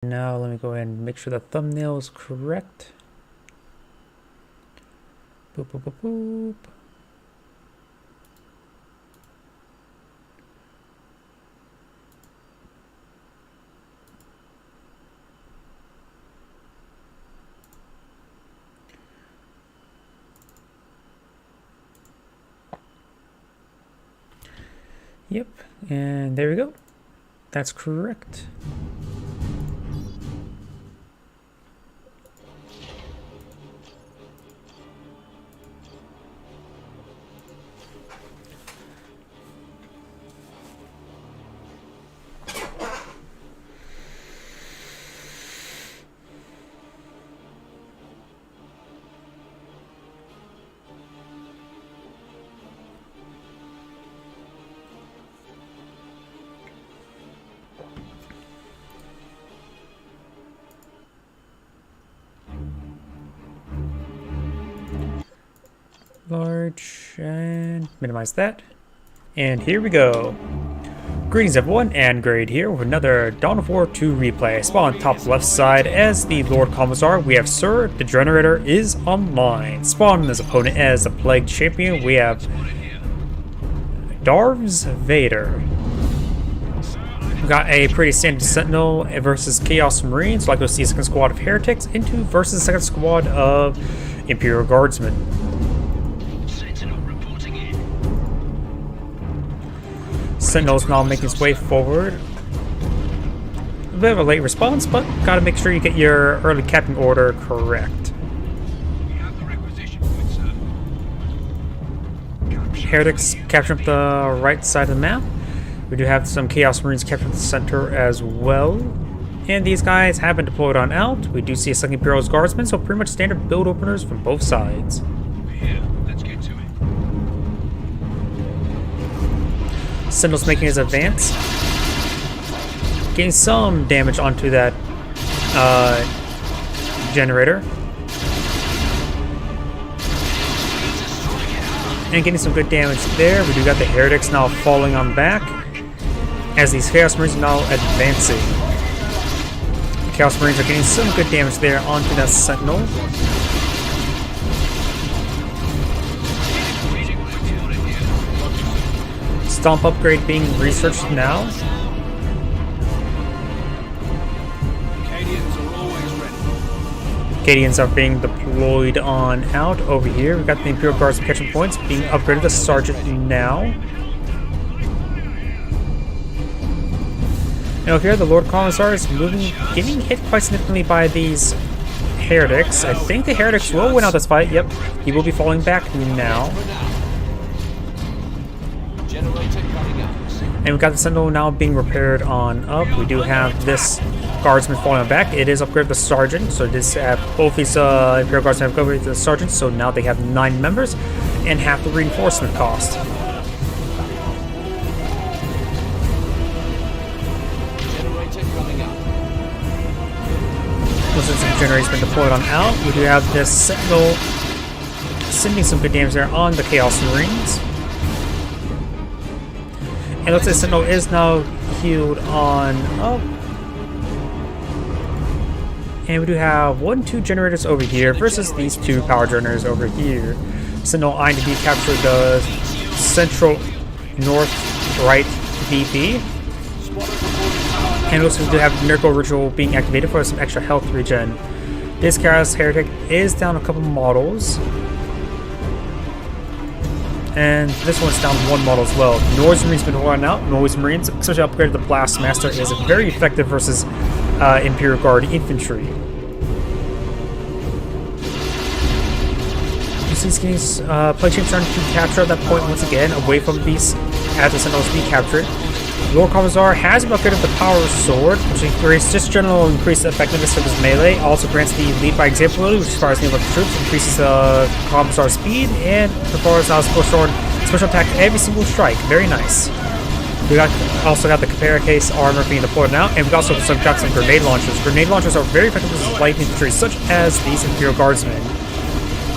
Now let me go ahead and make sure the thumbnail is correct. Boop, boop, boop, boop. Yep, and there we go. That's correct. Large and minimize that. And here we go. Greetings everyone, and Grade here with another Dawn of War 2 replay. Spawn on top left side as the Lord Commissar. We have Sir, the Generator is online. Spawn his opponent as the Plague Champion. We have Darvs Vader. We got a pretty standard Sentinel versus Chaos Marines. Like we'll see a second squad of Heretics into versus a second squad of Imperial Guardsmen. Sentinel's now making its way forward. A bit of a late response, but gotta make sure you get your early captain order correct. Heretics capturing up the right side of the map. We do have some Chaos Marines capturing the center as well. And these guys have been deployed on out. We do see a second Imperial Guardsman, so pretty much standard build openers from both sides. Sentinel's making his advance, getting some damage onto that generator, and getting some good damage there. We do got the Heretics now falling on back as these Chaos Marines are now advancing. The Chaos Marines are getting some good damage there onto that Sentinel. Stomp upgrade being researched now. Cadians are being deployed on out over here. We've got the Imperial Guards catching points being upgraded to Sergeant now. And over here, the Lord Commissar is getting hit quite significantly by these Heretics. I think the Heretics will win out this fight. Yep, he will be falling back now. And we've got the Sentinel now being repaired on up. We do have this Guardsman falling back. It is upgraded to Sergeant, so this both these Imperial Guardsmen have upgraded to Sergeant, so now they have 9 members and half the reinforcement cost. Once the generator's been deployed on out, we do have this Sentinel sending some good damage there on the Chaos Marines. And looks like Sentinel is now healed on up. And we do have 1-2 generators over here versus these 2 power generators over here. Sentinel eyeing to capture the central north right VP. And also we do have Miracle Ritual being activated for some extra health regen. This Chaos Heretic is down a couple models. And this one's down 1 model as well. Noise Marines been rolling out. Noise Marines, especially upgraded the Blast Master, is very effective versus Imperial Guard infantry. You see these Plague Champs starting to capture at that point once again, away from these as the Sentinels be captured. Lord Commissar has upgraded the Power Sword, which increases just general increased effectiveness of his melee. Also grants the Lead by Example ability, which fires nearby troops, increases Commissar's speed, and performs special attack every single strike. Very nice. We also got the Capera Case armor being deployed now, and we've also got some grenade launchers. Grenade launchers are very effective with light infantry, such as these Imperial Guardsmen.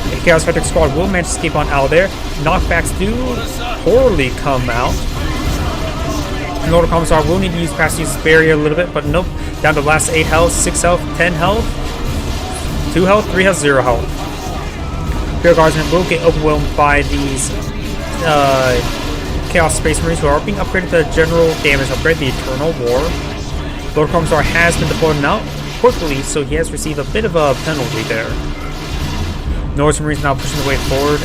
The Chaos Heretic squad will manage to escape on out there. Knockbacks do poorly come out. Lord Commissar will need to use Pass Use Barrier a little bit, but nope. Down to the last 8 health, 6 health, 10 health, 2 health, 3 health, 0 health. Imperial Guardsmen will get overwhelmed by these Chaos Space Marines who are being upgraded to general damage upgrade, the Eternal War. Lord Commissar has been deployed now quickly, so he has received a bit of a penalty there. Norse Marines now pushing the way forward.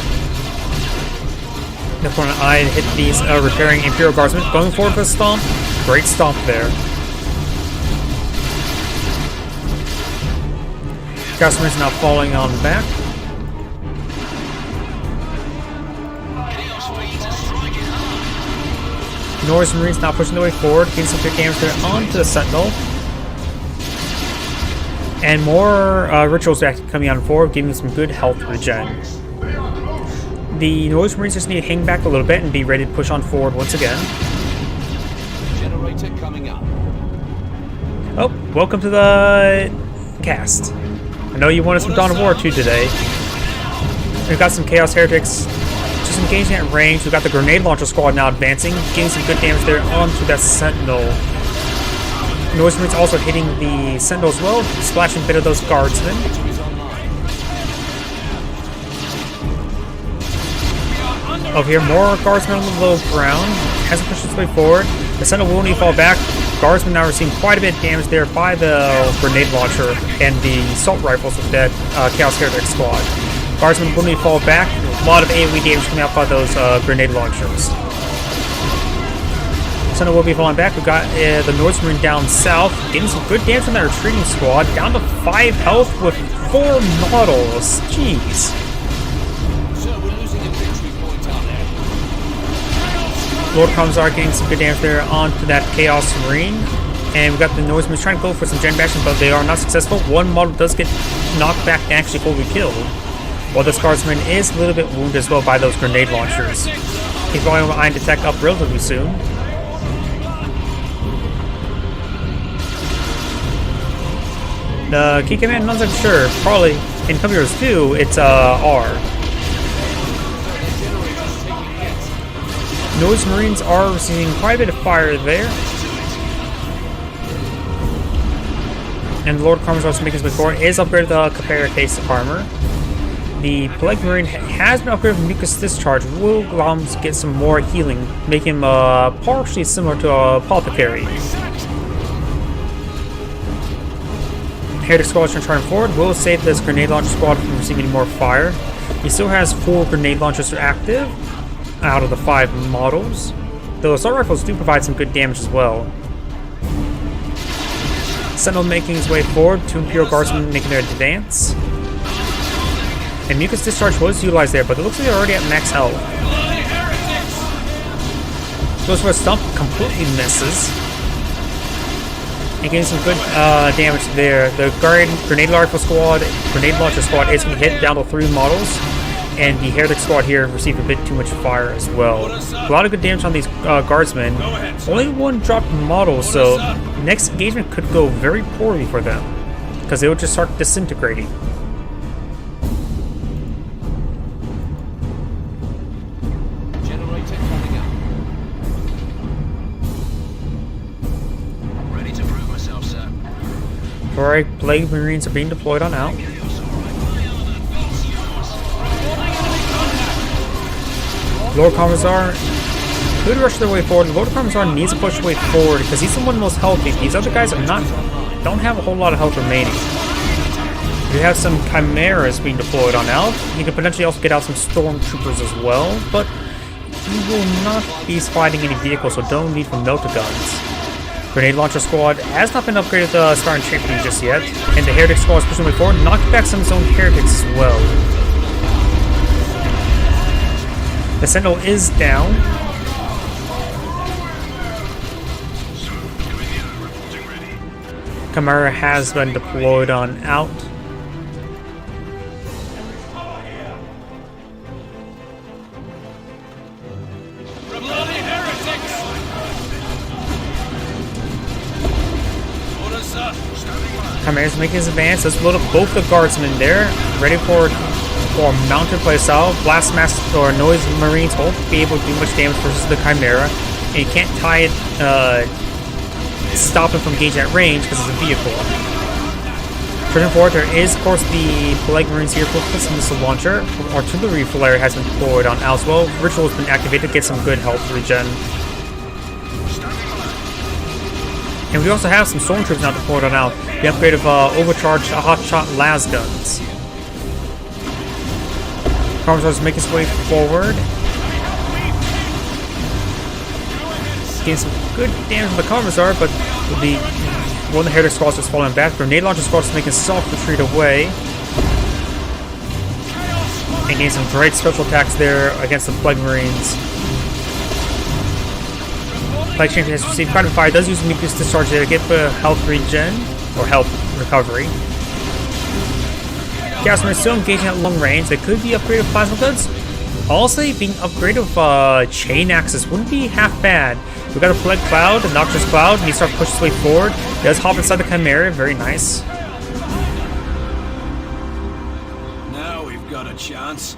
The front eye hit these repairing Imperial Guardsmen. Going forward for a stomp. Great stomp there. Chaos Marines now falling on back. Norse Marines now pushing the way forward, getting some good damage there onto the Sentinel. And more rituals are actually coming on forward, giving some good health regen. The Norse Marines just need to hang back a little bit and be ready to push on forward once again. Generator coming up. Oh, welcome to the cast. I know you wanted some Dawn of War 2 today. We've got some Chaos Heretics just engaging at range. We've got the Grenade Launcher Squad now advancing, getting some good damage there onto that Sentinel. Norse Marines also hitting the Sentinel as well, splashing a bit of those Guardsmen. Over here, more Guardsmen on the low ground. Hasn't pushed its way forward. The Sentinel will need to fall back. Guardsmen now receiving quite a bit of damage there by the Grenade Launcher and the Assault Rifles with that Chaos Heretic Squad. Guardsmen will need to fall back. A lot of AoE damage coming out by those Grenade Launchers. Sentinel will be falling back. We've got the Norse Marine down south, getting some good damage from that retreating squad. Down to 5 health with 4 models. Jeez. Lord Commissar getting some good damage there onto that Chaos Marine. And we've got the Norse Marines trying to go for some Gen Bastion, but they are not successful. One model does get knocked back and actually fully killed, while this Guardsman is a little bit wounded as well by those Grenade Launchers. He's going to Iron Detect up relatively soon. The key command, not exactly sure. Probably in Computers 2, it's R. Norse Marines are receiving quite a bit of fire there. And the Lord Commissar is making his way forward, is upgraded the Capera case of armor. The Plague Marine has been upgraded with Mucus Discharge, will allow him to get some more healing, make him partially similar to a Apothecary. Heretic Squad is trying forward, will save this Grenade Launcher Squad from receiving more fire. He still has 4 Grenade Launchers active out of the 5 models, though Assault Rifles do provide some good damage as well. Sentinel making his way forward, 2 Imperial Guardsmen making their advance. And Mucus Discharge was utilized there, but it looks like they're already at max health. Goes for a stump, completely misses. And getting some good damage there. The Grenade Launcher Squad is going to hit down to 3 models. And the Heretic Squad here received a bit too much fire as well. A lot of good damage on these Guardsmen. Only 1 dropped model, so next engagement could go very poorly for them, because they would just start disintegrating. Generator coming up. Ready to prove myself, sir. Alright, Plague Marines are being deployed on out. Lord Commissar could rush their way forward. Lord Commissar needs to push their way forward because he's the one most healthy. These other guys don't have a whole lot of health remaining. You have some Chimeras being deployed on out. You can potentially also get out some Stormtroopers as well, but you will not be fighting any vehicles, so don't need for melter guns. Grenade Launcher Squad has not been upgraded to Star Champion just yet, and the Heretic Squad is pushing way forward, knocking back some of his own Heretics as well. The Sentinel is down. Chimera has been deployed on out. Chimera's making his advance. Let's load up both the Guardsmen there, ready for mounted playstyle. Blast Master or Noise Marines won't be able to do much damage versus the Chimera. And you can't tie it stop him from engaging at range because it's a vehicle. Charging forward, there is, of course, the Plague Marines here with this missile launcher. Artillery flare has been deployed on as well. Ritual has been activated to get some good health regen. And we also have some stormtroopers now deployed on out. The upgrade of overcharged hotshot las guns. Commissar is making his way forward. Getting some good damage from the Commissar, but the one of the Heretic squads is falling back. Grenade launcher squad is making soft retreat away. And getting some great special attacks there against the Plague Marines. Plague Champion has received quite a fire. Does use Mucus Discharge there to get the health regen, or health recovery. Chaos Marines still engaging at long range. They could be upgraded with plasma guns. Also, being upgraded with chain axes wouldn't be half bad. We got a Plague Cloud, a Noxious Cloud, and he starts pushing his way forward. He does hop inside the Chimera, very nice. Now we've got a chance.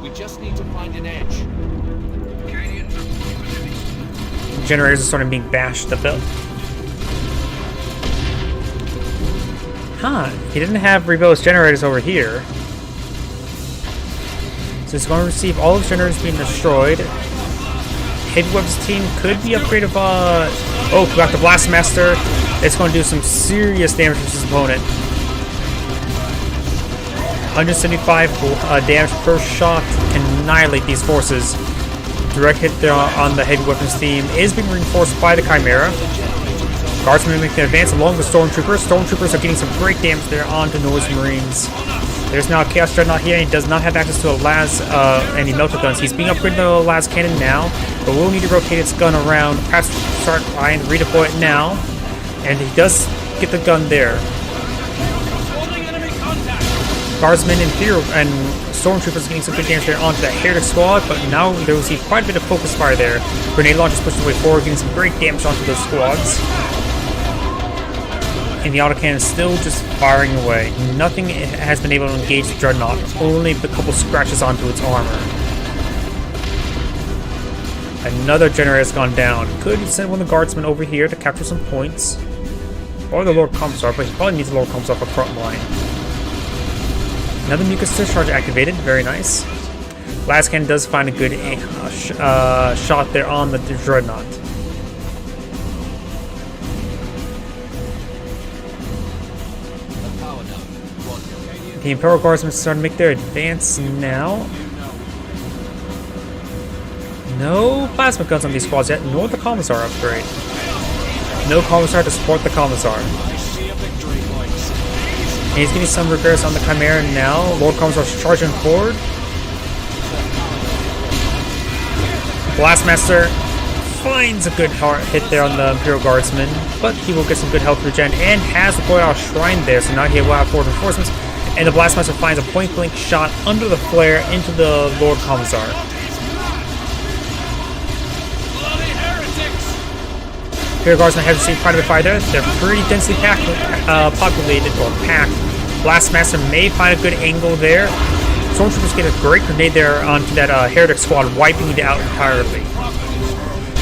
We just need to find an edge. Generators are starting being bashed a bit. Huh, he didn't have rebellious generators over here. So he's going to receive all his generators being destroyed. Heavy Weapons team could be upgraded. Oh, we got the Blastmaster. It's going to do some serious damage to his opponent. 175 damage per shot can annihilate these forces. Direct hit there on the Heavy Weapons team is being reinforced by the Chimera. Guardsmen make the advance along with Stormtroopers. Stormtroopers are getting some great damage there onto Noise Marines. There's now a Chaos Dreadnought here, and he does not have access to a las any melter guns. He's being upgraded to a las cannon now, but we'll need to rotate its gun around. Perhaps start trying to redeploy it now, and he does get the gun there. Guardsmen and Stormtroopers getting some good damage there onto that Heretic squad, but now they receive quite a bit of focus fire there. Grenade launchers pushed their way forward, getting some great damage onto those squads. And the autocannon is still just firing away. Nothing has been able to engage the Dreadnought, only a couple scratches onto its armor. Another generator has gone down. Could send one of the Guardsmen over here to capture some points. Or the Lord Commissar, but he probably needs the Lord Commissar for front line. Another Mucus Discharge activated, very nice. Lascan does find a good shot there on the Dreadnought. The Imperial Guardsmen starting to make their advance now. No plasma guns on these squads yet, nor the Commissar upgrade. No Commissar to support the Commissar. And he's getting some repairs on the Chimera now. Lord Commissar's charging forward. Blastmaster finds a good hit there on the Imperial Guardsman, but he will get some good health regen and has deployed our shrine there, so now he will have forward reinforcements. And the Blastmaster finds a point-blank shot under the flare into the Lord Commissar. Imperial Guardsmen have received quite a bit of fire there. They're pretty densely populated, or packed. Blastmaster may find a good angle there. Stormtroopers get a great grenade there onto that Heretic squad, wiping it out entirely.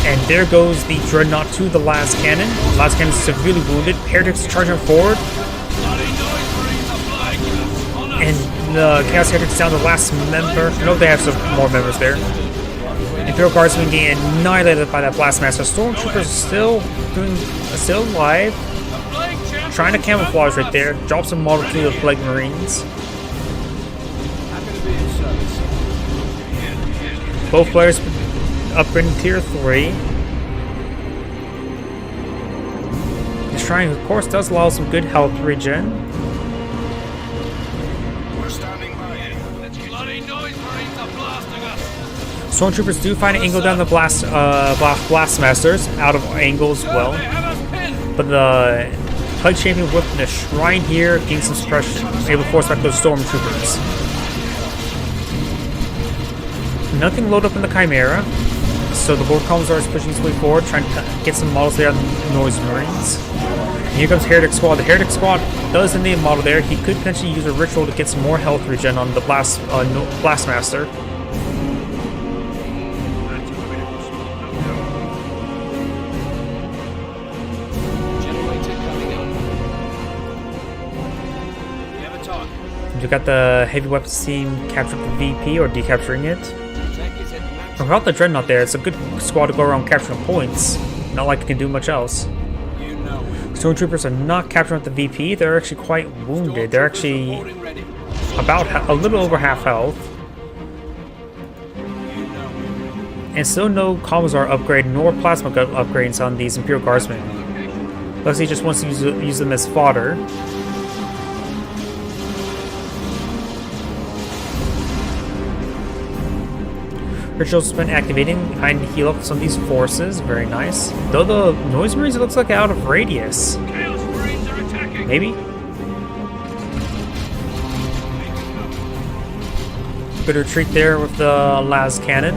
And there goes the Dreadnought to the last cannon. Last cannon is severely wounded. Heretics charging forward. And the Chaos Heretics down to the last member. No, they have some more members there. Imperial Guardsmen getting annihilated by that Blastmaster. Stormtroopers still alive. Trying to camouflage right there. Drops a model to the Plague Marines. Both players upgrading tier 3. This shrine, of course, does allow some good health regen. Stormtroopers do find an angle down the Blastmasters, out of angle as well. But the Plague Champion with the shrine here gains some suppression, able to force back those Stormtroopers. Nothing loaded up in the Chimera, so the Lord Commissar is pushing his way forward, trying to get some models there on the Noise Marines. And here comes Heretic Squad. The Heretic Squad does need a model there. He could potentially use a ritual to get some more health regen on the Blastmaster. You got the heavy weapons team captured the VP or decapturing it. Without the Dreadnought there, it's a good squad to go around capturing points. Not like it can do much else. You know it. Stormtroopers are not capturing the VP. They're actually quite wounded. They're actually about a little over half health. And still no Commissar upgrade nor plasma gun upgrades on these Imperial Guardsmen. Looks like he just wants to use them as fodder. Ritual's been activating behind to heal up some of these forces. Very nice. Though the Noise Marines, it looks like out of radius. Chaos Marines are attacking. Maybe? Good retreat there with the Las Cannon.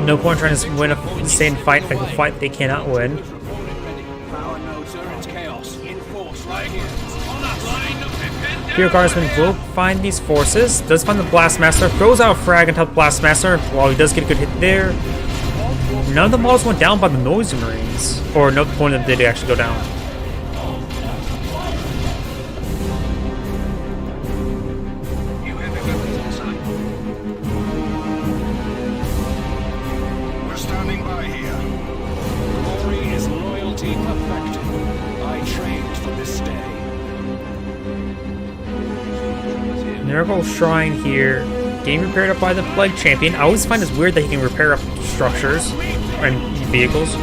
No point trying to win a stay and fight like a fight they cannot win. Power nodes are in chaos. In force right here. On that line of defense. Imperial Guardsman will find these forces. Does find the Blastmaster. Throws out a frag on top of Blastmaster. While he does get a good hit there. None of the models went down by the Noise Marines. Or no point of them did actually go down. You heavy weapons in sight. We're standing by here. Glory is loyalty perfected. I trained for this day. Miracle Shrine here. Getting repaired up by the Plague Champion. I always find it's weird that he can repair up structures and vehicles.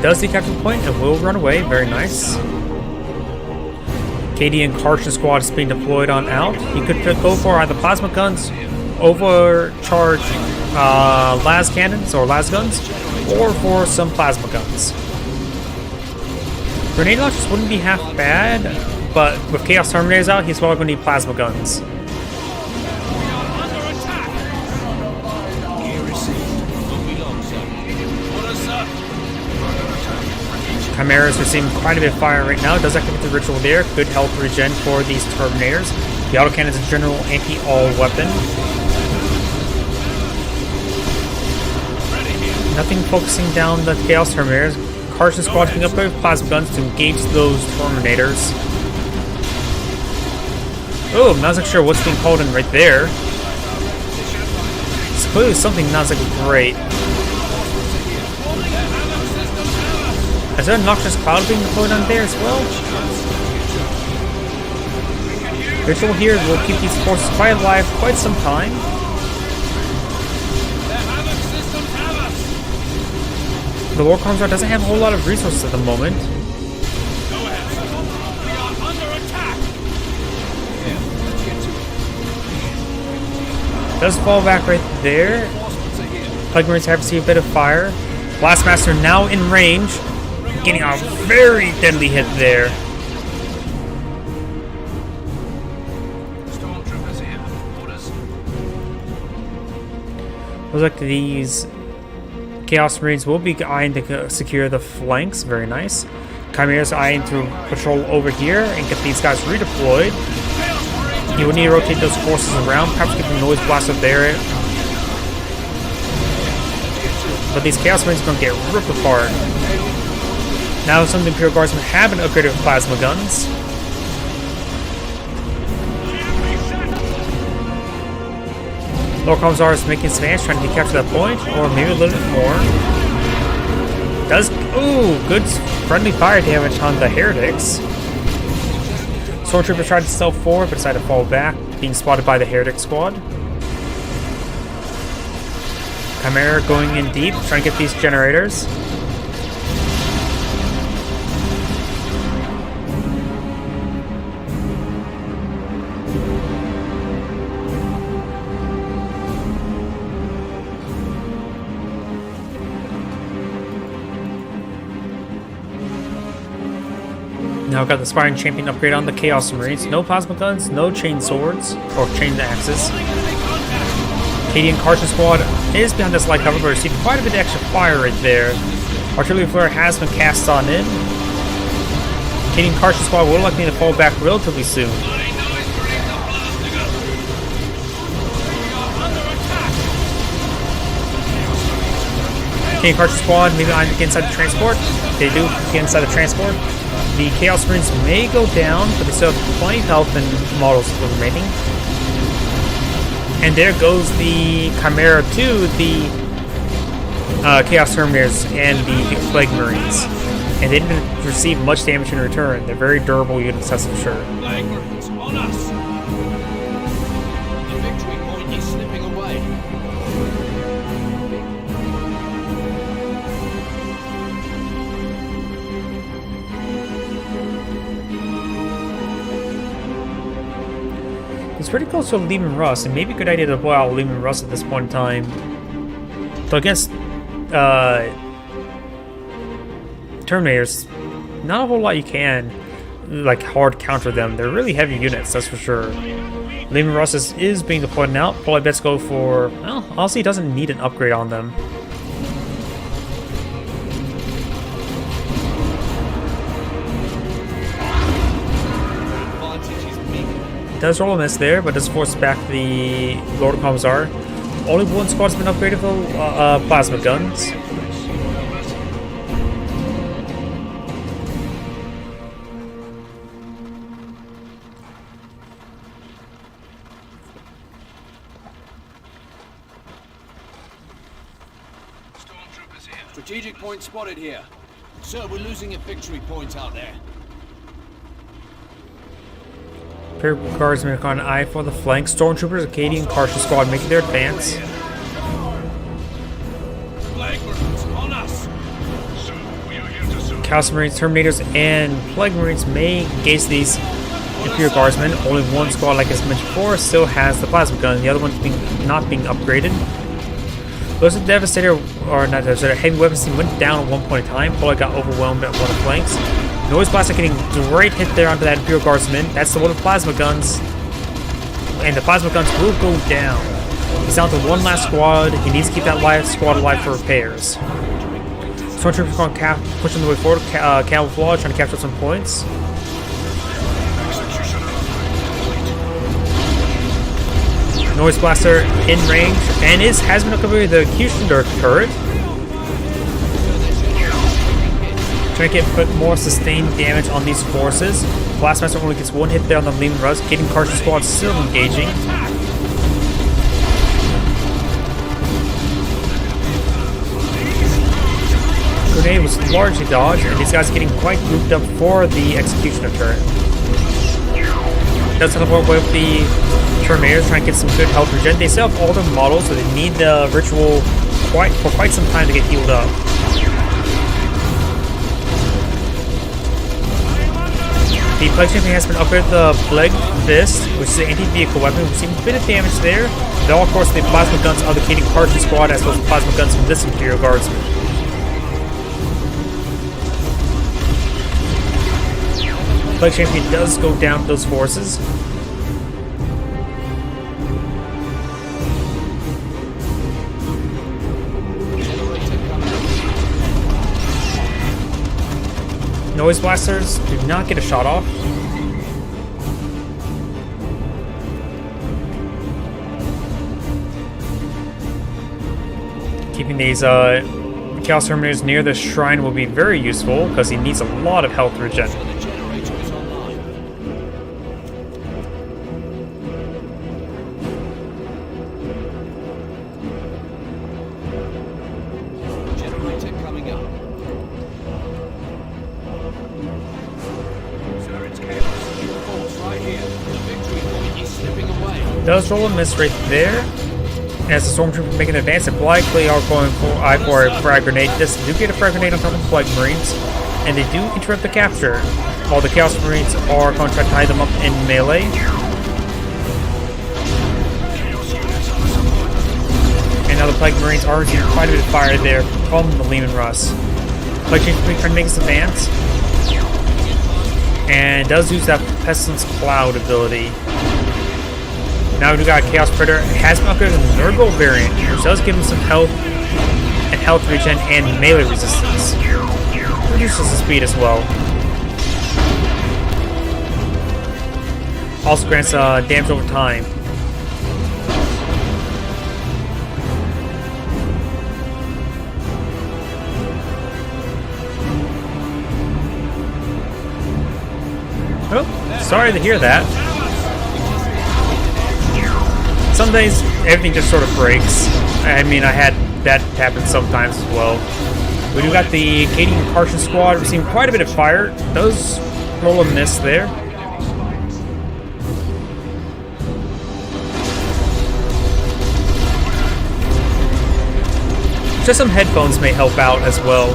Does he capture the point and will run away. Very nice. KD and Karsh squad is being deployed on out. He could go for either plasma guns, overcharge las cannons or las guns, or for some plasma guns. Grenade launchers wouldn't be half bad, but with Chaos Terminators out, he's probably going to need plasma guns. Chimeras receiving quite a bit of fire right now. Does activate the ritual there. Good health regen for these Terminators. The autocannon is a general anti-all weapon. Nothing focusing down the Chaos Terminators. Karsh's squad can upgrade with plasma guns to engage those Terminators. Oh, I'm not sure what's being called in right there. It's clearly something not so great. Is there a Noxious Cloud being deployed on there as well? Ritual here will keep these forces quite alive quite some time. The War Commissar doesn't have a whole lot of resources at the moment. Does fall back right there. Plague Marines have received a bit of fire. Blastmaster now in range. Getting a very deadly hit there. Stormtroopers here. Orders. Looks like these Chaos Marines will be eyeing to secure the flanks. Very nice. Chimeras eyeing to patrol over here and get these guys redeployed. You will need to rotate those forces around. Perhaps get the Noise Blaster there. But these Chaos Marines are going to get ripped apart. Now some of the Imperial Guardsmen have been upgraded with plasma guns. Lord Commissar is making some advance, trying to capture that point, or maybe a little bit more. Does ooh, good friendly fire damage on the Heretics. Stormtroopers tried to stealth forward, but decided to fall back, being spotted by the Heretic squad. Chimera going in deep, trying to get these generators. Now we've got the Aspiring Champion upgrade on the Chaos Marines. No plasma guns, no chain swords, or chain axes. KD and Karsh squad is behind this light cover, but received quite a bit of extra fire right there. Artillery flare has been cast on in. KD and Karsh squad will likely to fall back relatively soon. King Cartridge Squad maybe get inside the transport. They do get inside the transport. The Chaos Marines may go down, but they still have plenty of health and models remaining. And there goes the Chimera to the Chaos Terminators and the Plague Marines. And they didn't receive much damage in return. They're very durable units, that's for sure. Plague Marines, on us! The victory point is slipping away. It's pretty close to Lehman Russ, and maybe a good idea to blow out Lehman Russ at this point in time. So against Terminators, not a whole lot you can like hard counter them. They're really heavy units, that's for sure. Lehman Russ is being deployed now. Probably best go for, well, honestly, he doesn't need an upgrade on them. Does roll a miss there, but does force back the Lord of Commissar. Only one squad's been upgraded for plasma guns. Stormtroopers here. Strategic point spotted here. Sir, we're losing a victory point out there. Imperial Guardsmen on an eye for the flank. Stormtroopers, Acadian Cartridge Squad making their advance. Plague Marines, on us! Chaos Marines, Terminators, and Plague Marines may engage these Imperial Guardsmen. Only one squad, like I mentioned before, still has the plasma gun. The other one's not being upgraded. Those of Devastator, or not Devastator, heavy weapons team went down at one point in time. Probably got overwhelmed at one of the flanks. Noise Blaster getting a great hit there onto that Imperial Guardsman. That's the one of plasma guns. And the plasma guns will go down. He's down to one last squad. He needs to keep that squad alive for repairs. Stormtroopers going pushing the way forward. Camouflage trying to capture some points. Noise Blaster in range and has been upgraded the Cushioner turret. Trying to put more sustained damage on these forces. Blastmaster only gets one hit there on the Lehman Russ. Getting Cartridge Squad still engaging. Grenade was largely dodged, and these guys are getting quite grouped up for the Executioner turret. Does teleport away with the Terminators, trying to get some good health regen. They still have all their models, so they need the ritual for quite some time to get healed up. The Plague Champion has been upgraded to the Plague Fist, which is an anti-vehicle weapon. We've seen a bit of damage there. Though, of course, the plasma guns of the Acadian Cartridge Squad, as well as the plasma guns from this Imperial Guardsman. Plague Champion does go down to those forces. Noise Blasters do not get a shot off. Keeping these Chaos Terminators near the shrine will be very useful because he needs a lot of health regen. The generator is online. Generator coming up. Sir, it's chaos. You force right here. The victory point is slipping away. Does roll a miss right there. As the Stormtroopers make an advance, and likely are going for a frag grenade. This do get a frag grenade on top of the Plague Marines, and they do interrupt the capture. While the Chaos Marines are going to try to tie them up in melee. And now the Plague Marines are receiving quite a bit of fire there from the Lehman Russ. Plague Champion trying to make his advance, and does use that Pestilence Cloud ability. Now we got Chaos Predator. Has been upgraded to the Nurgle variant, which does give him some health and health regen and melee resistance. Reduces the speed as well. Also grants damage over time. Oh, sorry to hear that. Some days, everything just sort of breaks. I mean, I had that happen sometimes as well. We do got the Katie and Carson squad receiving quite a bit of fire. Those roll a miss there. Just some headphones may help out as well.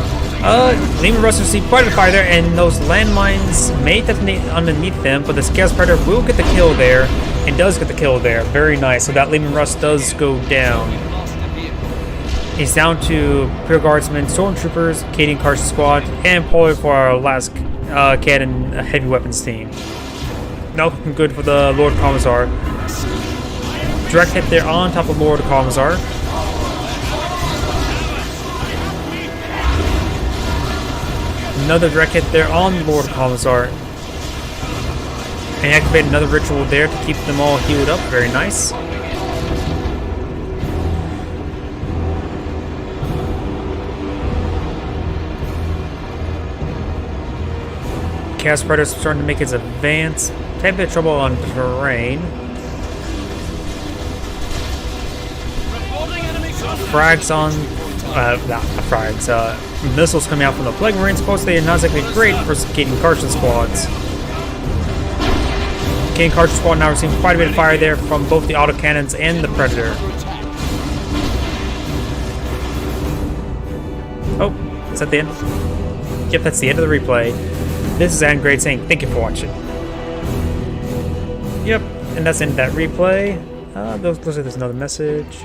Leman Russ received quite a bit of fire there, and those landmines may detonate underneath them, but the Chaos Predator will get the kill there, and does get the kill there. Very nice. So that Leman Russ does go down. He's down to Pure Guardsmen, Stormtroopers, Katie and Carson squad, and Polar for our last cannon heavy weapons team. No, good for the Lord Commissar. Direct hit there on top of Lord Commissar. Another direct hit there on Lord Commissar. And activate another ritual there to keep them all healed up. Very nice. Chaos Predator's starting to make its advance. Take a bit of trouble on terrain. Frags on. Not frags. Missiles coming out from the Plague Marines. Post they are not exactly great for Katie and Carson squads. Katie and Carson squad now receiving quite a bit of fire there from both the autocannons and the Predator. Oh, is that the end? Yep, that's the end of the replay. This is Angrade saying thank you for watching. Yep, and that's the end of that replay. Looks like there's another message.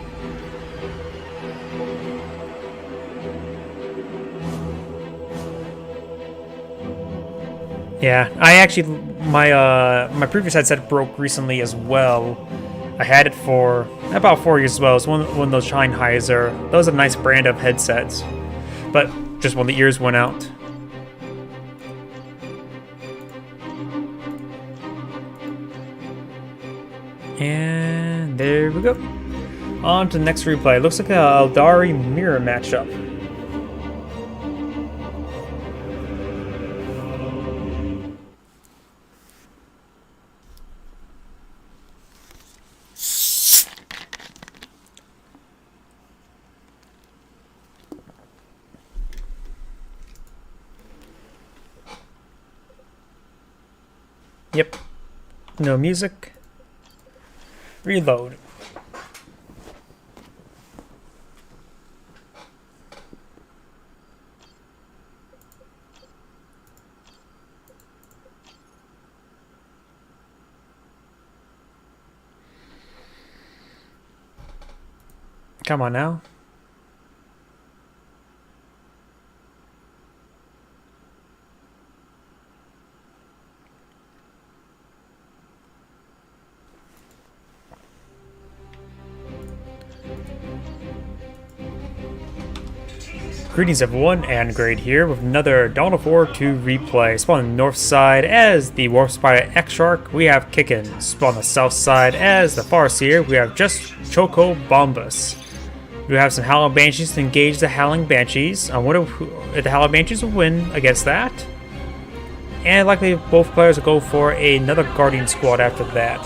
Yeah, I actually my previous headset broke recently as well. I had it for about 4 years as well. It's one of those Sennheiser. Those are a nice brand of headsets, but just when the ears went out. And there we go. On to the next replay. Looks like a Eldari mirror matchup. Yep. No music. Reload. Come on now. Greetings everyone, Angrade here with another Dawn of War 2 replay. Spawn on the north side as the Warp Spider Exarch, we have Kickin. Spawn on the south side as the Farseer, we have just Choco Bombus. We have some Howling Banshees to engage the Howling Banshees. I wonder if the Howling Banshees will win against that. And likely both players will go for another Guardian squad after that.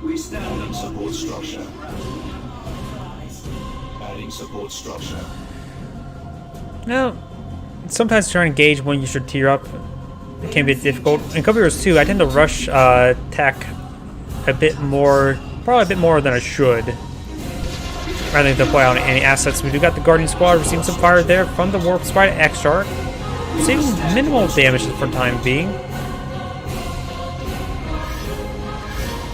We stand on support structure. Adding support structure. Now, sometimes trying to engage when you should tear up it can be difficult. In Couple Heroes 2, I tend to rush attack a bit more, probably a bit more than I should, rather than deploy on any assets. We do got the Guardian Squad receiving some fire there from the Warp Spider Exarch, receiving minimal damage for the time being.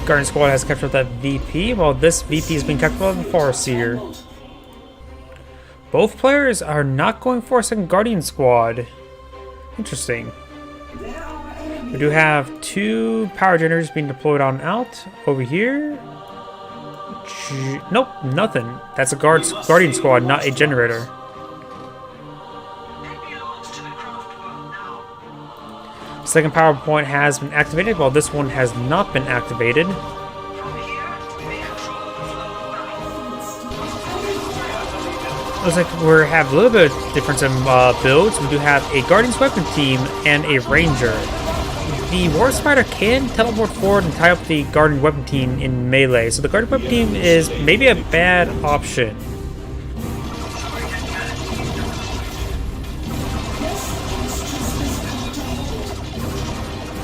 Guardian Squad has captured that VP, while this VP has been captured by the Farseer. Both players are not going for a second Guardian Squad. Interesting. We do have two power generators being deployed on out. Over here. Nope, nothing. That's a Guardian Squad, not a generator. Second power point has been activated, while this one has not been activated. Looks like we have a little bit of difference in builds. We do have a Guardian's Weapon team and a Ranger. The War Spider can teleport forward and tie up the Guardian Weapon team in melee, so the Guardian Weapon team is maybe a bad option.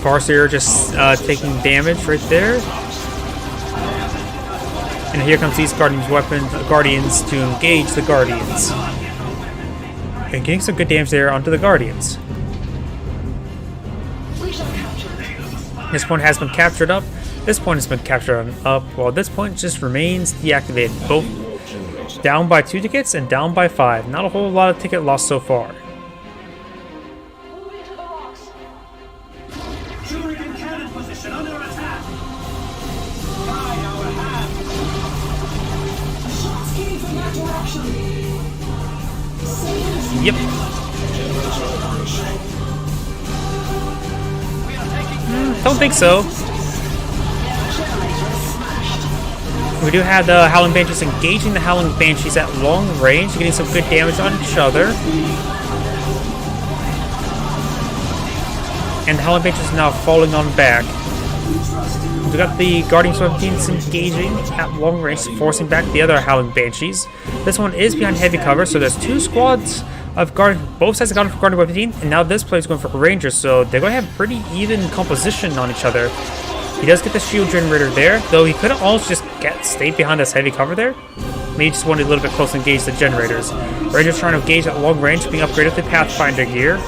Farseer just taking damage right there. And here comes these Guardians to engage the Guardians. And getting some good damage there onto the Guardians. This point has been captured up. This point has been captured up, while this point just remains deactivated. Both down by 2 tickets and down by 5. Not a whole lot of ticket loss so far. Yep. Don't think so. We do have the Howling Banshees engaging the Howling Banshees at long range, getting some good damage on each other. And the Howling Banshees now falling on back. We got the Guardian Sword teams engaging at long range, forcing back the other Howling Banshees. This one is behind heavy cover, so there's 2 squads of both sides have gone for Guardian Weapon team, and now this player is going for Rangers, so they're going to have pretty even composition on each other. He does get the shield generator there, though he could have also just stayed behind this heavy cover there. Maybe just wanted a little bit close to engage the generators. Rangers trying to engage at long range, being upgraded with the Pathfinder gear.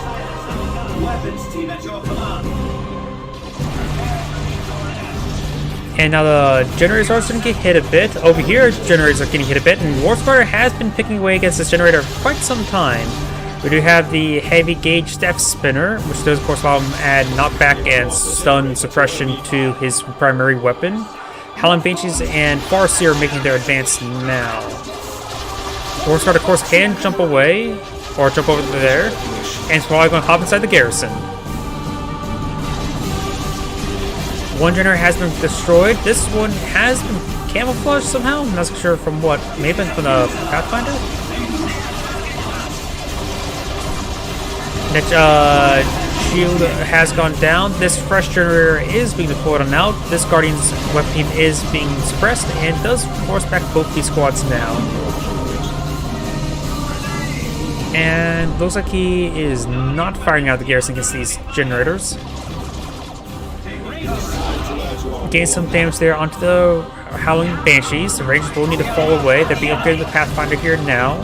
And now the generators are starting to get hit a bit. Over here, generators are getting hit a bit, and War Spider has been picking away against this generator for quite some time. We do have the heavy gauge Staff Spinner, which does of course allow him to add knockback and stun suppression to his primary weapon. Howling Banshees and Farseer are making their advance now. War Spider of course can jump away, or jump over there, and it's probably going to hop inside the garrison. One generator has been destroyed. This one has been camouflaged somehow. I'm not so sure from what. Maybe from the Pathfinder? That shield has gone down. This fresh generator is being deployed on out. This Guardian's weapon team is being suppressed and does force back both these squads now. And looks like he is not firing out the garrison against these generators. Gain some damage there onto the Howling Banshees. The Rangers will need to fall away. They're being upgraded with Pathfinder here now.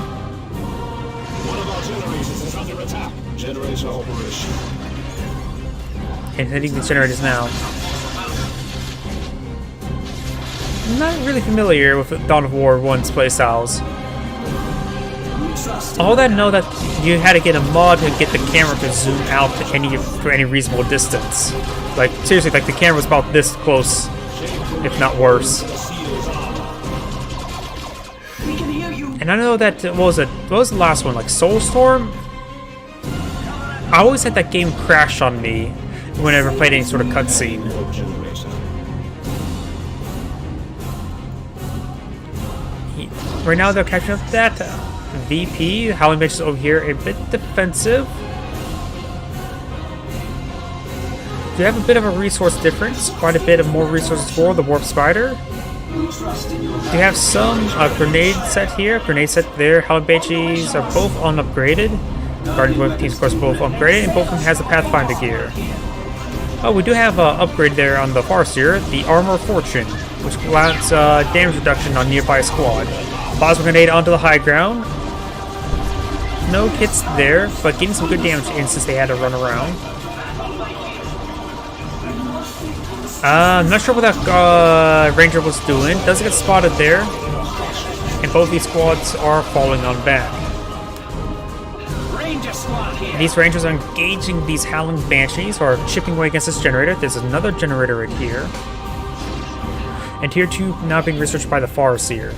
And hitting the generators now. I'm not really familiar with Dawn of War 1's playstyles. All that I know that you had to get a mod to get the camera to zoom out to any reasonable distance. Like seriously, like the camera's about this close, if not worse. And I know that what was the last one? Like Soulstorm? I always had that game crash on me whenever I played any sort of cutscene. Right now they're catching up that VP. Howling Banshees over here a bit defensive. They have a bit of a resource difference, quite a bit of more resources for the Warp Spider. We have some grenade set here, grenade set there. Howling Banshees are both unupgraded. Guardian Weapon teams, of course, both upgraded, and both of them has the Pathfinder gear. Oh, we do have an upgrade there on the Farseer, the Armor of Fortune, which allows damage reduction on nearby squad. Plasma grenade onto the high ground. No hits there, but getting some good damage in since they had to run around. I'm not sure what that Ranger was doing. Doesn't get spotted there. And both these squads are falling on back. These Rangers are engaging these Howling Banshees, or chipping away against this generator. There's another generator right here. And Tier 2 now being researched by the Farseer.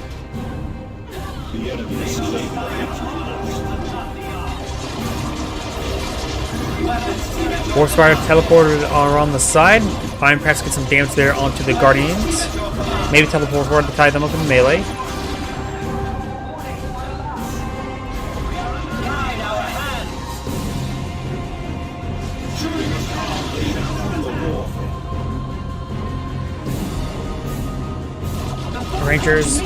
War Spider teleported around the side. Fine, perhaps get some damage there onto the Guardians. Maybe teleport forward to tie them up in melee. Rangers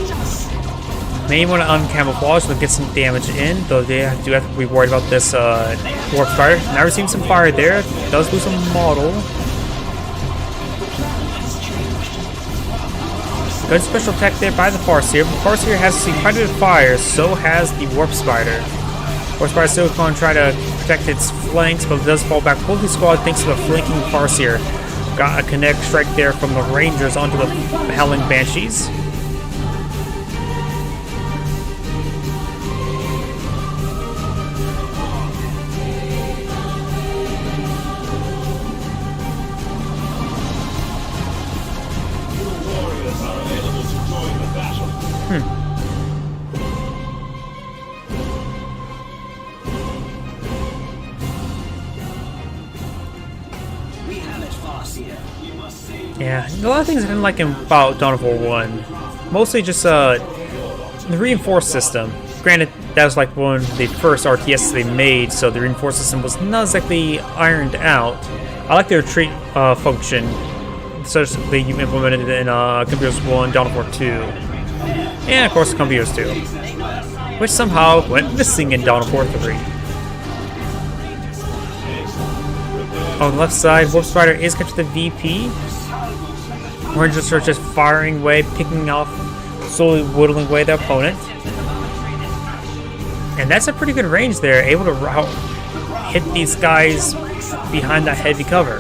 may want to uncamouflage and get some damage in, though they do have to be worried about this warp spider. Now we're seeing some fire there. Does lose some model. Good special attack there by the Farseer. The Farseer has seen quite a bit of fire, so has the Warp Spider. Warp Spider still going to try to protect its flanks, but it does fall back. Both these squad thanks to the flanking Farseer. Got a connect strike there from the Rangers onto the Howling Banshees. Yeah, a lot of things I didn't like about Dawn of War 1. Mostly just the reinforced system. Granted, that was like one of the first RTS they made, so the reinforced system was not exactly ironed out. I like the retreat function, such as they implemented it in Computers 1, Dawn of War 2, and of course Computers 2, which somehow went missing in Dawn of War 3. On the left side, Warp Spider is captured the VP. Rangers are just firing away, picking off, slowly whittling away the opponent. And that's a pretty good range there, able to hit these guys behind that heavy cover.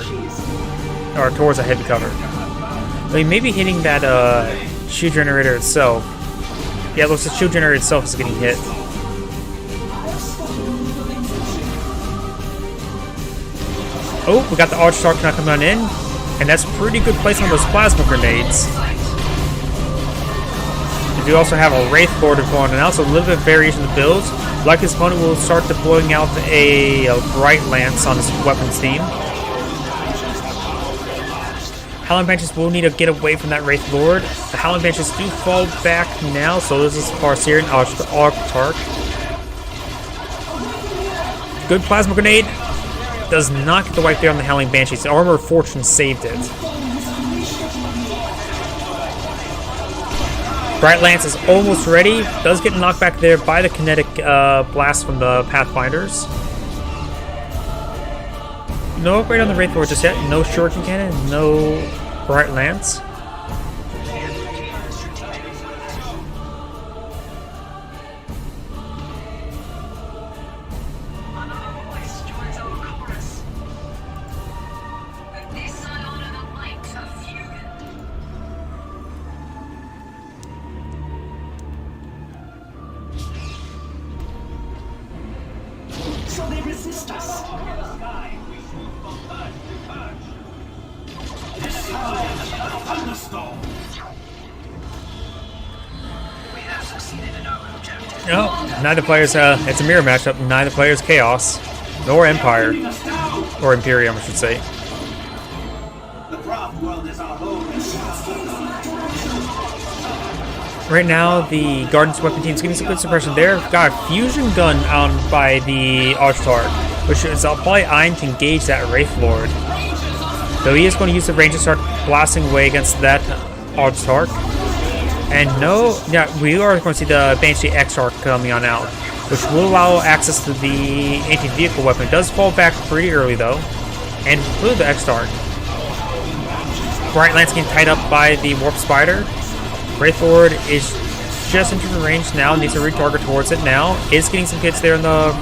Or towards that heavy cover. I mean, maybe hitting that shield generator itself. Yeah, it looks like the shield generator itself is getting hit. Oh, we got the Archstark now coming on in. And that's pretty good placement on those plasma grenades. We do also have a Wraith Lord going on, so a little bit of variation in the builds. Like his opponent will start deploying out a Bright Lance on his weapons team. Howling Banshees will need to get away from that Wraith Lord. The Howling Banshees do fall back now, so this is Farseer and Archtark. Good plasma grenade. Does not get the wipe there on the Howling Banshees. The Armor of Fortune saved it. Bright Lance is almost ready. Does get knocked back there by the kinetic blast from the Pathfinders. No upgrade on the Wraith Lord just yet. No Shuriken Cannon. No Bright Lance. So they resist us. No, neither player's it's a mirror matchup. Neither player's Chaos, nor Empire, or Imperium, I should say. Right now, the Guardian's weapon team's getting some good suppression there. Got a fusion gun on by the Archtark, which is probably eyeing to engage that Wraith Lord. Though he is going to use the range to start blasting away against that Archtark. And no, yeah, we are going to see the Banshee X-Arc coming on out, which will allow access to the anti-vehicle weapon. It does fall back pretty early though, and include the X-Arc. Bright Lance getting tied up by the Warp Spider. Wraith Lord is just into the range now, needs to retarget towards it now. Is getting some hits there in the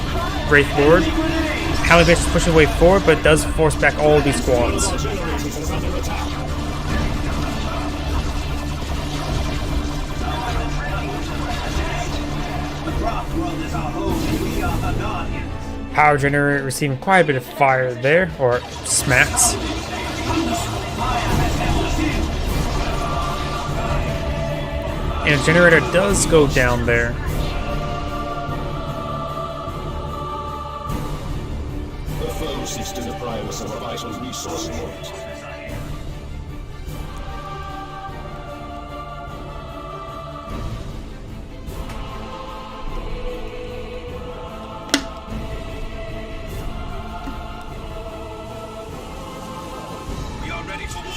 Wraith Lord. Howling Banshees is pushing away forward, but does force back all of these squads. Power generator receiving quite a bit of fire there, or smacks. And the generator does go down there. The foe seeks to deprive us of a vital resource point. We are ready for war.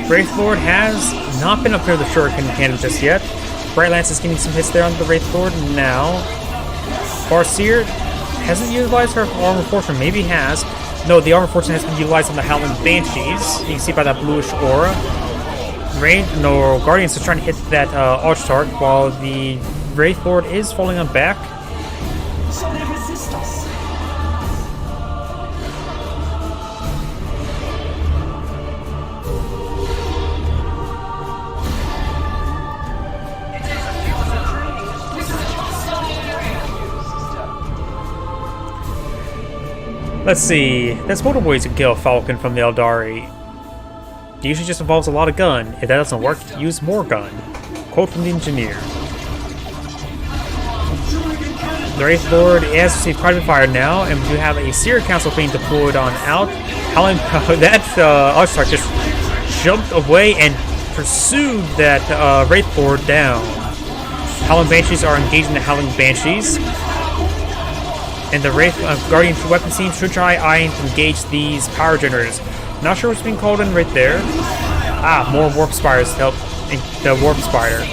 Wraith Lord has not been upgraded with the Shuriken Cannon just yet. Bright Lance is getting some hits there on the Wraith Lord now. Farseer hasn't utilized her Armor Fortune. Maybe he has. No, the Armor Fortune has been utilized on the Howling Banshees. You can see by that bluish aura. Guardians are trying to hit that Archtart while the Wraith Lord is falling on back. So they resist us. Let's see. There's multiple ways to kill a Falcon from the Eldari. It usually just involves a lot of gun. If that doesn't work, use more gun. Quote from the engineer. The Wraith Lord has received quite a bit of fire now, and we do have a Seer Council being deployed on out. Howling, that Archtart just jumped away and pursued that Wraith Lord down. Howling Banshees are engaging the Howling Banshees. And the Wraith Guardian weapon team should try eyeing to engage these power generators. Not sure what's being called in right there. Ah, more Warp Spiders to help the Warp Spider.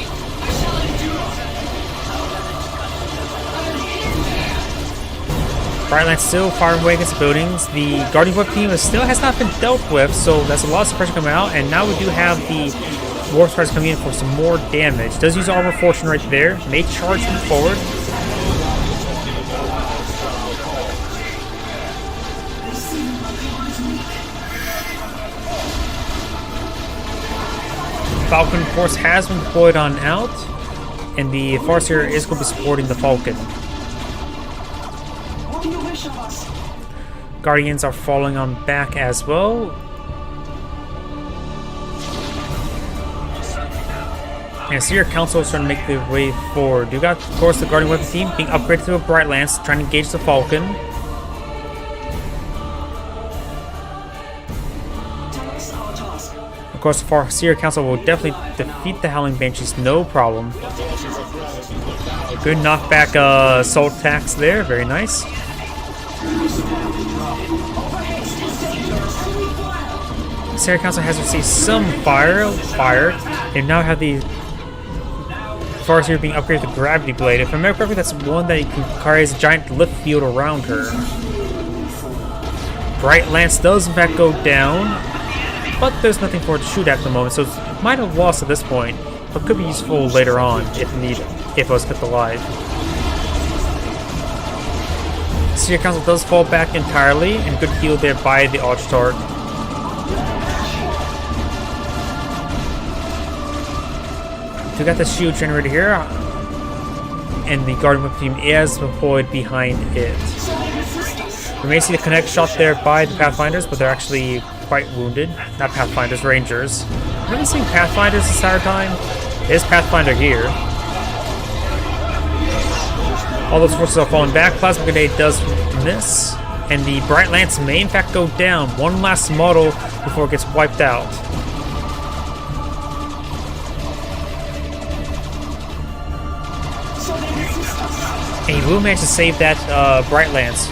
Bright Lance still firing away against the buildings. The Guardian weapon team still has not been dealt with, so that's a lot of suppression coming out. And now we do have the Warp Spiders coming in for some more damage. Does use Armor Fortune right there. May charge them forward. Falcon Force has been deployed on out, and the Farseer is going to be supporting the Falcon. What do you wish of us? Guardians are falling on back as well. And Seer Council is trying to make their way forward. You got, of course, the Guardian Weapon team being upgraded to a Bright Lance, trying to engage the Falcon. Tell us our task. Of course, the Farseer Council will definitely defeat the Howling Banshees, no problem. Good knockback assault attacks there, very nice. Seer Council has received some fire. They now have the Farseer being upgraded to Gravity Blade. If I remember correctly, that's one that carries a giant lift field around her. Bright Lance does in fact go down, but there's nothing for it to shoot at the moment, so it might have lost at this point, but could be useful later on if needed, if it was kept alive. Seer Council does fall back entirely, and good heal there by the Archtart. We got the shield generator here, and the Guardian Weapon team is deployed behind it. We may see the connect shot there by the Pathfinders, but they're actually quite wounded. Not Pathfinders, Rangers. I've never seen Pathfinders this entire time. There's Pathfinder here. All those forces are falling back. Plasma Grenade does miss, and the Bright Lance may in fact go down. One last model before it gets wiped out. And he will manage to save that Bright Lance.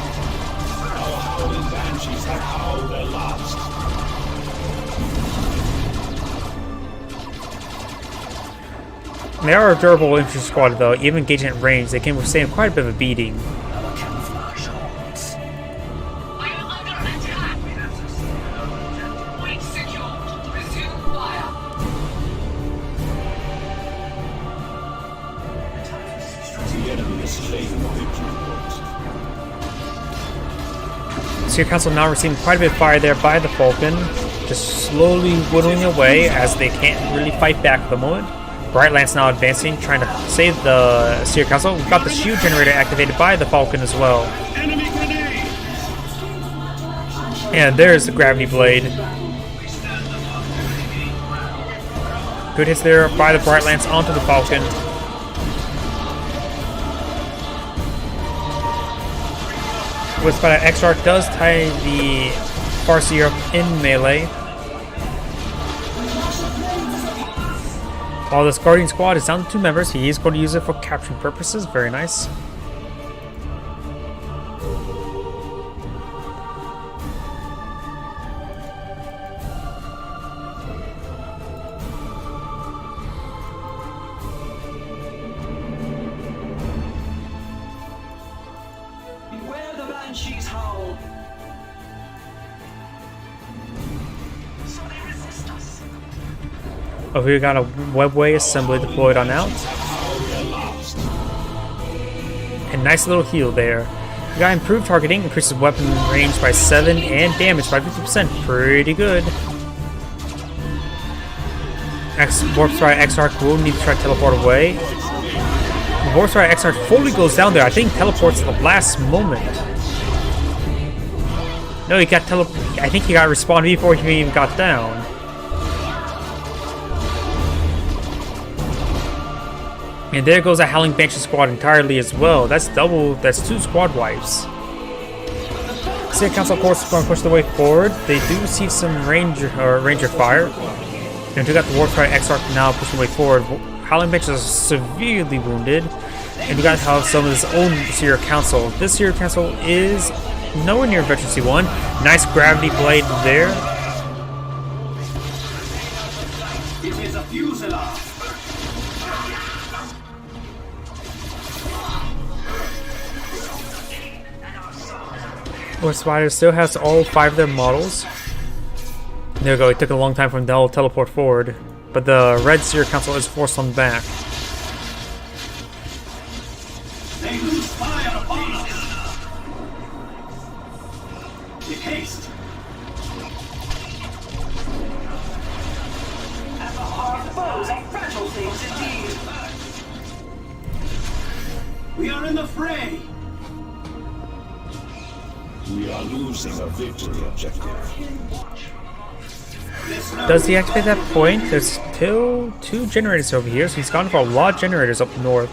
They are a durable infantry squad though, even engaging at range, they can withstand quite a bit of a beating. Seer Council now receiving quite a bit of fire there by the Falcon, just slowly whittling away as they can't really fight back at the moment. Bright Lance now advancing, trying to save the Seer Council. We've got the shield generator activated by the Falcon as well. And there's the Gravity Blade. Good hits there by the Bright Lance onto the Falcon. With that, X-Arc does tie the Farseer up in melee. While this Guardian squad is down to 2 members, he is going to use it for capturing purposes. Very nice. Over here, we got a webway assembly deployed on out. And nice little heal there. We got improved targeting, increases weapon range by 7 and damage by 50%. Pretty good. Warp Strike Exarch will need to try to teleport away. Warp Strike Exarch fully goes down there. I think teleports at the last moment. No, he got I think he got respawned before he even got down. And there goes a Howling Banshee squad entirely as well. That's 2 squad wipes. Seer Council, of course, is going to push the way forward. They do receive some ranger fire. And we got the Warp Strike Exarch now pushing the way forward. Howling Banshee is severely wounded. And we got to have some of his own Seer Council. This Seer Council is nowhere near Veteran C1. Nice gravity blade there. It is a fuselage. Warp Spider still has all 5 of their models. There we go, it took a long time for them to all teleport forward. But the Red Seer Council is forced on back. They lose fire upon us. Make haste. Our foes are fragile things indeed. We are in the fray. We are losing a victory objective. Does he activate that point? There's still 2 generators over here, so he's gone for a lot of generators up north.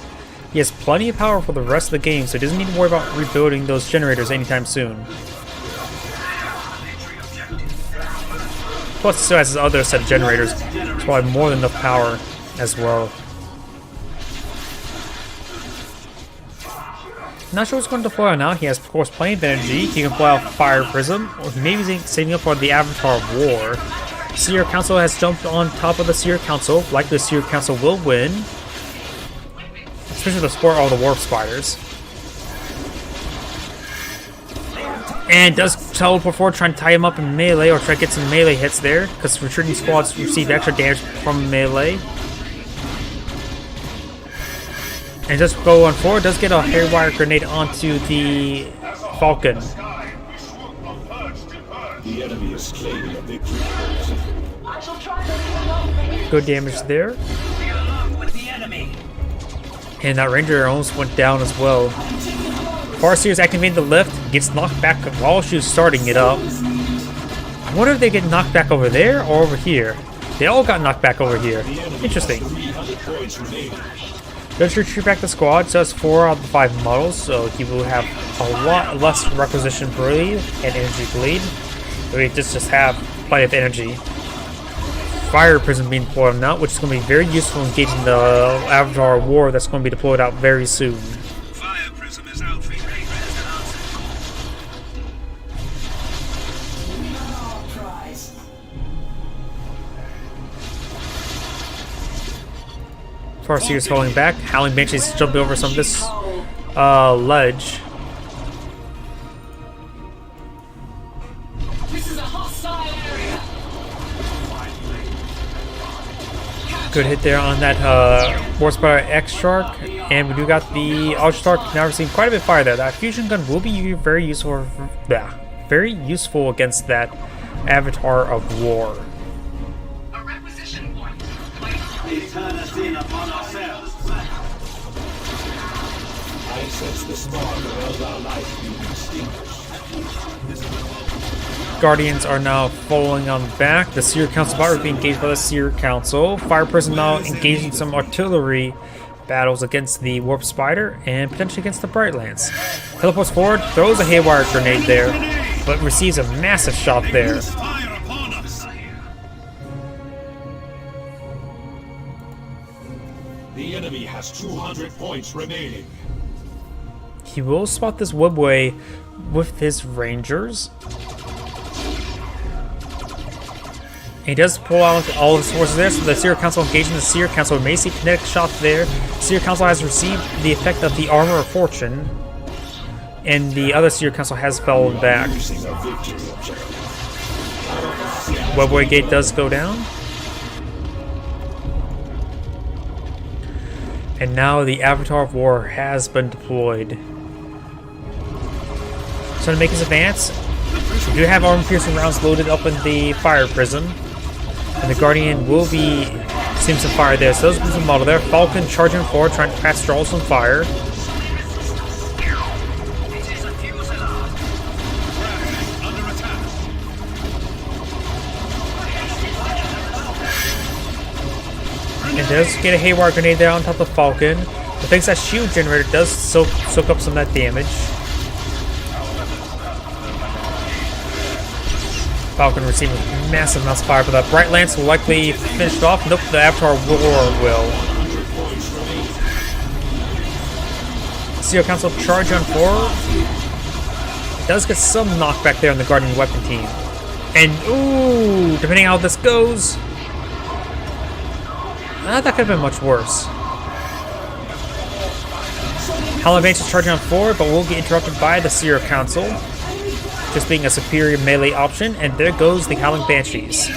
He has plenty of power for the rest of the game, so he doesn't need to worry about rebuilding those generators anytime soon. Plus, he still has his other set of generators. It's probably more than enough power as well. Not sure what's going to deploy on now. He has, of course, plenty of energy. He can deploy out Fire Prism, or maybe he's saving up for the Avatar of War. Seer Council has jumped on top of the Seer Council. Likely the Seer Council will win. Especially to support all the Warp Spiders. And does teleport forward, trying to tie him up in melee, or try to get some melee hits there, because retreating squads receive extra damage from melee. And just go on forward, does get a hairwire grenade onto the Falcon. The enemy is claiming a victory. I shall try to kill Good damage there. With the enemy. And that Ranger almost went down as well. Farseer's activating the lift, gets knocked back while she was starting it up. I wonder if they get knocked back over there or over here. They all got knocked back over here. Interesting. 300 points remaining. Does retreat back the squad, so that's 4 out of the 5 models, so he will have a lot less requisition bleed and energy bleed. So we just have plenty of energy. Fire Prism being deployed now, which is going to be very useful in engaging the Avatar War that's going to be deployed out very soon. Fire Prism is out for prize. Farseer's falling back. Howling Banshee's jumping over some of this ledge. This is a hostile area. Good hit there on that Warp Spider Exarch, and we do got the Ultra Stark now receiving quite a bit of fire there. That fusion gun will be very useful against that Avatar of War. A requisition point. They turn us in upon ourselves. I sense the spark of Eldar life being extinguished. Guardians are now following on back. The Seer Council about to be engaged by the Seer Council. Fire Prism now engaging some artillery battles against the Warp Spider and potentially against the Bright Lance. Teleports forward, throws a haywire grenade there, but receives a massive shot there. Fire upon us! The enemy has 200 points remaining. He will spot this webway with his Rangers. He does pull out all of his forces there, so the Seer Council engaging the Seer Council may see kinetic shot there. Seer Council has received the effect of the Armor of Fortune, and the other Seer Council has fallen back. Losing a victory objective. Webway Gate does go down. And now the Avatar of War has been deployed. So to make his advance, we do have armor-piercing rounds loaded up in the fire prism. And the Guardian will be seeing some fire there. So those are model there. Falcon charging forward, trying to pass draw some fire. And does get a Haywire grenade there on top of Falcon. But thanks that shield generator does soak up some of that damage. Falcon receiving massive amounts of fire, but that Bright Lance will likely finish it off. Nope, the Avatar War will. Zero Council charge on forward. Does get some knockback there on the Guardian weapon team. And, ooh, depending on how this goes, that could have been much worse. Howling Advance is charging on forward, but will get interrupted by the Zero Council, just being a superior melee option, and there goes the Howling Banshees.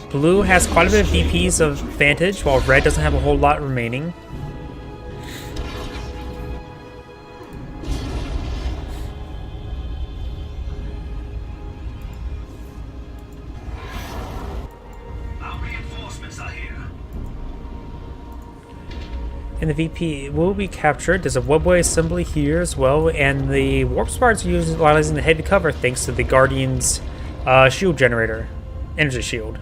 Blue has quite a bit of VPs of advantage, while red doesn't have a whole lot remaining. And the VP will be captured. There's a webway assembly here as well, and the warp spires are utilizing the heavy cover thanks to the Guardian's shield generator, energy shield.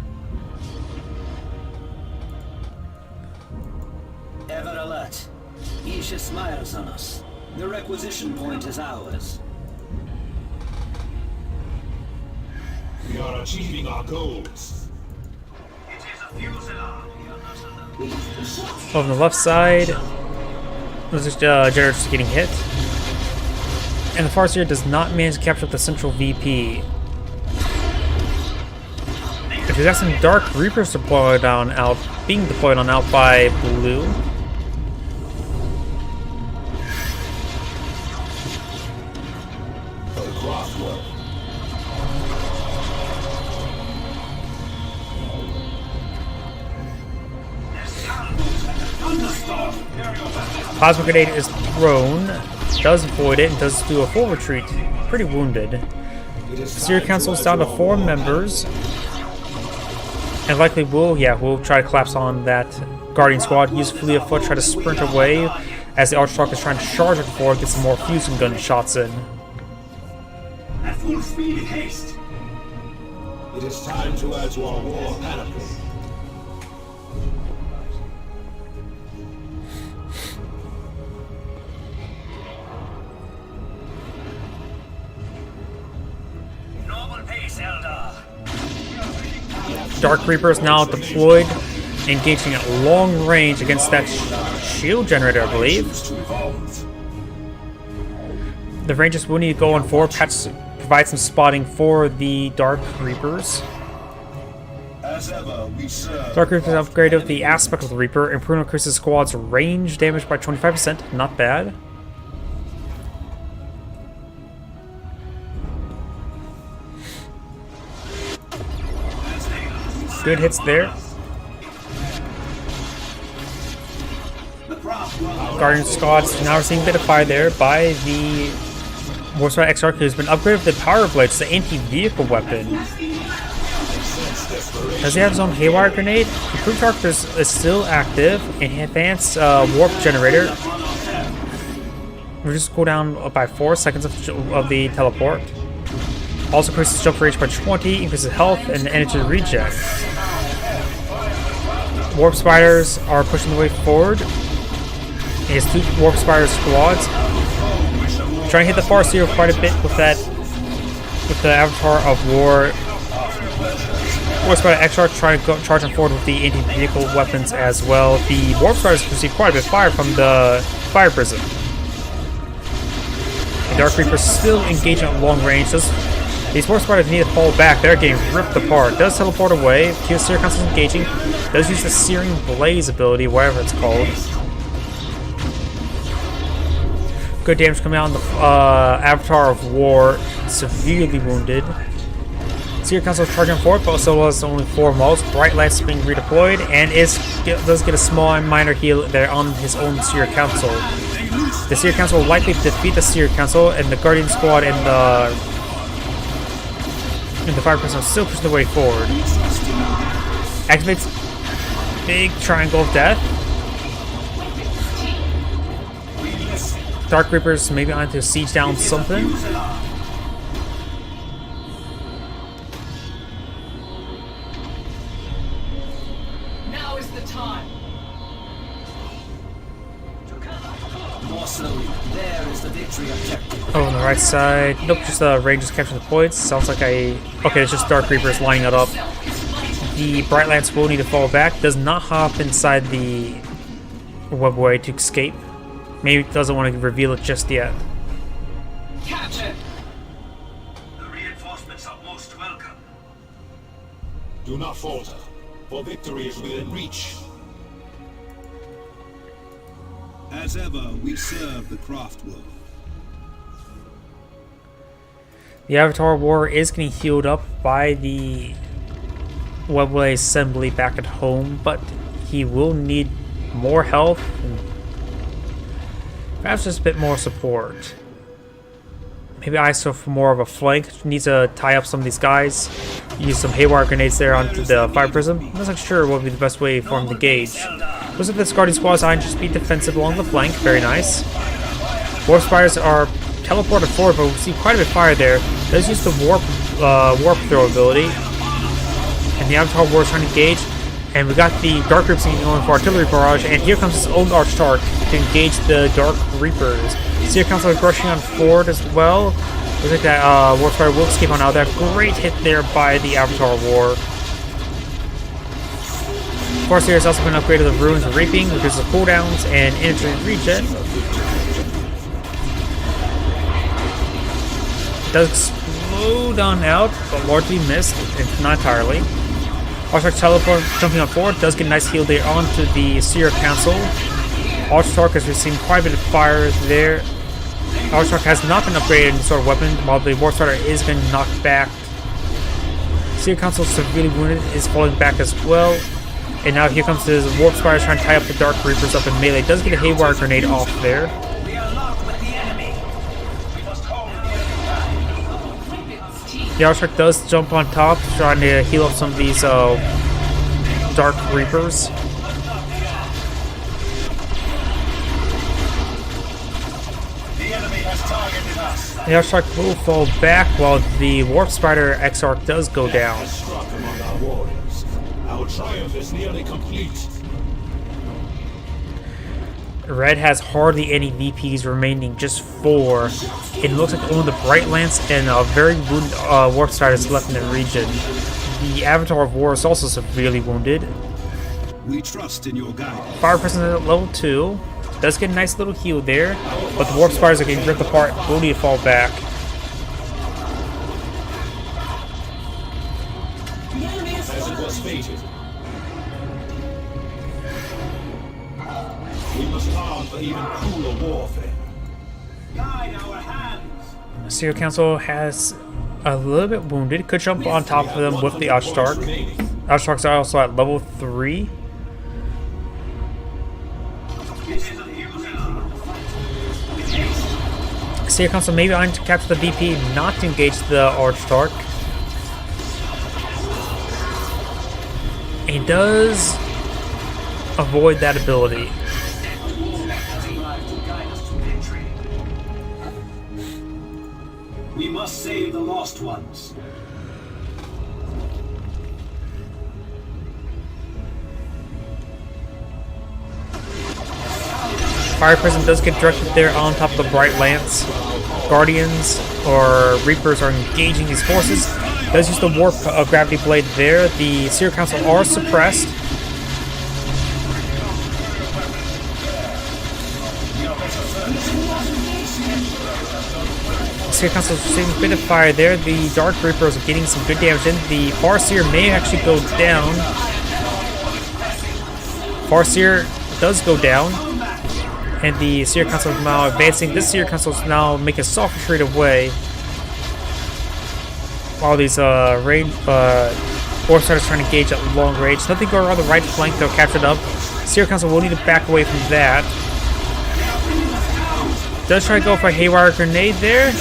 Ever alert. Isha smiles on us. The requisition point is ours. We are achieving our goals. It is a fuselage. On the left side, those generators getting hit. And the Farseer does not manage to capture the central VP. If we got some Dark Reapers being deployed on out by Blue. Plasma Grenade is thrown, does avoid it, and does do a full retreat. Pretty wounded. Zero Council is down to 4 members. And likely will try to collapse on that Guardian squad, use Fleet of Foot, try to sprint away as the Archtalk is trying to charge it forward, get some more fusion gun shots in. At full speed, haste! It is time to add to our war panoply. Dark Reaper is now deployed, engaging at long range against that shield generator, I believe. The Rangers will need to go on forward, provide some spotting for the Dark Reapers. Dark Reapers upgraded the aspect of the Reaper, improving increases squad's range damage by 25%. Not bad. Good hits there. Guardian squads now receiving a bit of fire there by the Warspite XR, who's been upgraded with the Power Blade, the anti-vehicle weapon. Does he have his own Haywire grenade? The Crew Target is still active. An advanced warp generator. Reduces cooldown by 4 seconds of the teleport. Also increases jump range by 20, increases health and energy regen. Warp Spiders are pushing the way forward. He has 2 Warp Spider squads. Trying to hit the Farseer quite a bit with the Avatar of War. Warp Spider XR trying to go charging forward with the anti-vehicle weapons as well. The Warp Spiders receive quite a bit of fire from the Fire Prism. The Dark Reaper still engaging at long range. These Warp Spiders need to fall back. They're getting ripped apart. Does teleport away. Zero Council is engaging. Does use the Searing Blaze ability, whatever it's called. Good damage coming out on the Avatar of War. Severely wounded. Seer Council is charging forward, but still has only 4 moles. Bright Lance being redeployed, and does get a small and minor heal there on his own Seer Council. The Seer Council will likely defeat the Seer Council, and the Guardian Squad and the Fire Prism still push the way forward. Activates big triangle of death. Dark Reapers maybe on to siege down something. Now is the time. More slowly. There is the victory objective. Oh, on the right side. Nope, just Rangers capture the points. Sounds like okay, it's just Dark Reapers lining it up. The Bright Lance will need to fall back. Does not hop inside the webway to escape. Maybe doesn't want to reveal it just yet. Captain. The reinforcements are most welcome. Do not falter, for victory is within reach. As ever, we serve the craft world. The Avatar War is getting healed up by the Webway assembly back at home, but he will need more health and perhaps just a bit more support. Maybe ISO for more of a flank. Needs to tie up some of these guys. Use some haywire grenades there onto the Fire Prism. I'm not sure what would be the best way for him to gauge. Looks like this Guardian Squad is just be defensive along the flank. Very nice. Warp Spires are teleported forward, but we see quite a bit of fire there. Does use the warp throw ability. And the Avatar War is trying to engage. And we got the Dark Reapers going for artillery barrage, and here comes his own Archtarch to engage the Dark Reapers. Seer Council is rushing on forward as well. Looks like that Warspire will escape on out there. Great hit there by the Avatar War. Farseer has also been upgraded to the Ruins of Reaping, because of cooldowns and energy regen. Does explode on out, but largely missed, and not entirely. Archtarch teleport jumping on forward does get a nice heal there onto the Seer Council. Archtarch has received quite a bit of fire there. Archtarch has not been upgraded in any sort of weapon, while the War Starter is being knocked back. Seer Council severely wounded, is falling back as well. And now here comes his Warp Spire trying to tie up the Dark Reapers up in melee. Does get a Haywire Grenade off there. We are locked with the enemy. We must hold the enemy back. The Archtarch does jump on top, trying to heal up some of these Dark Reapers. The enemy has targeted us. The Archtarch will fall back while the Warp Spider Exarch does go down. Struck among our warriors. Our triumph is nearly complete. Red has hardly any VPs remaining, just 4. It looks like only the Bright Lance and a very wounded Warp Spider is left in the region. The Avatar of War is also severely wounded. We trust in your guidance. Fire Prism at level 2. Does get a nice little heal there, but the Warp Spiders are getting ripped apart. Will need to fall back. As it was fated. We must arm for even crueler warfare. Guide our hands. Seer Council has a little bit wounded. Could jump on top of them with the Archtarch. Archtarchs are also at level 3. Seer Council maybe on to capture the VP, not to engage the Archtarch. He does avoid that ability. We must save the lost ones. Fire Prism does get directed there on top of the Bright Lance. Guardians or Reapers are engaging these forces. Does use the Warp Gravity Blade there. The Seer Council are suppressed. Seer Council is receiving a bit of fire there. The Dark Reapers are getting some good damage in. The Farseer may actually go down. Farseer does go down. And the Seer Council is now advancing. This Seer Council is now making a soft retreat away. all these range War Starters trying to engage at long range. Nothing going around the right flank, they'll capture it up. Seer Council will need to back away from that. Does try to go for a Haywire Grenade there.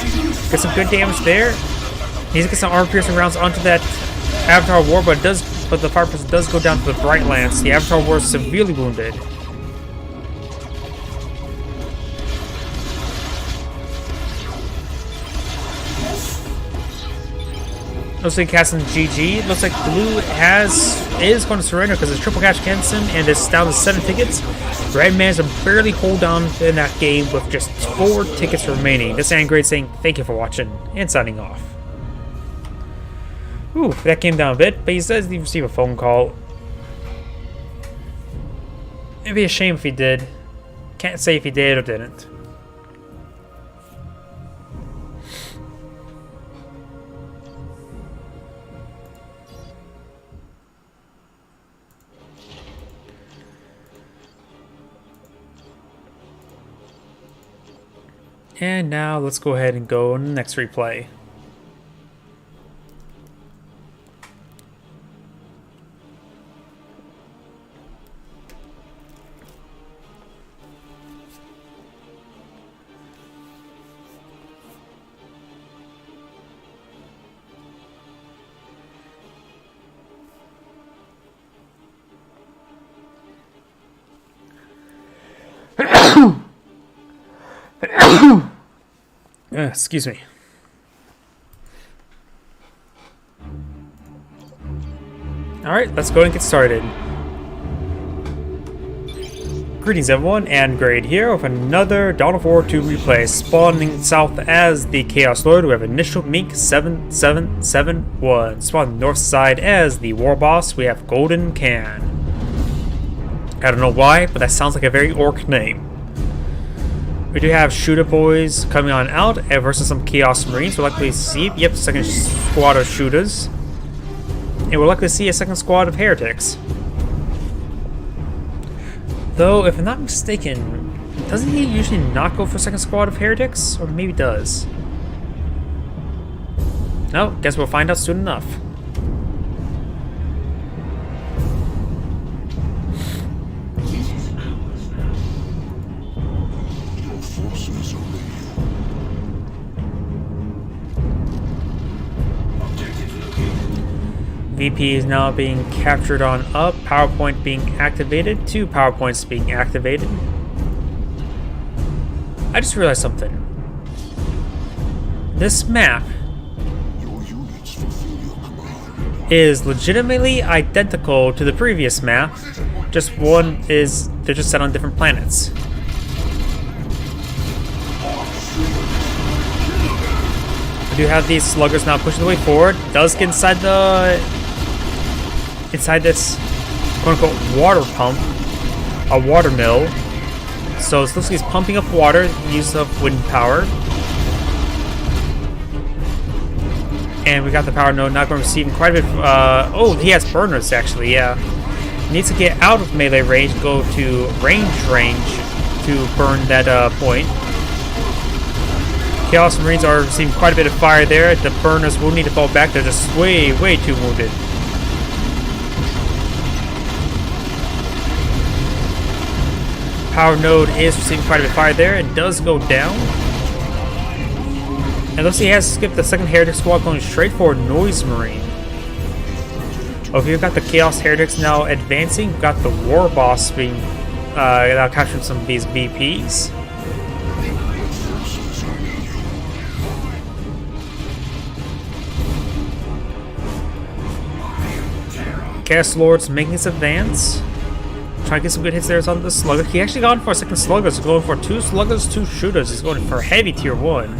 Get some good damage there. Needs to get some armor piercing rounds onto that Avatar War, but the Fire Person does go down to the Bright Lance. The Avatar War is severely wounded. Looks like casting GG. Looks like blue is going to surrender because it's triple cash against him and it's down to 7 tickets. Red managed to barely hold down in that game with just 4 tickets remaining. This is Angrade saying thank you for watching and signing off. Ooh, that came down a bit, but he does receive a phone call. It'd be a shame if he did. Can't say if he did or didn't. And now let's go ahead and go on the next replay. Excuse me. Alright, let's go and get started. Greetings everyone, Angrade here with another Dawn of War 2 replay. Spawning south as the Chaos Lord, we have Initial Mink 7771. Spawning north side as the War Boss, we have Golden Can. I don't know why, but that sounds like a very orc name. We do have Shooter Boys coming on out versus some Chaos Marines. We'll likely see, yep, second squad of Shooters. And we'll likely see a second squad of Heretics. Though, if I'm not mistaken, doesn't he usually not go for second squad of Heretics? Or maybe does. No, guess we'll find out soon enough. VP is now being captured on up, PowerPoint being activated, 2 PowerPoints being activated. I just realized something. This map is legitimately identical to the previous map, just one is, they're just set on different planets. We do have these sluggers now pushing the way forward, does get inside this quote-unquote water pump, a water mill. So it looks like he's pumping up water, use of wind power. And we got the power node not going to receive quite a bit. Oh, he has burners actually, yeah. Needs to get out of melee range, go to range to burn that point. Chaos Marines are receiving quite a bit of fire there. The burners will need to fall back, they're just way too wounded. Power node is receiving quite a bit of fire there. It does go down. And looks like he has skipped the second Heretic squad going straight for Noise Marine. Okay, we've got the Chaos Heretics now advancing. We've got the War Boss being now capturing some of these VPs. Chaos Lord's making his advance. Trying to get some good hits there on the Slugger. He actually got for a second Slugger. He's going for 2 Sluggers, 2 Shooters. He's going for heavy tier 1.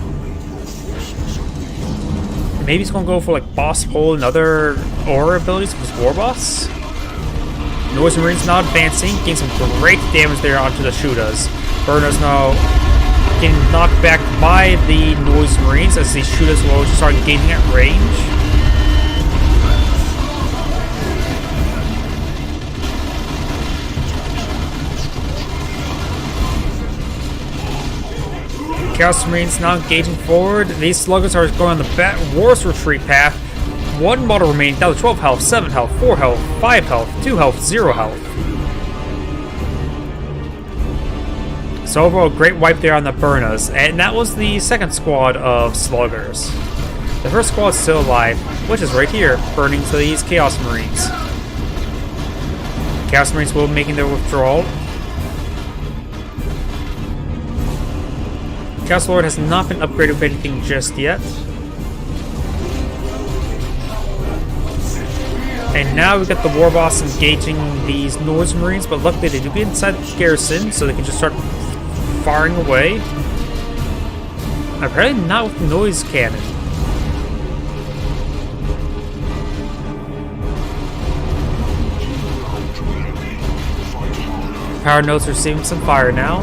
Maybe he's going to go for like Boss Pole and other aura abilities with his War Boss. Noise Marine's now advancing, getting some great damage there onto the Shooters. Burner's now getting knocked back by the Noise Marines as these Shooters will start engaging at range. Chaos Marines now engaging forward. These sluggers are going on the War's retreat path. one model remaining, down to 12 health, 7 health, 4 health, 5 health, 2 health, 0 health. So overall, great wipe there on the Burners, and that was the second squad of Sluggers. The first squad is still alive, which is right here, burning to these Chaos Marines. Chaos Marines will be making their withdrawal. Chaos Lord has not been upgraded with anything just yet. And now we got the War Boss engaging these Noise Marines, but luckily they do get inside the garrison, so they can just start firing away. Apparently not with the Noise Cannon. Power Node's receiving some fire now.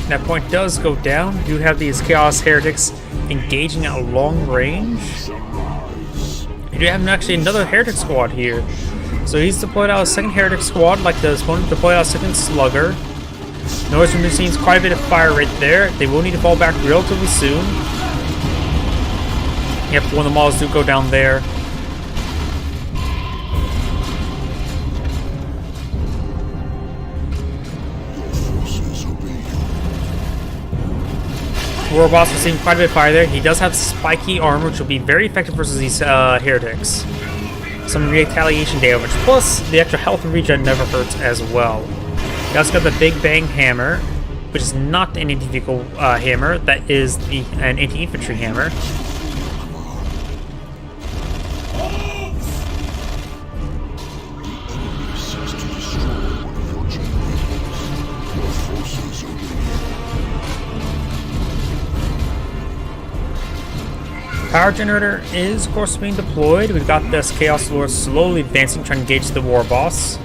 That point does go down. You do have these Chaos Heretics engaging at long range. You do have actually another Heretic squad here. So he's deployed out a second Heretic squad, like the opponent deployed out a second Slugger. Noise from machines, quite a bit of fire right there. They will need to fall back relatively soon. Yep, one of the models do go down there. War Boss receiving quite a bit of fire there. He does have spiky armor, which will be very effective versus these heretics. Some retaliation damage, plus the extra health and regen never hurts as well. He also got the Big Bang Hammer, which is not an anti-vehicle hammer. That is an anti-infantry hammer. Power generator is, of course, being deployed. We've got this Chaos Lord slowly advancing, trying to engage the War Boss.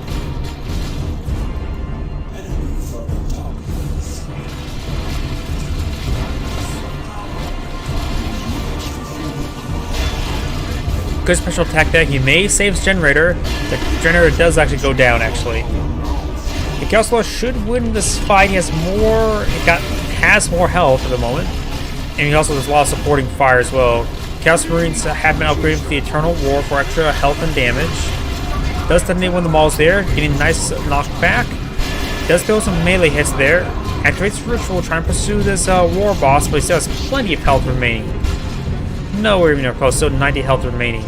Good special attack there. He may save his generator. The generator does actually go down, actually. The Chaos Lord should win this fight. He has more health at the moment. And he also has a lot of supporting fire as well. Chaos Marines have been upgraded with the Eternal War for extra health and damage. Does detonate one of the models there, getting a nice knockback. Does throw some melee hits there. Activates Ritual, trying to pursue this War Boss, but he still has plenty of health remaining. Nowhere even close, still 90 health remaining.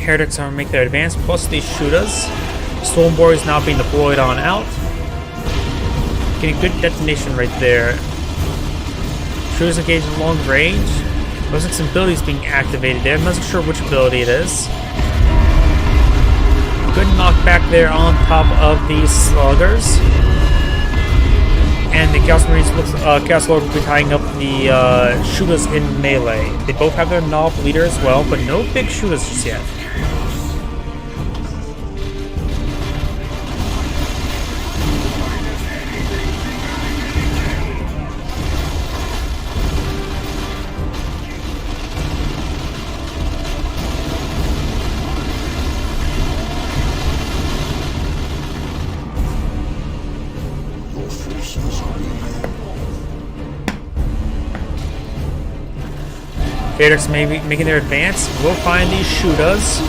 Heretics are making their advance, plus these Shooters. Stormboy is now being deployed on out. Getting good detonation right there. Shooters engaged in long range. Looks like some abilities being activated there. I'm not sure which ability it is. Good knockback there on top of these Sluggers. And the Chaos Marines Chaos Lord will be tying up the Shooters in melee. They both have their Knob leader as well, but no big Shooters just yet. Heretics may be making their advance. We'll find these Shooters.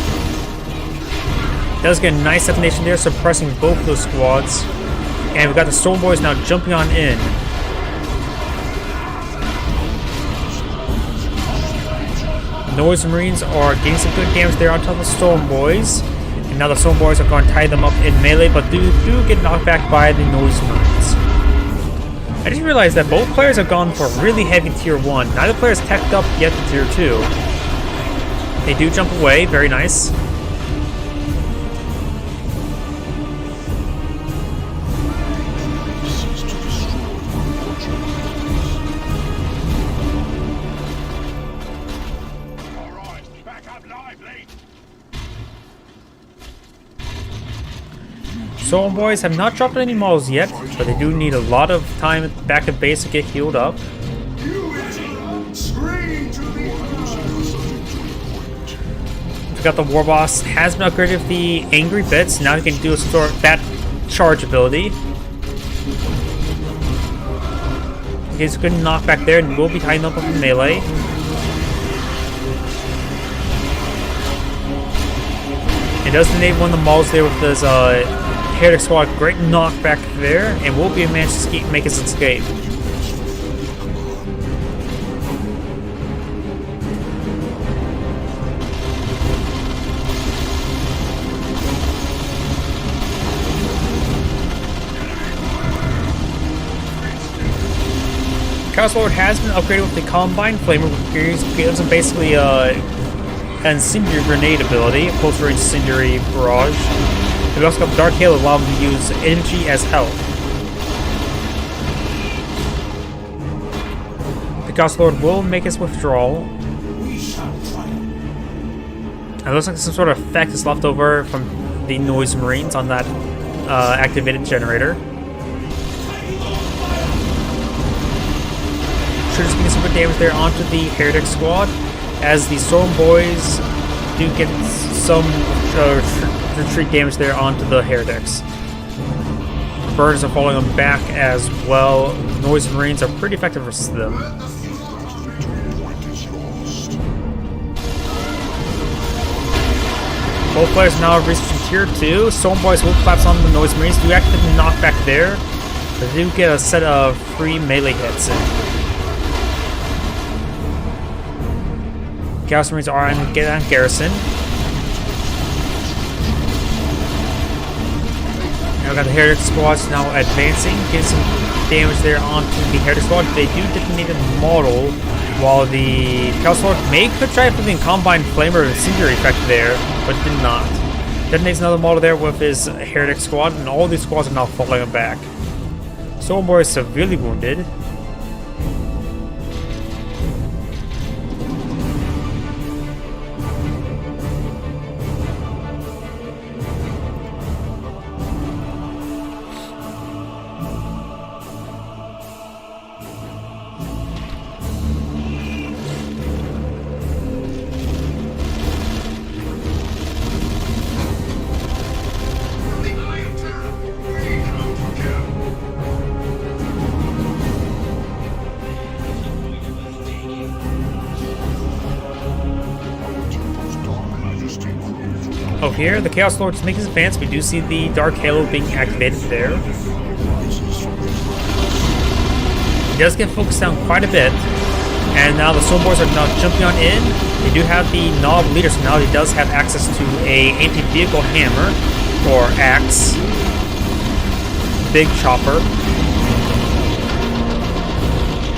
Does get a nice detonation there, suppressing both those squads. And we've got the Stormboys now jumping on in. Noise Marines are getting some good damage there on top of the Stormboys. And now the Stormboys are going to tie them up in melee, but do get knocked back by the Noise Marines. I just realized that both players have gone for really heavy tier 1. Neither player has teched up yet to tier 2. They do jump away, very nice. Stormboys have not dropped any models yet, but they do need a lot of time back at base to get healed up. got the War Boss has been upgraded with the Angry Bits. Now he can do a sort of that charge ability. He gets a good knockback there and will be tightened up with melee. He does enable one of the mauls there with his Heretic Squad. Great knockback there, and will be able to manage to make his escape. Chaos Lord has been upgraded with the Combine Flamer, which gives him basically an Incendiary Grenade ability, close range Incendiary Barrage. We also got the Dark Hail, allowing him to use energy as health. The Chaos Lord will make his withdrawal. It looks like some sort of effect is left over from the Noise Marines on that activated generator. Just getting some good damage there onto the Heretic Squad, as the Storm Boys do get some retreat damage there onto the Heretics. Birds are following them back as well. Noise Marines are pretty effective versus them. Both players now have reached tier 2. Storm Boys will collapse on the Noise Marines. Do activate the knockback there, but they do get a set of free melee hits in. Chaos Marines are on garrison. Now we got the Heretic Squads now advancing, getting some damage there onto the Heretic Squad. They do detonate a model, while the Chaos Lord could try putting Combine Flamer Incendiary effect there, but did not. Detonates another model there with his Heretic Squad, and all these squads are now falling back. Stormboy is severely wounded. Over here, the Chaos Lord's making his advance. We do see the Dark Halo being activated there. He does get focused down quite a bit. And now the Stormboys are now jumping on in. They do have the Knob leader, so now he does have access to a anti-vehicle hammer, or axe. Big chopper.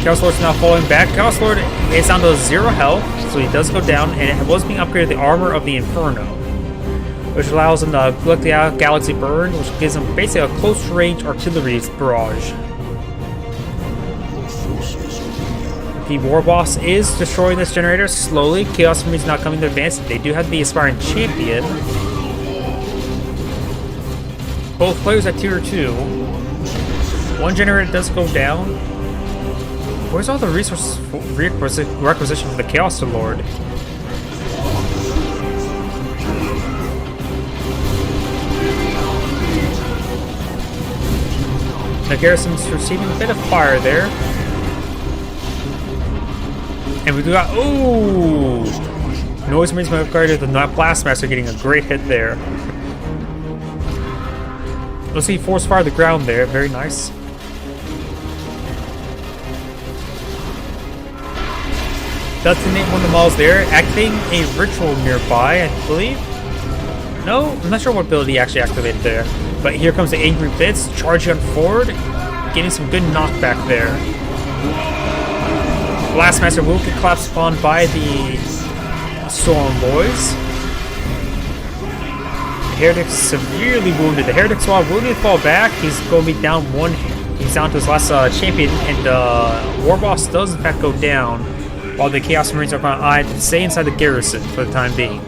Chaos Lord's now falling back. Chaos Lord is down to 0 health, so he does go down, and it was being upgraded to the Armor of the Inferno, which allows him to collect the Galaxy Burn, which gives him basically a close-range artillery barrage. The War Boss is destroying this generator slowly. Chaos Marines not coming to advance. They do have the Aspiring Champion. Both players at tier 2. One generator does go down. Where's all the resources requisition for the Chaos Lord? The garrison's receiving a bit of fire there. And we got, ooh! Noise Marines might have guarded the Blastmaster getting a great hit there. Let's see, force fire the ground there, very nice. Does detonate one of the malls there, activating a ritual nearby, I believe. No, I'm not sure what ability he actually activated there. But here comes the Angry Bits, charging on forward, getting some good knockback there. Blastmaster will get collapsed upon by the Storm Boys. The Heretic's severely wounded. The Heretic Squad will need to fall back. He's going to be down one. He's down to his last champion, and War Boss does in fact go down, while the Chaos Marines are going to stay inside the garrison for the time being.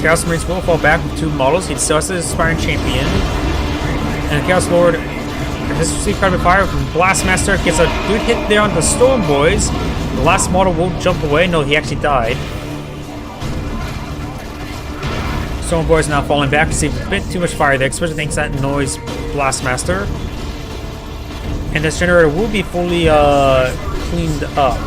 Chaos Marines will fall back with 2 models. He still has his Aspiring Champion. And the Chaos Lord has received quite a bit of fire from Blastmaster. Gets a good hit there on the Storm Boys. The last model will jump away. No, he actually died. Storm Boys now falling back. Received a bit too much fire there, especially thanks to that noise Blastmaster. And this generator will be fully cleaned up.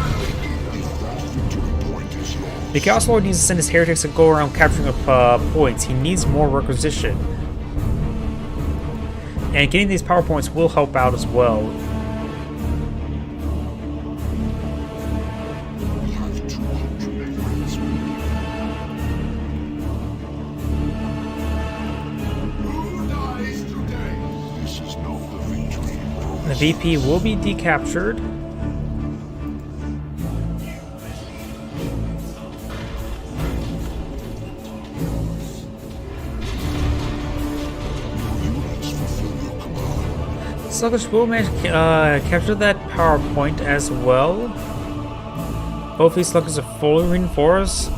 The Chaos Lord needs to send his heretics to go around capturing up points. He needs more requisition. And getting these power points will help out as well. The VP will be decaptured. Sluggish will manage to capture that power point as well. Both these Sluggish are fully reinforced.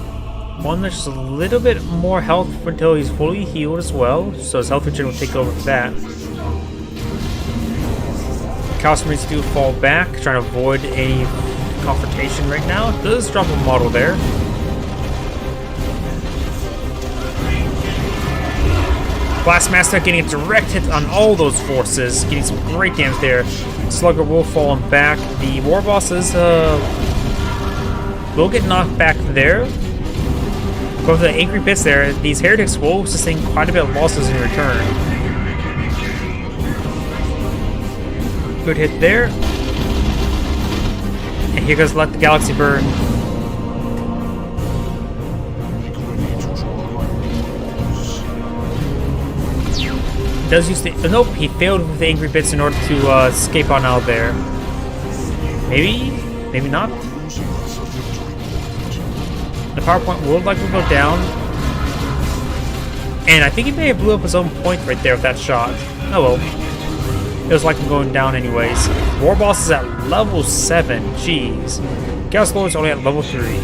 One that's just a little bit more health until he's fully healed as well, so his health regen will take over for that. Chaos Marines do fall back, trying to avoid a confrontation right now. Does drop a model there. Blastmaster getting a direct hit on all those forces, getting some great damage there. Slugger will fall back. The War Bosses will get knocked back there. Go for the Angry Pits there. These Heretics will sustain quite a bit of losses in return. Good hit there. And here goes Let the Galaxy Burn. Does use the... nope, he failed with the Angry Bits in order to escape on out there. Maybe? Maybe not? The power point will likely go down. And I think he may have blew up his own point right there with that shot. Oh well. It was likely going down anyways. War Boss is at level 7. Jeez. Chaos Lord is only at level 3.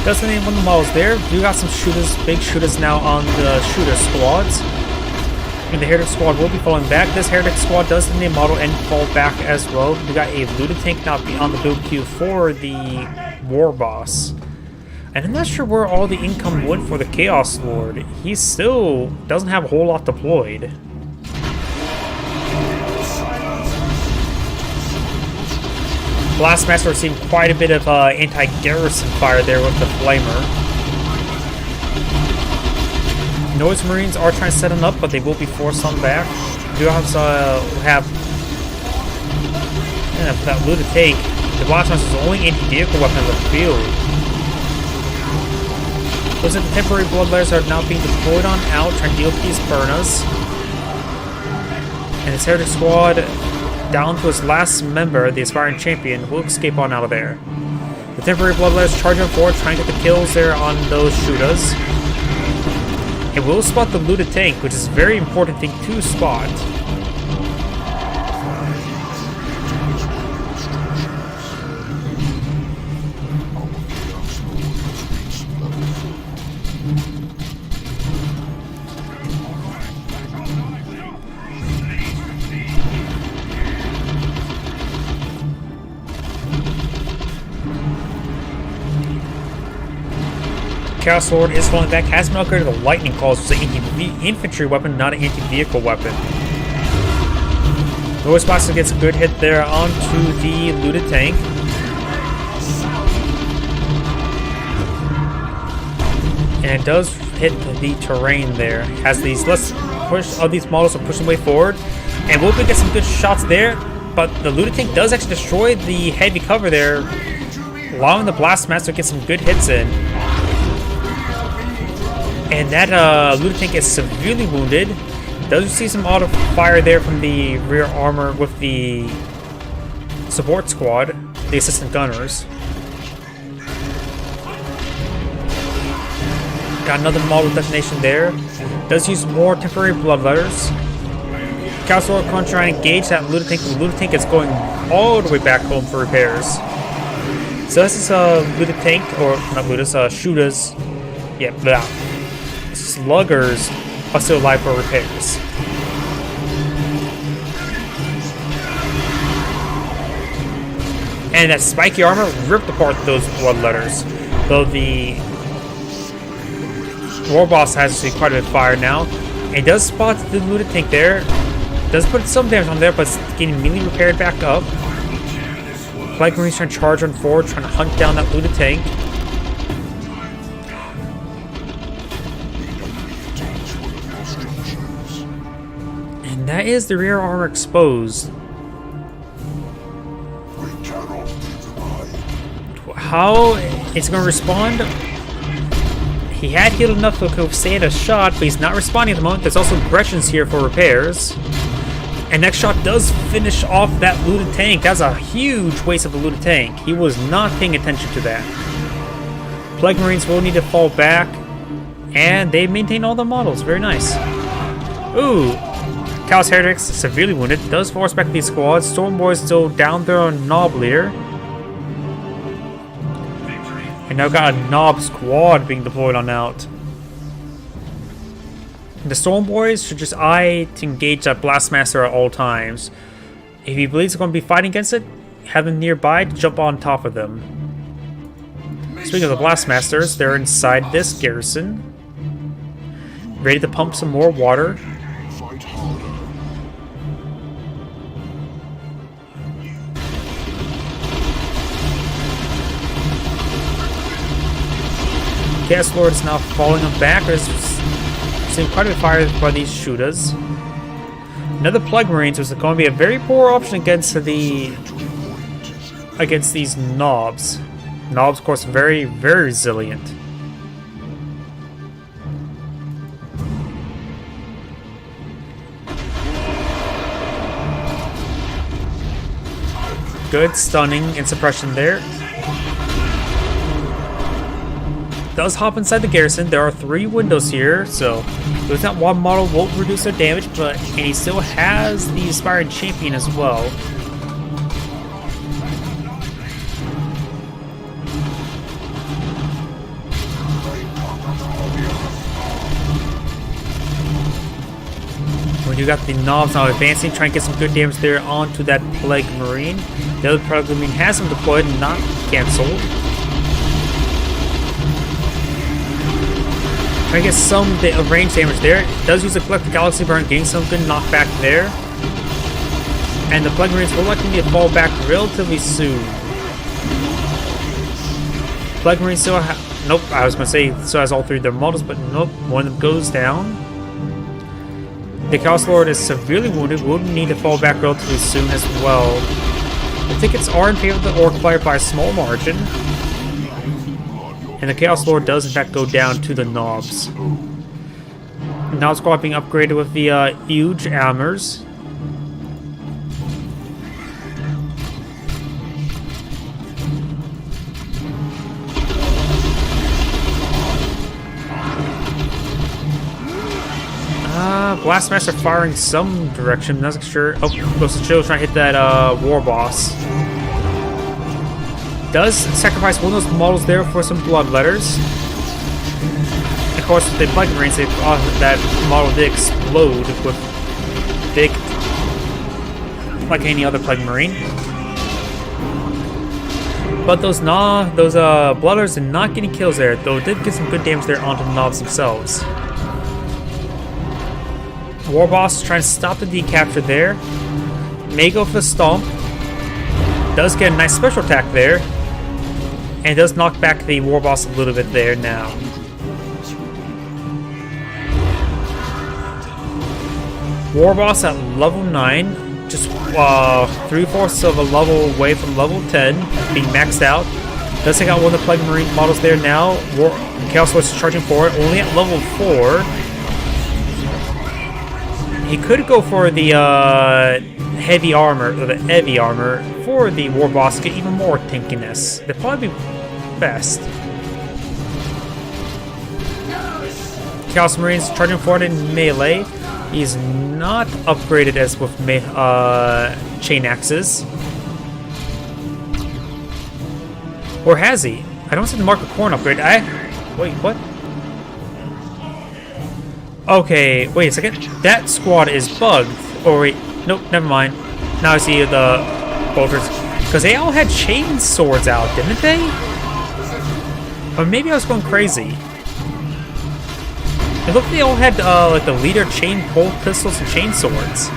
Doesn't name one of the models there. We got some shooters, big shooters now on the shooter squads. And the Heretic squad will be falling back. This Heretic squad does name model and fall back as well. We got a looted tank now on the build queue for the War Boss. And I'm not sure where all the income went for the Chaos Lord. He still doesn't have a whole lot deployed. Blastmaster receiving quite a bit of anti-garrison fire there with the Flamer. Noise Marines are trying to set him up, but they will be forced on back. We do have that looted tank. The Blastmaster is the only anti-vehicle weapon in the field. Looks like the temporary Bloodletters are now being deployed on out, trying to deal with these Burnas. And this Heretic squad, down to his last member, the Aspiring Champion, will escape on out of there. The temporary Bloodletters charging forward, trying to get the kills there on those shooters. It will spot the looted tank, which is a very important thing to spot. Chaos Lord is falling back, has been upgraded to Lightning Calls, which is an infantry weapon, not an anti-vehicle weapon. Noise Blaster gets a good hit there onto the looted tank. And it does hit the terrain there, as these these models are pushing way forward. And we'll get some good shots there, but the looted tank does actually destroy the heavy cover there, allowing the Blastmaster to get some good hits in. And that looted tank is severely wounded. Does see some auto fire there from the rear armor with the support squad. the assistant gunners. Got another model detonation there. Does use more temporary bloodletters. Chaos Lord Con trying to engage that Looter Tank. The Looter Tank is going all the way back home for repairs. So this is Looter Tank, or not Looters, Shooters. Yeah, blah. Sluggers are still alive for repairs. And that spiky armor ripped apart those bloodletters. Though the War Boss has quite a bit of fire now. And he does spot the Looter Tank there. Does put some damage on there, but it's getting immediately repaired back up. Plague Marines trying to charge on forward, trying to hunt down that Looter Tank. And that is the rear armor exposed. How it's going to respond? He had healed enough to withstand a shot, but he's not responding at the moment. There's also Gretchen's here for repairs. And next shot does finish off that Looter Tank. That's a huge waste of the Looter Tank. He was not paying attention to that. Plague Marines will need to fall back. And they maintain all the models. Very nice. Ooh. Chaos Heretics severely wounded. Does force back these squads. Storm Boys still down there on Knob Leader. And now got a Knob squad being deployed on out. The Storm Boys should just eye to engage that Blastmaster at all times. If he believes he's going to be fighting against it, have them nearby to jump on top of them. Speaking of the Blastmasters, they're inside this garrison. Ready to pump some more water. Chaos Lord is now falling them back. There's seeing quite a bit of fire by these shooters. Another Plague Marines was going to be a very poor option against these Knobs. Knobs, of course, very, very resilient. Good stunning and suppression there. Does hop inside the garrison. There are 3 windows here, so there's that one model won't reduce their damage, and he still has the Inspired Champion as well. When you got the Knobs now advancing, trying to get some good damage there onto that Plague Marine. The other Plague Marine has him deployed and not cancelled. Trying to get some range damage there. It does use a Collective Galaxy Burn, getting some good knockback there. And the Plague Marines will likely need to fall back relatively soon. Plague Marines still have... Nope, I was going to say still has all 3 of their models, but nope, one of them goes down. The Chaos Lord is severely wounded, will need to fall back relatively soon as well. The tickets are in favor of the Orc player by a small margin. And the Chaos Lord does in fact go down to the Knobs. Knob squad being upgraded with the huge hammers. Blastmaster firing some direction, not sure. Oh, Ghost of Chill trying to hit that War Boss. Does sacrifice one of those models there for some bloodletters. Of course, with the Plague Marines, that model did explode with big, like any other Plague Marine. But those bloodletters did not get any kills there, though it did get some good damage there onto the Knobs themselves. War Boss trying to stop the decapture there. May go for the stomp. Does get a nice special attack there. And does knock back the War Boss a little bit there now. War Boss at level 9. Just 3/4 of a level away from level 10. Being maxed out. Does take out one of the Plague Marine models there now. Chaos Lord is charging forward. Only at level 4. He could go for the heavy armor, or the heavy armor, for the War Boss to get even more tankiness. They'd probably be best. Chaos Marines charging forward in melee. He's not upgraded as with chain axes. Or has he? I don't see the Mark of Corn upgrade. Wait, what? Okay, wait a second. That squad is bugged. Or wait, nope, never mind. Now I see the bolters. Because they all had chain swords out, didn't they? Or maybe I was going crazy. It looked like they all had like the leader chain bolt pistols and chain swords.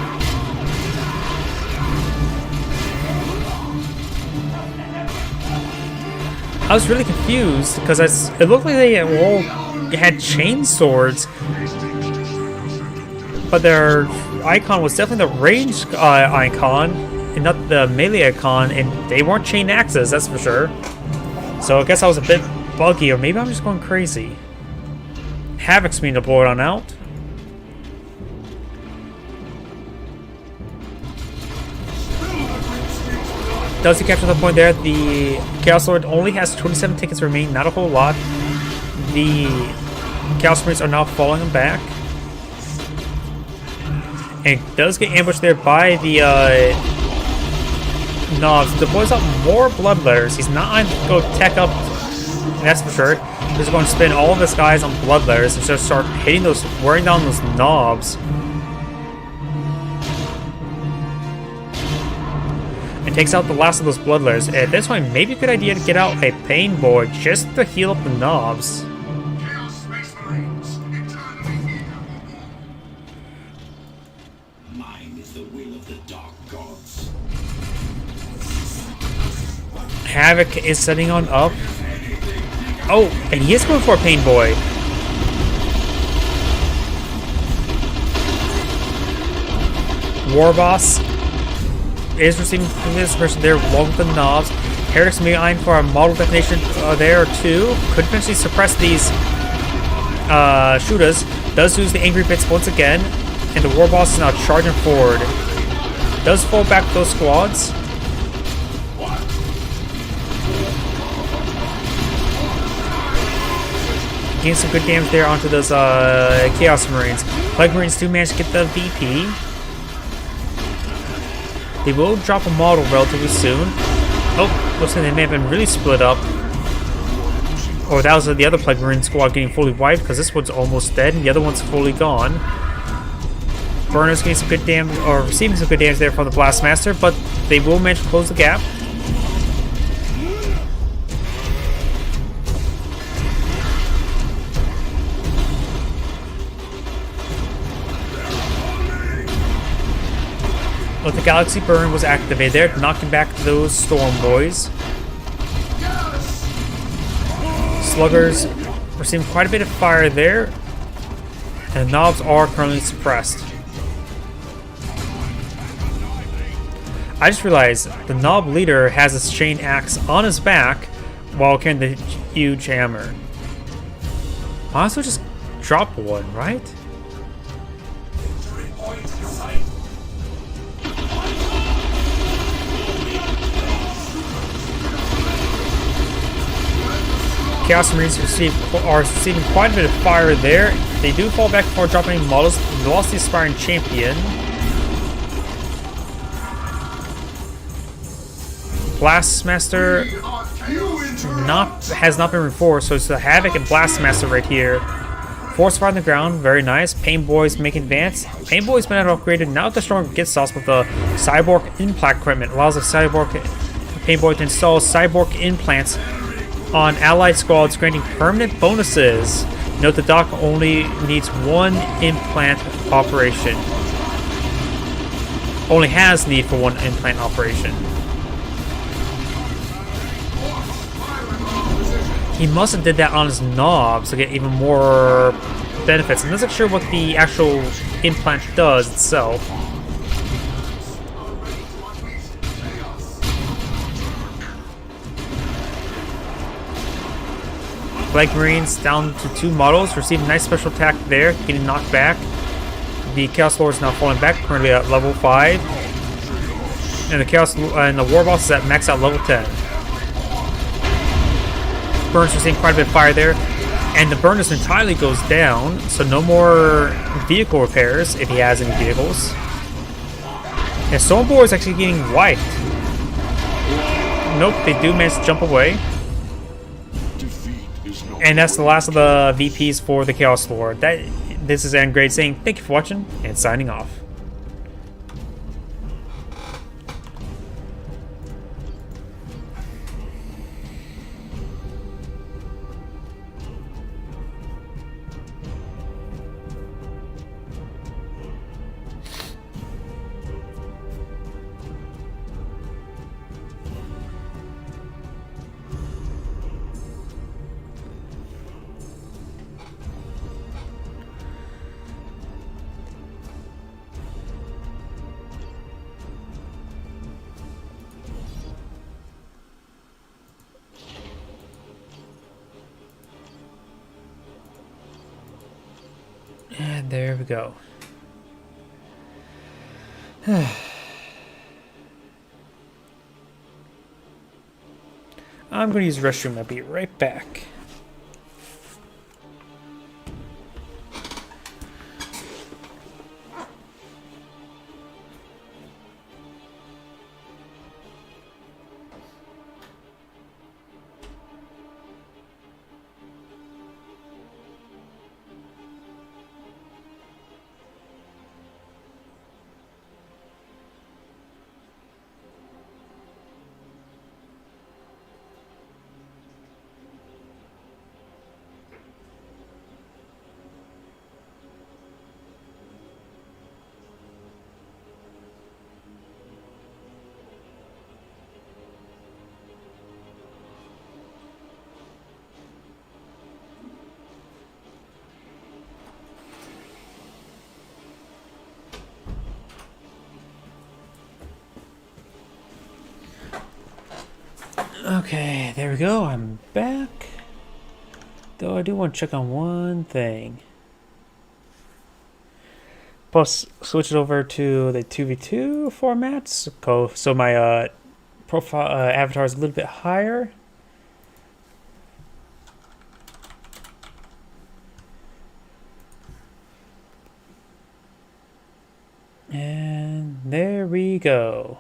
I was really confused because it looked like they all had chain swords, but their icon was definitely the ranged icon and not the melee icon, and they weren't chain axes, that's for sure. So I guess I was a bit buggy, or maybe I'm just going crazy. Havoc's being deployed on out. Does he capture the point there? The Chaos Lord only has 27 tickets remaining, not a whole lot. The Chaos Marines are now following him back. And does get ambushed there by the Knobs. Deploys out more Bloodletters. He's not going to go tech up, that's for sure. He's going to spin all of his guys on Bloodletters and just start hitting those, wearing down those Knobs. And takes out the last of those Bloodletters. At this point, maybe a good idea to get out a Pain Boy just to heal up the Knobs. Mine is the will of the dark gods. Havoc is setting on up. Oh, and he is going for a Pain Boy. War Boss is receiving this person there along with the Knobs. Heretics may be eyeing for a model detonation there too. Could potentially suppress these shooters. Does use the Angry Bits once again. And the War Boss is now charging forward. Does fall back those squads. Gain some good damage there onto those Chaos Marines. Plague Marines do manage to get the VP. They will drop a model relatively soon. Oh, looks like they may have been really split up. Or that was the other Plague Marine squad getting fully wiped because this one's almost dead and the other one's fully gone. Burner's getting some good damage, or receiving some good damage there from the Blastmaster, but they will manage to close the gap. But the Galaxy Burn was activated there, knocking back those Storm Boys. Sluggers receiving quite a bit of fire there, and Knobs are currently suppressed. I just realized the Knob leader has his chain axe on his back while carrying the huge hammer. Might as well just drop one, right? Chaos Marines are receiving quite a bit of fire there. They do fall back before dropping models. They lost the Aspiring Champion. Blastmaster has not been reinforced, so it's the Havoc and Blastmaster right here. Force fire on the ground, very nice. Pain Boy's making advance. Pain Boy's been upgraded. Now the stronger gets sauce with the Cyborg implant equipment. Allows the Cyborg Pain Boy to install Cyborg implants on allied squads, granting permanent bonuses. Note the dock only needs one implant operation. Only has need for one implant operation. He must have did that on his Knobs to get even more benefits. I'm not sure what the actual implant does itself. Plague Marines down to 2 models, receiving nice special attack there, getting knocked back. The Chaos Lord is now falling back, currently at level 5. And the Chaos and the War Boss is at max out level 10. Burns receiving quite a bit of fire there. And the burners entirely goes down, so no more vehicle repairs if he has any vehicles. And Stormboar is actually getting wiped. Nope, they do manage to jump away. And that's the last of the VPs for the Chaos Lord. This is Angrade saying thank you for watching and signing off. And there we go. I'm going to use the restroom. I'll be right back. Okay, there we go. I'm back. Though I do want to check on one thing. Plus, switch it over to the 2v2 formats. So my profile avatar is a little bit higher. And there we go.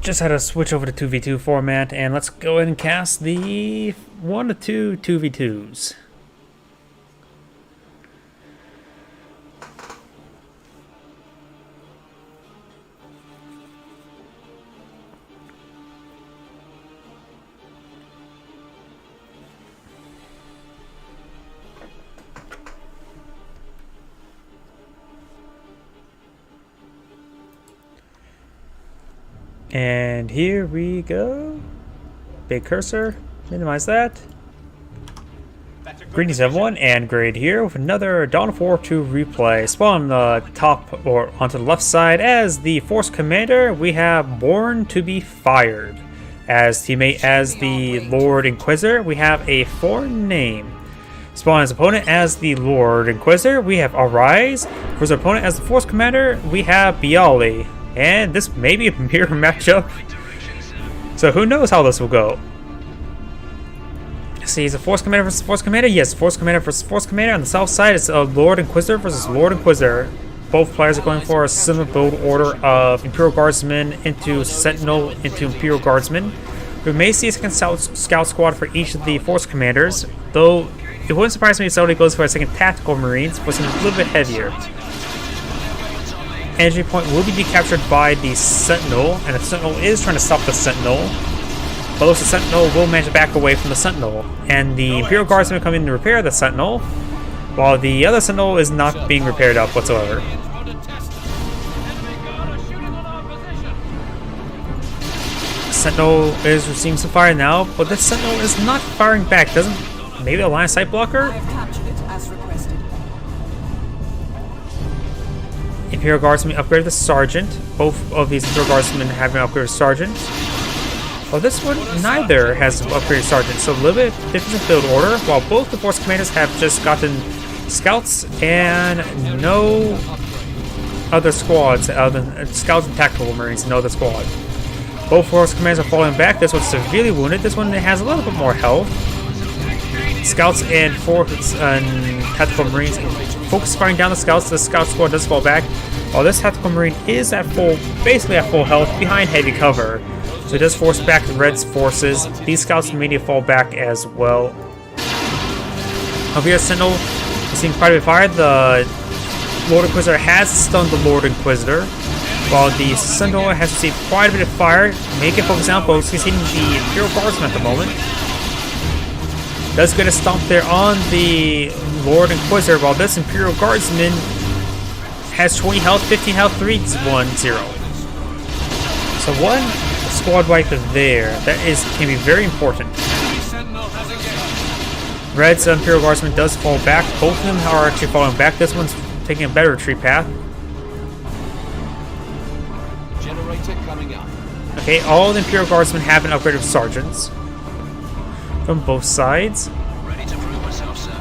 Just had to switch over to 2v2 format, and let's go ahead and cast the 1 to 2 2v2s. And here we go. Big cursor. Minimize that. Greetings everyone, and Grade here with another Dawn of War 2 replay. Spawn on the top or onto the left side as the Force Commander. We have Born to be Fired. As teammate as the Lord Inquisitor, we have a foreign name. Spawn as opponent as the Lord Inquisitor, we have Arise. For his opponent as the Force Commander, we have Bialy. And this may be a mirror matchup. So who knows how this will go. See, is a Force Commander versus Force Commander? Yes, Force Commander versus Force Commander. On the south side, it's a Lord Inquisitor versus Lord Inquisitor. Both players are going for a similar build order of Imperial Guardsmen into Sentinel into Imperial Guardsmen. We may see a second scout squad for each of the Force Commanders, though it wouldn't surprise me if somebody goes for a second Tactical Marines, but something a little bit heavier. Energy point will be decaptured by the Sentinel, and the Sentinel is trying to stop the Sentinel. But the Sentinel will manage to back away from the Sentinel, and the Imperial Guardsmen come in to repair the Sentinel, while the other Sentinel is not being repaired up whatsoever. Sentinel is receiving some fire now, but the Sentinel is not firing back. Doesn't maybe a line of sight blocker? Imperial Guardsmen upgraded the Sergeant. Both of these Imperial Guardsmen have been upgraded to Sergeant. Well, this one, neither has upgraded sergeant, so a little bit difference in build order, while both the force commanders have just gotten scouts and no other squads, other than scouts and tactical marines, no other squad. Both force commanders are falling back. This one's severely wounded. This one has a little bit more health. Scouts and tactical marines focus firing down the scouts. The scout squad does fall back, while this tactical marine is at basically at full health behind heavy cover. So it does force back the Red's forces. These scouts immediately fall back as well. Over here, Sentinel is seeing quite a bit of fire. The Lord Inquisitor has stunned the Lord Inquisitor, while the Sentinel has received quite a bit of fire. Make it focus down, folks. He's hitting the Imperial Guardsman at the moment. Does get a stomp there on the Lord Inquisitor, while this Imperial Guardsman has 20 health, 15 health, 3-1-0. So one squad wipe there. That can be very important. Red's Imperial Guardsman does fall back. Both of them are actually falling back. This one's taking a better retreat path. Generator coming up. Okay, all the Imperial Guardsmen have been upgraded with sergeants from both sides. Ready to prove myself, sir.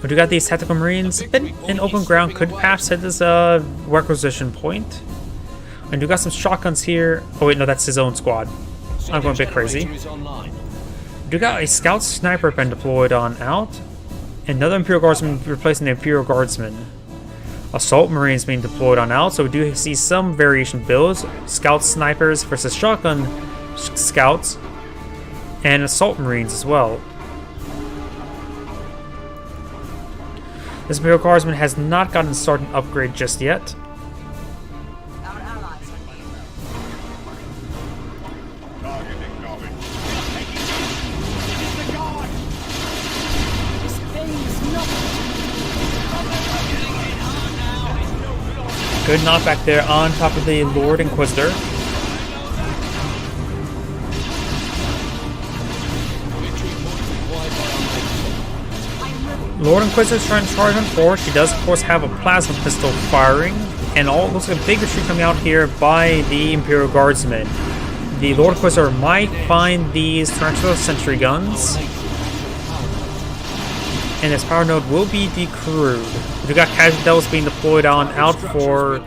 But we got these tactical marines. A bit in open ground, could perhaps hit this requisition point. And we got some shotguns here. Oh wait, no, that's his own squad. I'm going a bit crazy. We got a scout sniper been deployed on out. Another Imperial Guardsman replacing the Imperial Guardsman. Assault Marines being deployed on out, so we do see some variation builds. Scout snipers versus shotgun scouts. And Assault Marines as well. This Imperial Guardsman has not gotten a sergeant upgrade just yet. Good knockback there on top of the Lord Inquisitor. Lord Inquisitor is trying to charge on forward. She does, of course, have a plasma pistol firing, and all looks like a big retreat coming out here by the Imperial Guardsmen. The Lord Inquisitor might find these Tarantula sentry guns, and this power node will be decrewed. We got Casualty Devils being deployed on out for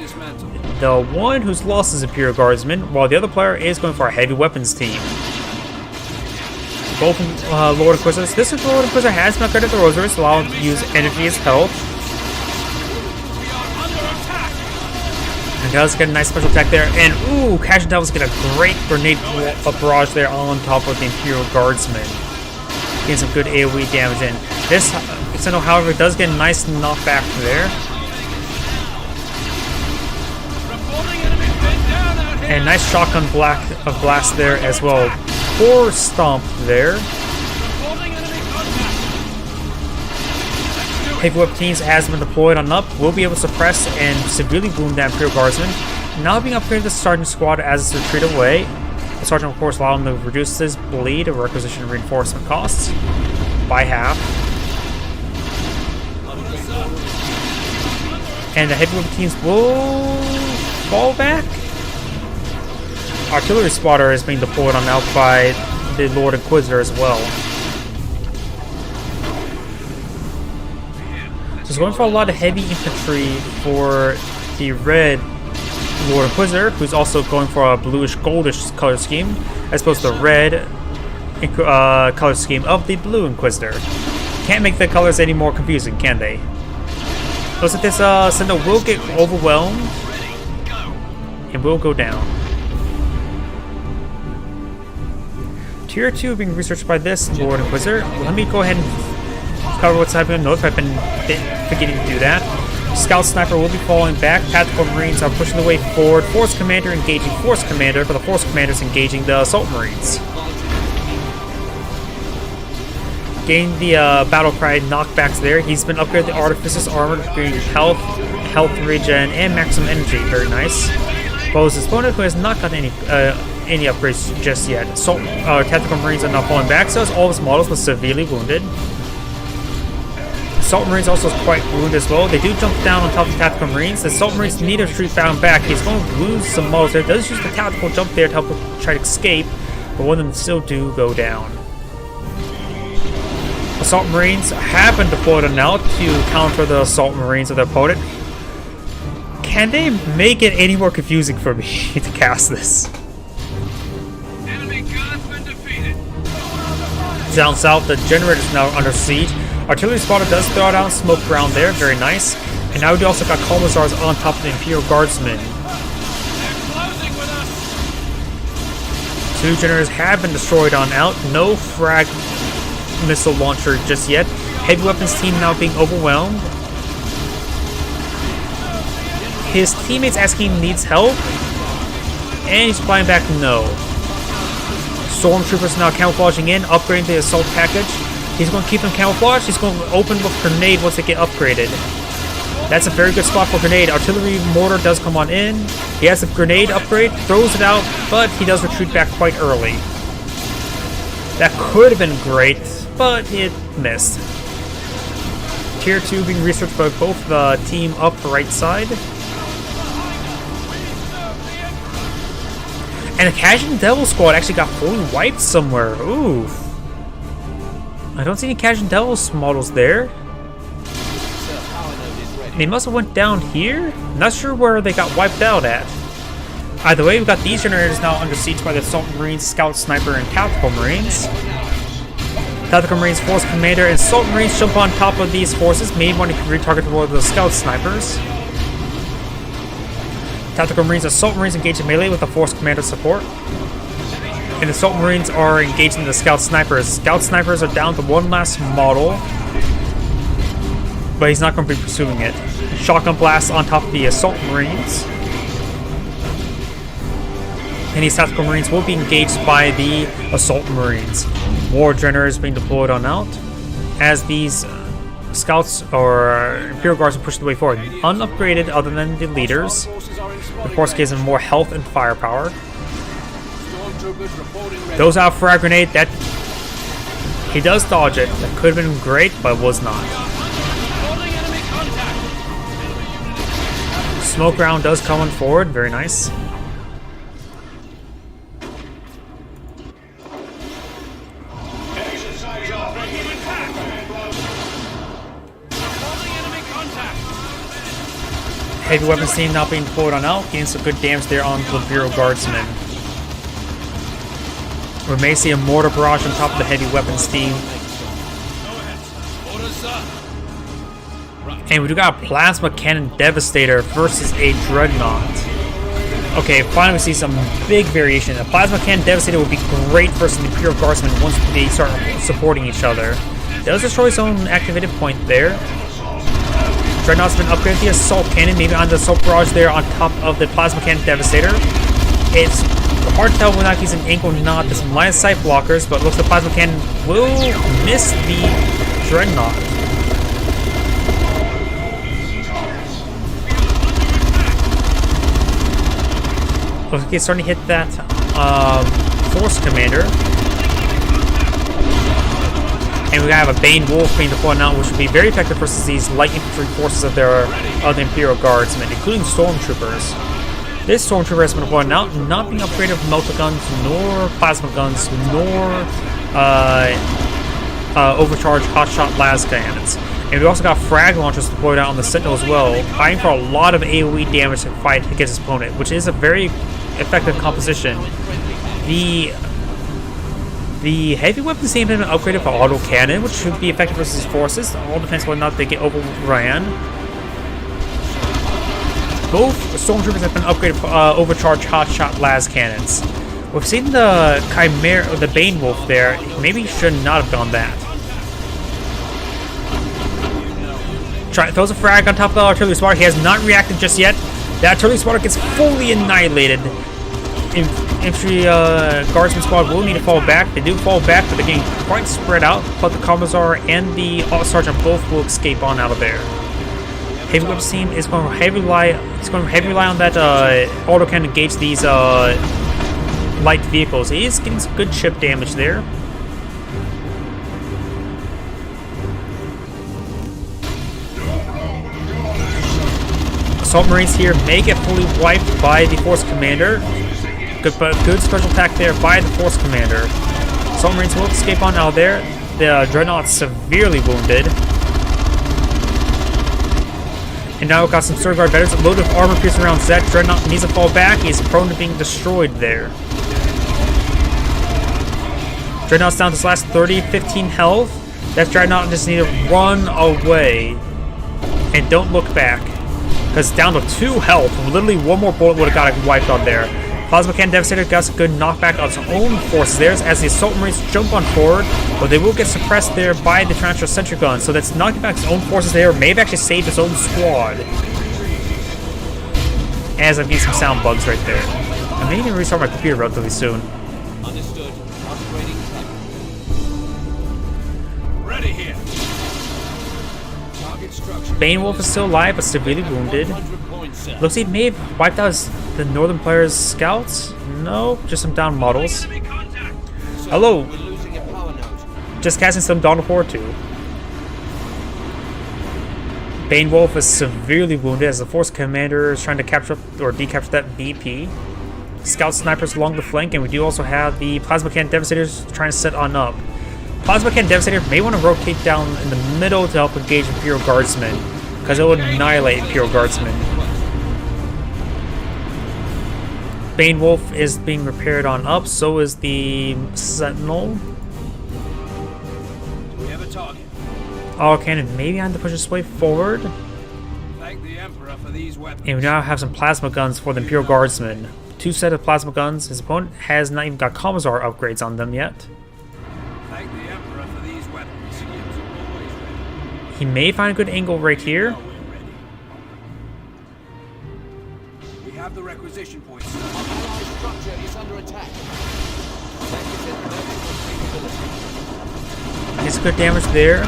the one who's lost his Imperial Guardsman, while the other player is going for a heavy weapons team. Both Lord Inquisitors. This Lord Inquisitor has been upgraded the Rosaries, allowing him to use energy as health. And does get a nice special attack there. And ooh, Casualty Devils get a great grenade barrage there on top of the Imperial Guardsman. Getting some good AoE damage in. This Sentinel, however, does get a nice knockback there. And nice shotgun blast there as well. Poor stomp there. Heavy weapon teams has been deployed on up. Will be able to suppress and severely wound that Imperial Guardsman. Now being upgraded to Sergeant Squad as it's retreat away. The Sergeant, of course, allowing him to reduce his bleed or requisition reinforcement costs by half. And the heavy weapon teams will fall back. Artillery spotter is being deployed on out by the Lord Inquisitor as well. So it's going for a lot of heavy infantry for the red Lord Inquisitor, who's also going for a bluish-goldish color scheme, as opposed to the red color scheme of the blue Inquisitor. Can't make the colors any more confusing, can they? Looks like this Sentinel will get overwhelmed and will go down. Tier 2 being researched by this Lord Inquisitor. Let me go ahead and cover what's happening. Note if I've been forgetting to do that. Scout Sniper will be falling back. Tactical Marines are pushing the way forward. Force Commander engaging Force Commander, but the Force Commanders engaging the Assault Marines. Gain the Battle Cry knockbacks there. He's been upgraded the Artificer's Armor, bringing health regen, and maximum energy. Very nice. While his opponent, who has not gotten any upgrades just yet. Tactical Marines are now falling back, so as all his models were severely wounded. Assault Marines also quite wounded as well. They do jump down on top of the Tactical Marines. The Assault Marines need to retreat bound back. He's going to lose some models there. Does use the tactical jump there to help him try to escape, but one of them still do go down. Assault Marines have been deployed on out to counter the Assault Marines of their opponent. Can they make it any more confusing for me to cast this? Enemy gun's been defeated. Down south, the generator is now under siege. Artillery spotter does throw down smoke ground there, very nice. And now we also got Commissars on top of the Imperial Guardsmen. Closing with us. 2 generators have been destroyed on out. No frag missile launcher just yet. Heavy weapons team now being overwhelmed. His teammates asking him needs help, and he's flying back no. Stormtroopers now camouflaging in, upgrading the assault package. He's going to keep them camouflaged. He's going to open with grenade once they get upgraded. That's a very good spot for grenade. Artillery mortar does come on in. He has a grenade upgrade, throws it out, but he does retreat back quite early. That could have been great, but it missed. Tier 2 being researched by both the team up the right side. And the Khajiit Devil squad actually got fully wiped somewhere. Ooh. I don't see any Khajiit Devils models there. They must have went down here? Not sure where they got wiped out at. Either way, we've got these generators now under siege by the Assault Marines, Scout, Sniper, and Tactical Marines. Tactical Marines, Force Commander, and Assault Marines jump on top of these forces, maybe want to retarget one of the Scout Snipers. Tactical Marines, Assault Marines engage in melee with the Force Commander support. And the Assault Marines are engaging the Scout Snipers. Scout Snipers are down to one last model, but he's not going to be pursuing it. Shotgun blast on top of the Assault Marines. And these Tactical Marines will be engaged by the Assault Marines. War generators being deployed on out as these Scouts or Imperial Guards are pushed the way forward. Unupgraded other than the leaders. Of course, gives them more health and firepower. Those out frag grenade, that he does dodge it. That could have been great, but was not. Smoke round does come on forward, very nice. Heavy weapons team now being deployed on out, getting some good damage there on the Imperial Guardsmen. We may see a mortar barrage on top of the heavy weapons team. And we do got a Plasma Cannon Devastator versus a Dreadnought. Okay, finally we see some big variation. A Plasma Cannon Devastator would be great versus the Imperial Guardsmen once they start supporting each other. Does destroy his own activated point there. Dreadnought's been upgraded to the Assault Cannon, maybe on the Assault Barrage there on top of the Plasma Cannon Devastator. It's hard to tell whether or not he's an ink or not. There's some line of sight blockers, but looks like Plasma Cannon will miss the Dreadnought. Okay, it's starting to hit that Force Commander. And we have a Bane Wolf being deployed now, which would be very effective versus these light infantry forces of the Imperial Guardsmen, including Stormtroopers. This Stormtrooper has been deployed now, not being upgraded with melter guns, nor plasma guns, nor overcharged hotshot las cannons. And we also got frag launchers deployed out on the Sentinel as well, fighting for a lot of AoE damage to fight against his opponent, which is a very effective composition. The heavy weapons team have been upgraded for auto cannon, which should be effective versus his forces. It all depends whether or not they get overran. Both Stormtroopers have been upgraded for overcharged hotshot las cannons. We've seen the Chimera, or the Bane Wolf there. Maybe he should not have done that. Throws a frag on top of the artillery spotter. He has not reacted just yet. The artillery spotter gets fully annihilated. Infantry Guardsman squad will need to fall back. They do fall back, but they're getting quite spread out. But the Commissar and the Sergeant both will escape on out of there. Heavy weapons team is going to heavily rely on that autocannon to engage these light vehicles. He is getting some good chip damage there. Assault Marines here may get fully wiped by the Force Commander. Good special attack there by the Force Commander. Assault Marines will escape on out there. The Dreadnought's severely wounded. And now we've got some Sword Guard veterans loaded with armor piercing rounds. That Dreadnought needs to fall back. He's prone to being destroyed there. Dreadnought's down to his last 15 health. That Dreadnought just need to run away. And don't look back. Because down to 2 health. Literally one more bullet would have got it wiped on there. Plasma Cannon Devastator got some good knockback of his own forces there as the Assault Marines jump on forward, but they will get suppressed there by the Tarantula Sentry Gun, so that's knocking back his own forces there, may have actually saved his own squad. As I'm getting some sound bugs right there. I may need to restart my computer relatively soon. Understood. Upgrading tech. Ready here. Target structure. Banewolf is still alive, but severely wounded. 100 points, sir. Looks like he may have wiped out the Northern player's scouts. No, just some down models. Sir, Hello. we're losing a power node. Just casting some Dawn of War 2. Banewolf is severely wounded as the Force Commander is trying to capture or decapture that BP. Scout snipers along the flank, and we do also have the Plasma Cannon Devastators trying to set on up. Plasma Cannon Devastator may want to rotate down in the middle to help engage Imperial Guardsmen, because it will annihilate Imperial Guardsmen. Banewolf is being repaired on up, so is the Sentinel. Do we have a target? Auto Cannon maybe on to push its way forward. Thank the Emperor for these weapons. And we now have some plasma guns for the Imperial Guardsmen. 2 sets of plasma guns. His opponent has not even got Commissar upgrades on them yet. Thank the Emperor for these weapons. He is always ready. He may find a good angle right here. Now we're ready. We have the requisition point, sir. Our allied structure is under attack. Gets good damage there.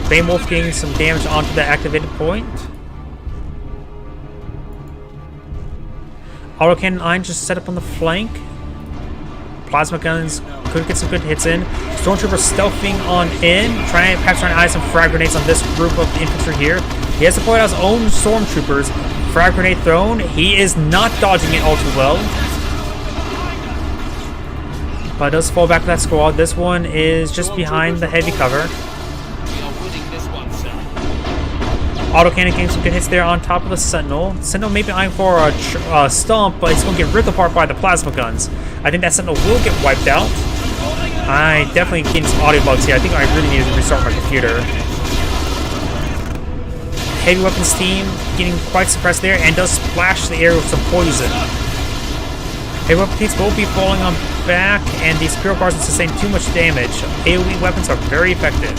Banewolf getting some damage onto the activated point. Autocannon Iron just set up on the flank. Plasma guns could get some good hits in. Stormtrooper stealthing on in, trying to capture and eye some frag grenades on this group of infantry here. He has deployed his own stormtroopers. Frag grenade thrown. He is not dodging it all too well. But does fall back to that squad. This one is just behind the heavy cover. We are winning this one, sir. Autocannon getting some good hits there on top of the Sentinel. Sentinel may be eyeing for a stomp, but it's going to get ripped apart by the plasma guns. I think that Sentinel will get wiped out. I definitely getting some audio bugs here. I think I really need to restart my computer. Heavy weapons team getting quite suppressed there and does splash the air with some poison. Heavy weapons teams will be falling on back, and these Imperial Guards sustain too much damage. AoE weapons are very effective.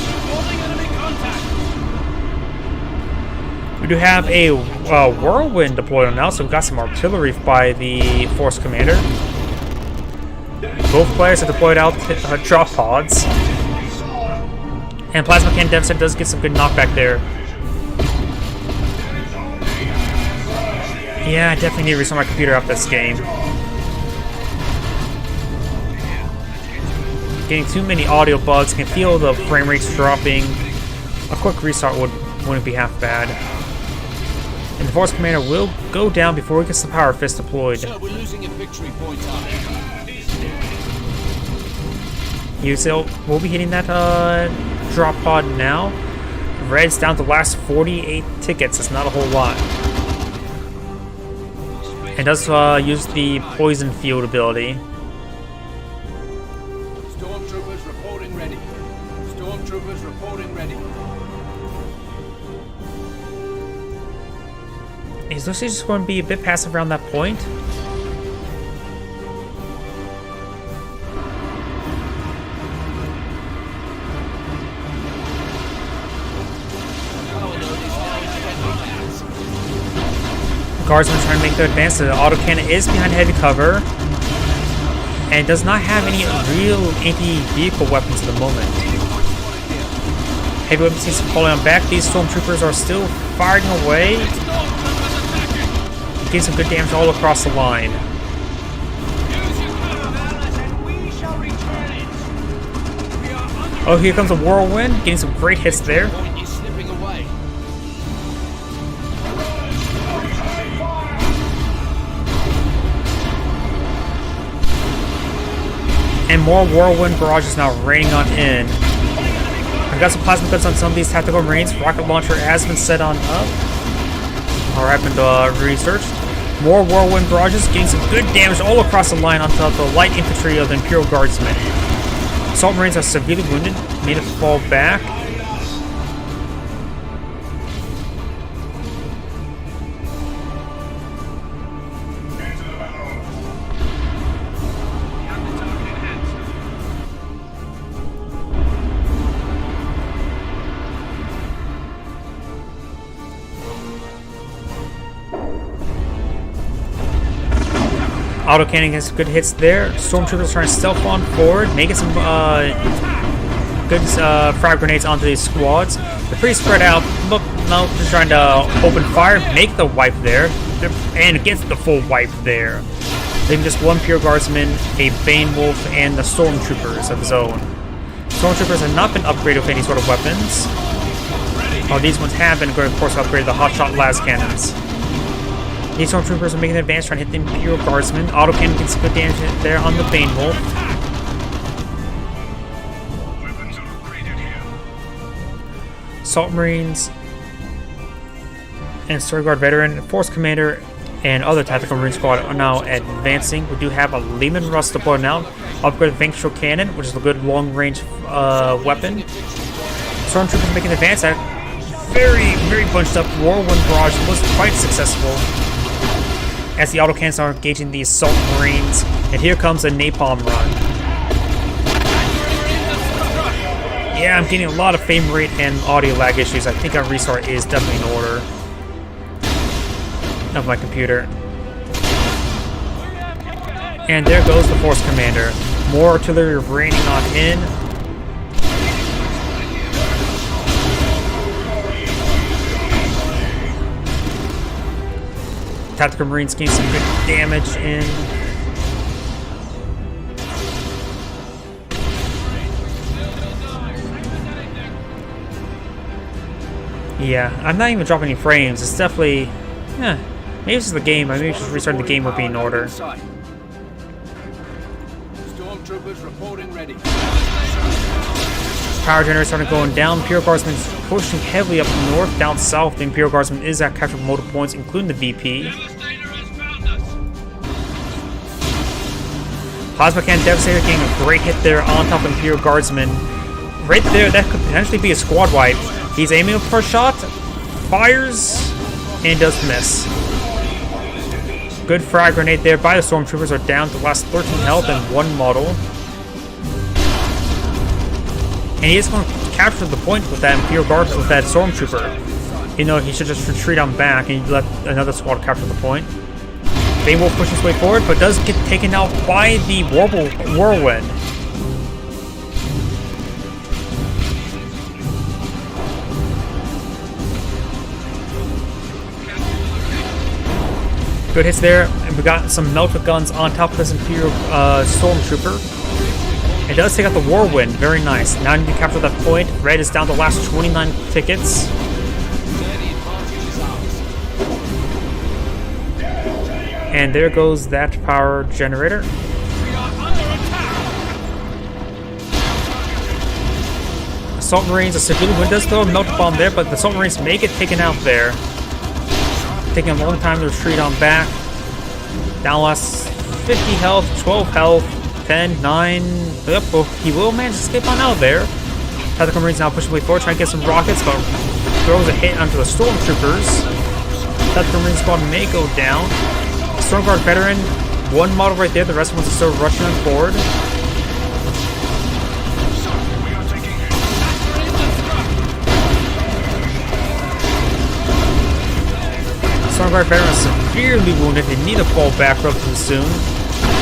We do have a Whirlwind deployed on now, so we've got some artillery by the Force Commander. Both players have deployed out drop pods. And Plasma Cannon Devastator does get some good knockback there. Yeah, I definitely need to restart my computer after this game. Getting too many audio bugs, can feel the frame rates dropping. A quick restart wouldn't be half bad. And the Force Commander will go down before he gets the Power Fist deployed. Sir, we're losing a victory point up. We'll be hitting that drop pod now. Red's down to the last 48 tickets. It's not a whole lot. And does use the Poison Field ability. Stormtroopers reporting ready. Stormtroopers reporting ready. He's looks like he's just going to be a bit passive around that point. Guardsmen trying to make their advance. The autocannon is behind heavy cover and does not have any real anti-vehicle weapons at the moment. Heavy weapons seems to be falling on back. These stormtroopers are still firing away. Getting some good damage all across the line. Oh, here comes a Whirlwind. Getting some great hits there. Point is slipping away. And more Whirlwind barrages now raining on in. I've got some plasma guns on some of these tactical marines. Rocket launcher has been set on up. Or have been researched. More Whirlwind barrages, getting some good damage all across the line onto the light infantry of the Imperial Guardsmen. Assault marines are severely wounded, made to fall back. Autocannon gets good hits there. Stormtroopers trying to stealth on forward, making some good frag grenades onto these squads. They're pretty spread out. Look, now they're trying to open fire, make the wipe there, and gets the full wipe there. Leaving just one Pure Guardsman, a Bane Wolf, and the Stormtroopers of his own. Stormtroopers have not been upgraded with any sort of weapons. Oh, these ones have been, of course, upgraded the Hotshot Las Cannons. These Stormtroopers are making an advance trying to hit the Imperial Guardsmen. Autocannon gets good damage there on the Bane Wolf. Assault Marines and Sword Guard Veteran, Force Commander, and other Tactical Marine Squad are now advancing. We do have a Lehman Russ deployed now. Upgraded Vengeful Cannon, which is a good long-range weapon. Stormtroopers making an advance. Very bunched up Whirlwind Barrage was quite successful, as the autocannons are engaging the Assault Marines, and here comes a Napalm Run. Yeah, I'm getting a lot of frame rate and audio lag issues. I think a restart is definitely in order of my computer. And there goes the Force Commander. More artillery raining on in. Tactical Marines getting some good damage in. Yeah, I'm not even dropping any frames. It's definitely... maybe this is the game. Maybe just restarting the game would be in order. Stormtroopers reporting ready. Power generators starting going down. Imperial Guardsmen pushing heavily up north. Down south, the Imperial Guardsmen is at captured multiple points, including the VP. Plasma Cannon Devastator getting a great hit there on top of Imperial Guardsmen. Right there, that could potentially be a squad wipe. He's aiming for a shot, fires, and does miss. Good frag grenade there by the Stormtroopers. Are down to the last 13 health and one model. And he is going to capture the point with that Imperial Guard, with that Stormtrooper. You know, he should just retreat on back and let another squad capture the point. Bane Wolf pushes his way forward, but does get taken out by the Whirlwind. Good hits there, and we got some melter guns on top of this Imperial Stormtrooper. It does take out the Whirlwind, very nice. Now I need to capture that point. Red is down to the last 29 tickets. And there goes that power generator. Assault Marines, a severely wounded, does throw a melt bomb there, but the Assault Marines may get taken out there. Taking a long time to retreat on back. Down last 50 health, 12 health, 10, 9. Yep, well, he will manage to escape on out there. Tactical Marines now pushing way forward, trying to get some rockets, but throws a hit onto the Stormtroopers. Tactical Marine squad may go down. Storm Guard Veteran, one model right there, the rest of them are still rushing on forward. Storm Guard Veteran is severely wounded. They need to fall back relatively soon.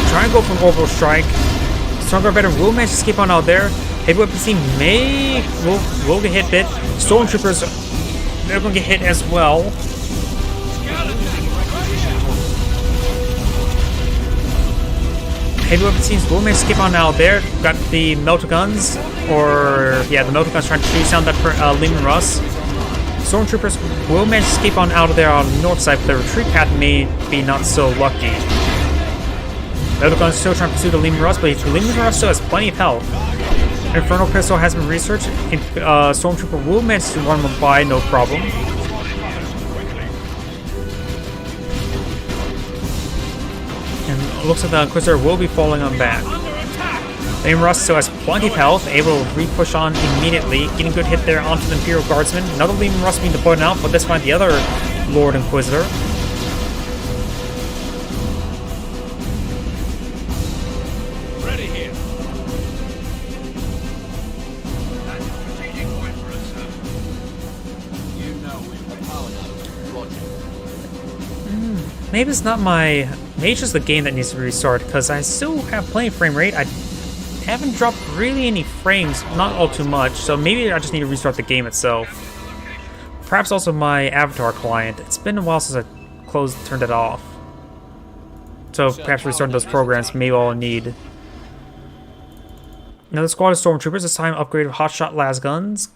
Try and go for an orbital strike. Storm Guard Veteran will manage to escape on out there. Heavy Weapons team will get hit bit. Stormtroopers, they're going to get hit as well. Heavy Weapons teams will manage to escape on out there. Got the melter guns, the melter guns trying to chase down that Lehman Russ. Stormtroopers will manage to escape on out of there on the north side, but the retreat path may be not so lucky. Meltagun's still trying to pursue the Lehman Russ, but Lehman Russ still has plenty of health. Infernal Pistol has been researched, and Stormtrooper will manage to run him by no problem. And it looks like the Inquisitor will be falling on back. Lehman Russ still has plenty of health, able to re-push on immediately, getting a good hit there onto the Imperial Guardsman. Another Lehman Russ being deployed out, but this time the other Lord Inquisitor. Ready here. You know we're power now. Roger. Maybe it's not my... Maybe it's just the game that needs to restart, because I still have plenty of frame rate. I haven't dropped really any frames, not all too much, so maybe I just need to restart the game itself. Perhaps also my Avatar client. It's been a while since I turned it off. So perhaps restarting those programs may be all I need. Another squad of Stormtroopers, this time upgraded with hotshot las guns.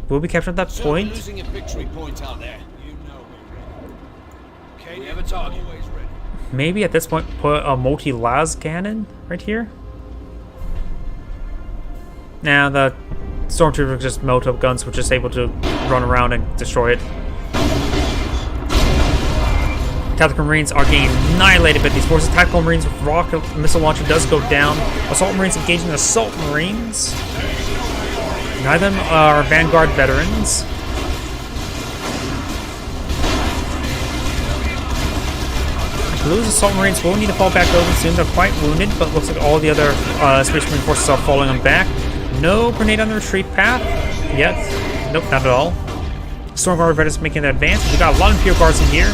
We'll be captured at that Sir, we're point. losing a victory point out there. You know we're ready. We have a target. Always ready. Maybe at this point put a multi-las cannon right here. Now the Stormtroopers just melt up guns, which is able to run around and destroy it. Tactical Marines are getting annihilated by these forces. Tactical Marines with rocket missile launcher does go down. Assault Marines engaging the Assault Marines. Neither of them are Vanguard veterans. I believe the Assault Marines will need to fall back over soon. They're quite wounded, but looks like all the other Space Marine forces are falling on back. No grenade on the retreat path yet. Nope, not at all. Stormguard veterans making an advance. We got a lot of Imperial Guards in here.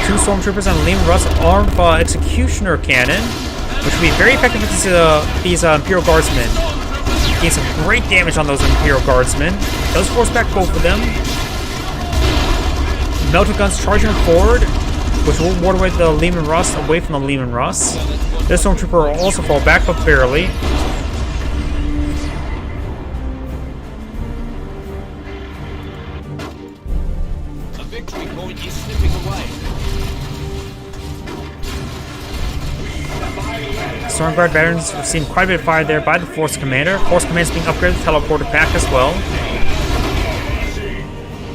2 Stormtroopers and Lehman Russ armed Executioner Cannon, which will be very effective with these Imperial Guardsmen. Gain some great damage on those Imperial Guardsmen. Does force back both of them. Melta Guns charging forward, which will ward away the Lehman Russ away from the Lehman Russ. This Stormtrooper will also fall back, but barely. A victory point is slipping away. Stormguard veterans have seen quite a bit of fire there by the Force Commander. Force Commander is being upgraded, teleported back as well.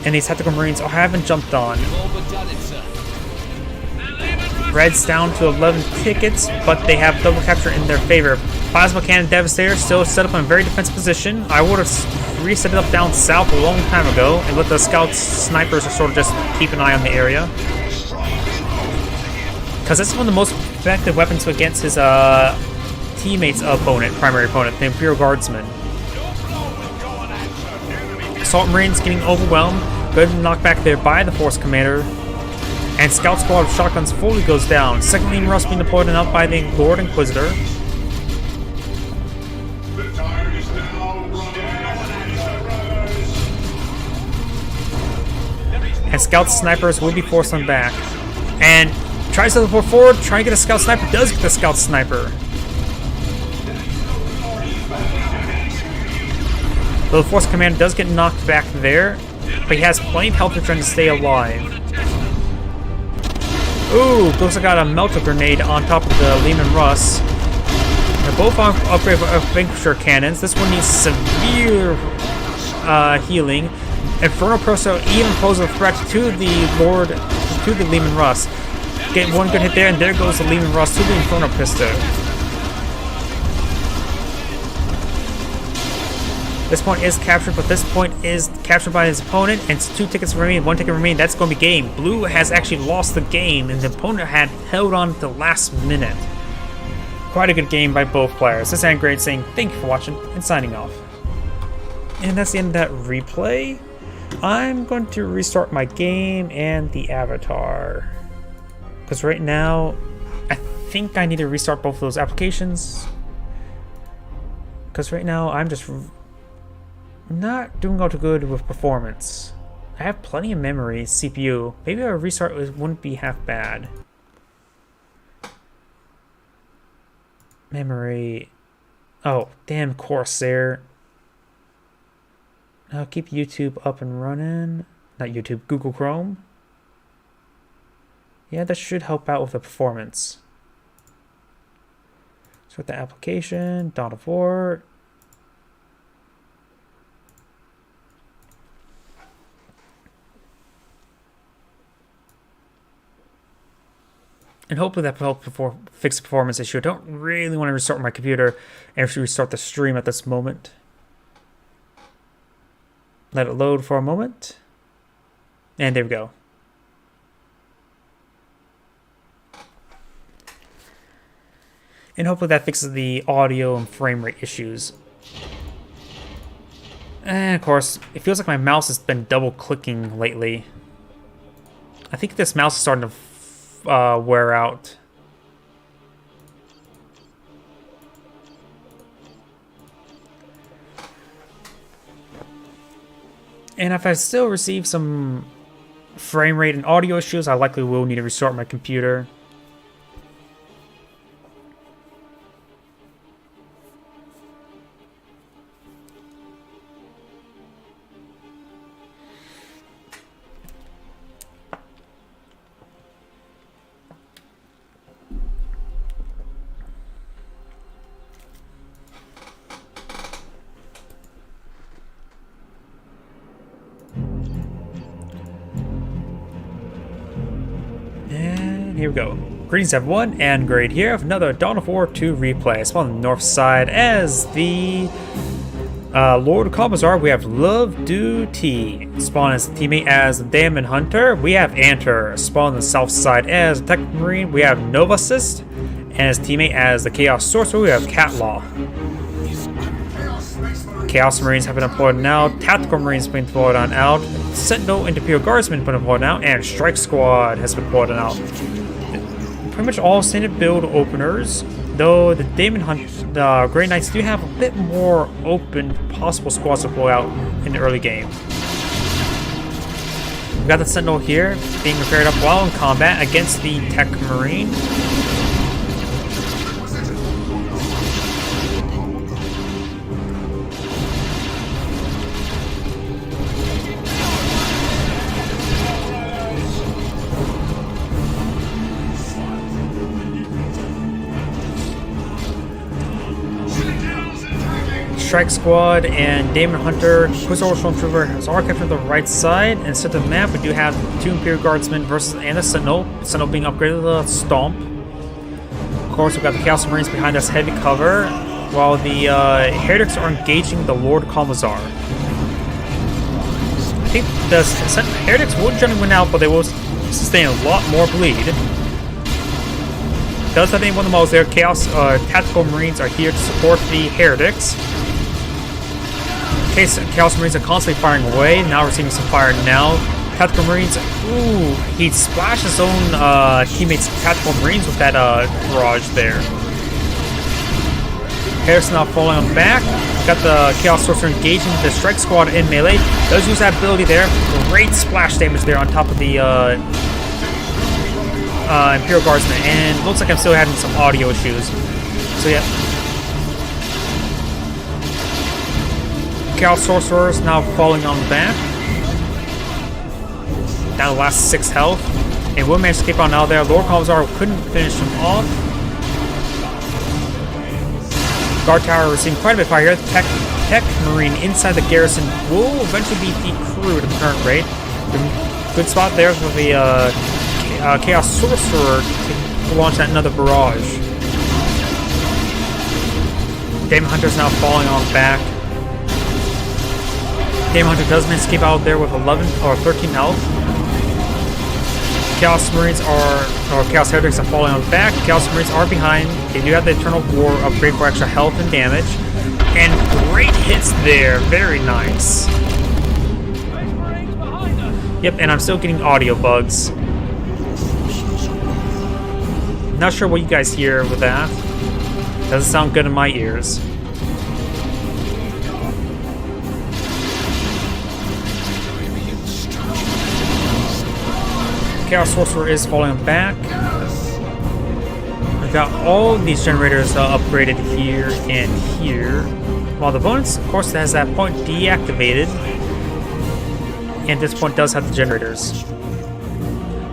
And these Tactical Marines haven't jumped on. All but done it, sir. Red's down to 11 tickets, but they have double capture in their favor. Plasma Cannon Devastator still set up in a very defensive position. I would have reset it up down south a long time ago and let the scouts, snipers sort of just keep an eye on the area. Because this is one of the most effective weapons against his teammate's opponent, primary opponent, the Imperial Guardsman. Assault Marines getting overwhelmed. Good knockback there by the Force Commander. And Scout Squad of Shotguns fully goes down. Second Lehman Russ being deployed and out by the Lord Inquisitor. And Scout Snipers will be forced on back. And tries to teleport forward, trying to get a Scout Sniper, does get the Scout Sniper. The Force Commander does get knocked back there, but he has plenty of health to try to stay alive. Ooh, looks like I got a Melta Grenade on top of the Lehman Russ. They're both on upgrade of Vanquisher Cannons. This one needs severe healing. Inferno Proso even poses a threat to the Lehman Russ. Get one good hit there, and there goes the Lehman Russ to the Inferno Pistol. This point is captured, but this point is captured by his opponent, and 2 tickets remain, 1 ticket remain. That's going to be game. Blue has actually lost the game, and the opponent had held on to the last minute. Quite a good game by both players. This is Angrade saying thank you for watching and signing off. And that's the end of that replay. I'm going to restart my game and the avatar. Because right now, I think I need to restart both of those applications. Because right now, I'm just not doing all too good with performance. I have plenty of memory, CPU. Maybe a restart wouldn't be half bad. Memory. Oh, damn Corsair. I'll keep YouTube up and running. Not YouTube, Google Chrome. Yeah, that should help out with the performance. Start the application. Dawn of War. And hopefully that will help fix the performance issue. I don't really want to restart my computer and actually restart the stream at this moment. Let it load for a moment. And there we go. And hopefully that fixes the audio and frame rate issues. And of course, it feels like my mouse has been double clicking lately. I think this mouse is starting to wear out. And if I still receive some frame rate and audio issues, I likely will need to restart my computer. Here we go. Greetings everyone, and Grade here with another Dawn of War 2 replay. I spawn on the north side as the Lord Commissar. We have Love Duty. Spawn as teammate as Damon Hunter. We have Anter. Spawn on the south side as Tech Marine. We have Novacist. And as teammate as the Chaos Sorcerer, we have Catlaw. Chaos Marines have been deployed now. Tactical Marines have been deployed on out. Sentinel and Imperial Guards have been deployed out. And Strike Squad has been deployed on out. Pretty much all standard build openers, though the Damon Hunt, the Grey Knights do have a bit more open possible squads to pull out in the early game. We got the Sentinel here being prepared up while in combat against the Tech Marine. Strike Squad and Damon Hunter, Quicksilver Stormtrooper has all kept on the right side. And instead of the map, we do have 2 Imperial Guardsmen versus and a Sentinel. Sentinel being upgraded to the Stomp. Of course, we've got the Chaos Marines behind us, heavy cover, while the Heretics are engaging the Lord Commissar. I think the Heretics will generally win out, but they will sustain a lot more bleed. Does have any one of the models there. Tactical Marines are here to support the Heretics. Chaos Marines are constantly firing away, now receiving some fire now. Tactical Marines, ooh, he splashed his own teammates, Tactical Marines, with that barrage there. Harrison now falling on back. Got the Chaos Sorcerer engaging the Strike Squad in melee. Does use that ability there. Great splash damage there on top of the Imperial Guardsman. And looks like I'm still having some audio issues. So yeah. Chaos Sorcerers now falling on back. Down to the last 6 health. And will manage to keep on out there. Lord Commissar couldn't finish him off. Guard Tower receiving quite a bit of fire here. Tech Marine inside the garrison will eventually be decrewed at the current rate. Good spot there for the Chaos Sorcerer to launch another barrage. Damon Hunter's now falling on back. Damon Hunter does manage to keep out there with 11 or 13 health. Chaos Marines or Chaos Heretics are falling on back. Chaos Marines are behind. They do have the Eternal War upgrade for extra health and damage. And great hits there. Very nice. Yep, and I'm still getting audio bugs. Not sure what you guys hear with that. Doesn't sound good in my ears. Chaos Sorcerer is falling back. We've got all these generators upgraded here and here. While the bonus, of course, has that point deactivated. And this point does have the generators.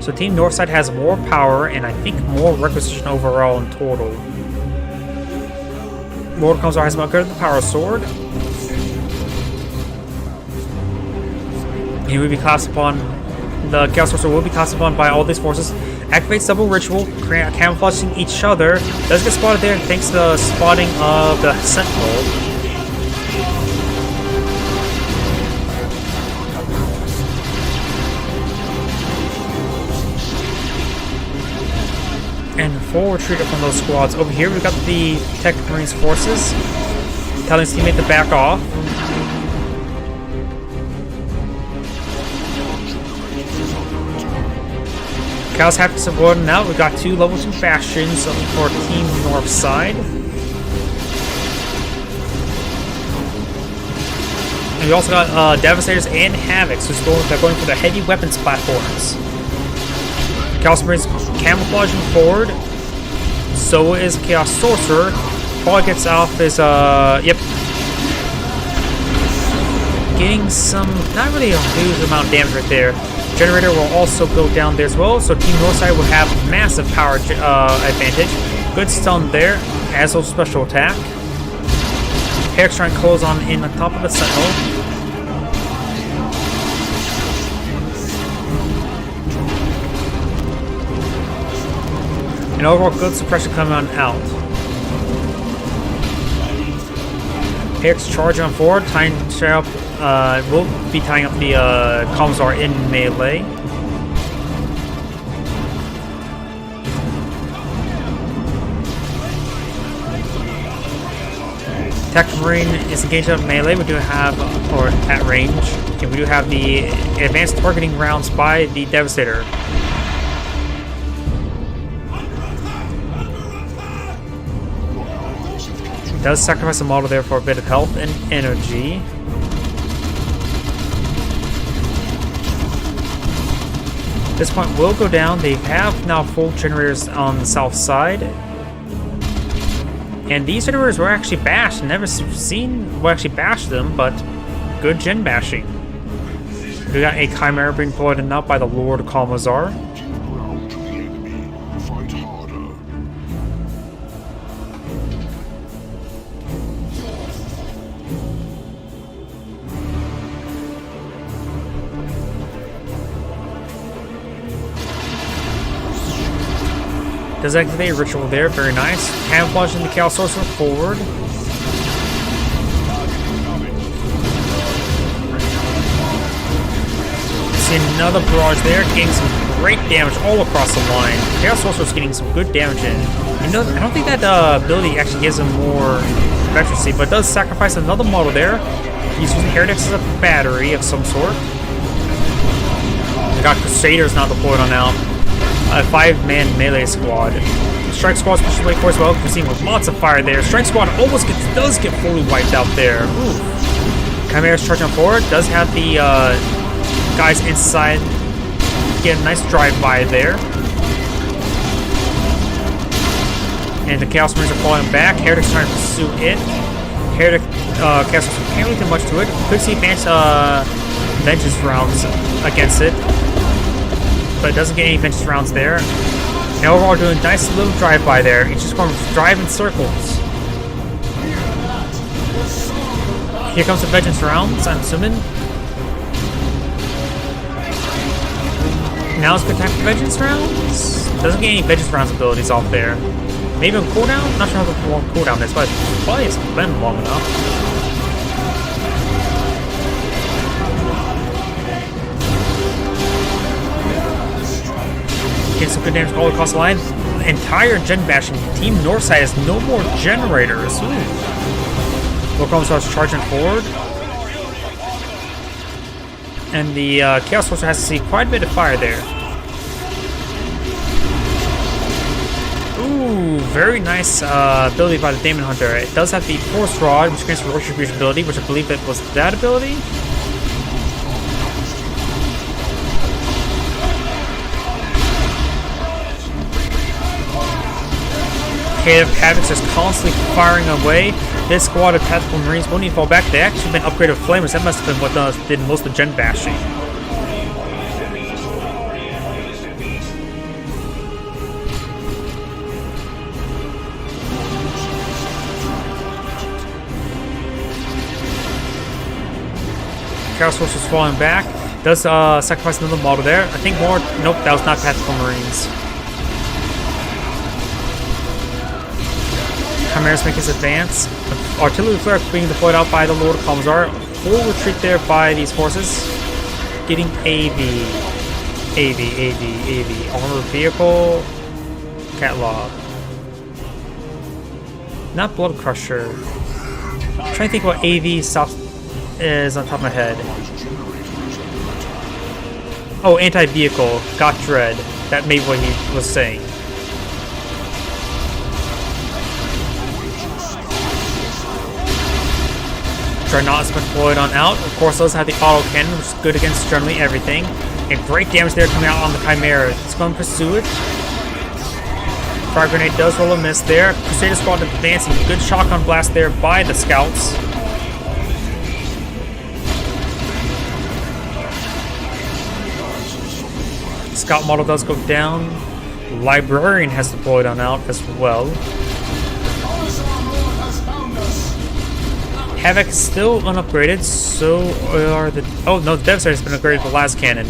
So Team Northside has more power and I think more requisition overall in total. Lord Commissar has upgraded the Power Sword. He will be cast upon. The Chaos Sorcerer will be cast upon by all these forces. Activates double ritual, camouflaging each other. Does get spotted there thanks to the spotting of the Sentinel. And full retreat from those squads. Over here we've got the Tech Marines forces telling his teammate to back off. Chaos Haptics have gone out. We've got 2 level 2 bastions for Team North side. And we also got Devastators and Havocs who's they're going for the heavy weapons platforms. Chaos Marines camouflaging forward. So is Chaos Sorcerer. Probably gets off his yep. Getting some, not really a huge amount of damage right there. Generator will also go down there as well, so Team Northside will have massive power advantage. Good stun there, as will special attack. Herrick's trying to close on in on top of the Sentinel. And overall good suppression coming on out. Herrick's charging on forward, tying up. We'll be tying up the Commissar in melee. Tech Marine is engaged in melee. We do have, or at range, and we do have the advanced targeting rounds by the Devastator. Does sacrifice a model there for a bit of health and energy. This point will go down. They have now full generators on the south side. And these generators were actually bashed. Never seen well actually bash them, but good gen bashing. We got a Chimera being deployed and out by the Lord Commissar. Does activate ritual there, very nice. Camouflaging the Chaos Sorcerer forward. See another barrage there, getting some great damage all across the line. Chaos Sorcerer's getting some good damage in. You know, I don't think that ability actually gives him more veterancy, but it does sacrifice another model there. He's using Heretics as a battery of some sort. We got Crusaders now deployed on out. A 5-man melee squad. Strike Squad's pushing away for as well. We're seeing lots of fire there. Strike Squad almost does get fully wiped out there. Ooh. Chimera's charging forward. Does have the guys inside get a nice drive-by there. And the Chaos Marines are falling back. Heretic's trying to pursue it. Heretic Chaos Marines can't really do much to it. Could see vengeance rounds against it. But it doesn't get any vengeance rounds there. And overall doing a nice little drive-by there. It's just going to drive in circles. Here comes the vengeance rounds, I'm assuming. Now it's good time for vengeance rounds. Doesn't get any vengeance rounds abilities off there. Maybe on cooldown? Not sure how the long cooldown is, but probably it's been long enough. Getting some good damage all across the line. Entire gen bashing. Team Northside has no more generators. Ooh. Lord Commissar's charging forward. And the Chaos Sorcerer has to see quite a bit of fire there. Ooh, very nice ability by the Daemon Hunter. It does have the Force Rod, which grants Retribution ability, which I believe it was that ability. Havocs is constantly firing away. This squad of Tactical Marines won't even fall back. They actually been upgraded with Flamers. That must have been what did most of the gen bashing. Chaos Force was falling back. Does sacrifice another model there. I think more. Nope, that was not Tactical Marines. Chimeras make his advance. Artillery flare being deployed out by the Lord of Commissar. Full retreat there by these forces. Getting AV. Armored vehicle. Catalog. Not Blood Crusher. I'm trying to think what AV stops is on top of my head. Oh, anti-vehicle. Got Dread. That made what he was saying. Dreadnought has been deployed on out. Of course, those have the auto cannon, which is good against generally everything. And great damage there coming out on the Chimera. It's going to pursue it. Frag Grenade does roll a miss there. Crusader Squad advancing. Good shotgun blast there by the scouts. Scout model does go down. Librarian has deployed on out as well. Havoc is still unupgraded, so are the... Oh no, the Devastator has been upgraded to the last cannon.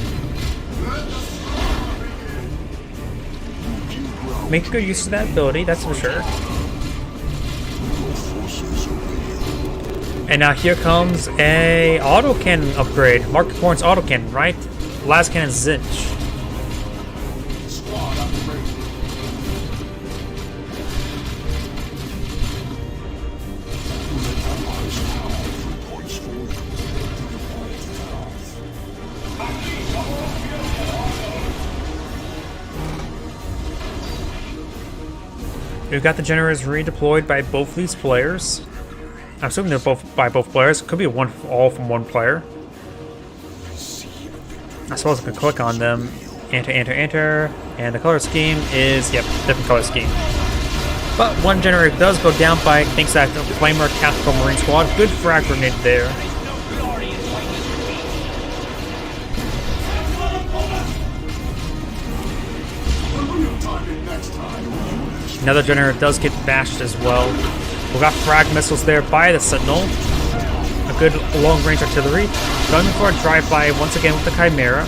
Make good use of that ability, that's for sure. And now here comes a auto cannon upgrade. Mark Point's auto cannon, right? Last cannon Zinch. We've got the generators redeployed by both these players. I'm assuming they're both by both players. Could be all from one player. I suppose I could click on them. Enter. And the color scheme is, yep, different color scheme. But one generator does go down by thanks to that Flamer Tactical Marine Squad. Good frag grenade there. Another generator does get bashed as well. We got frag missiles there by the Sentinel. A good long-range artillery. Going for a drive-by once again with the Chimera.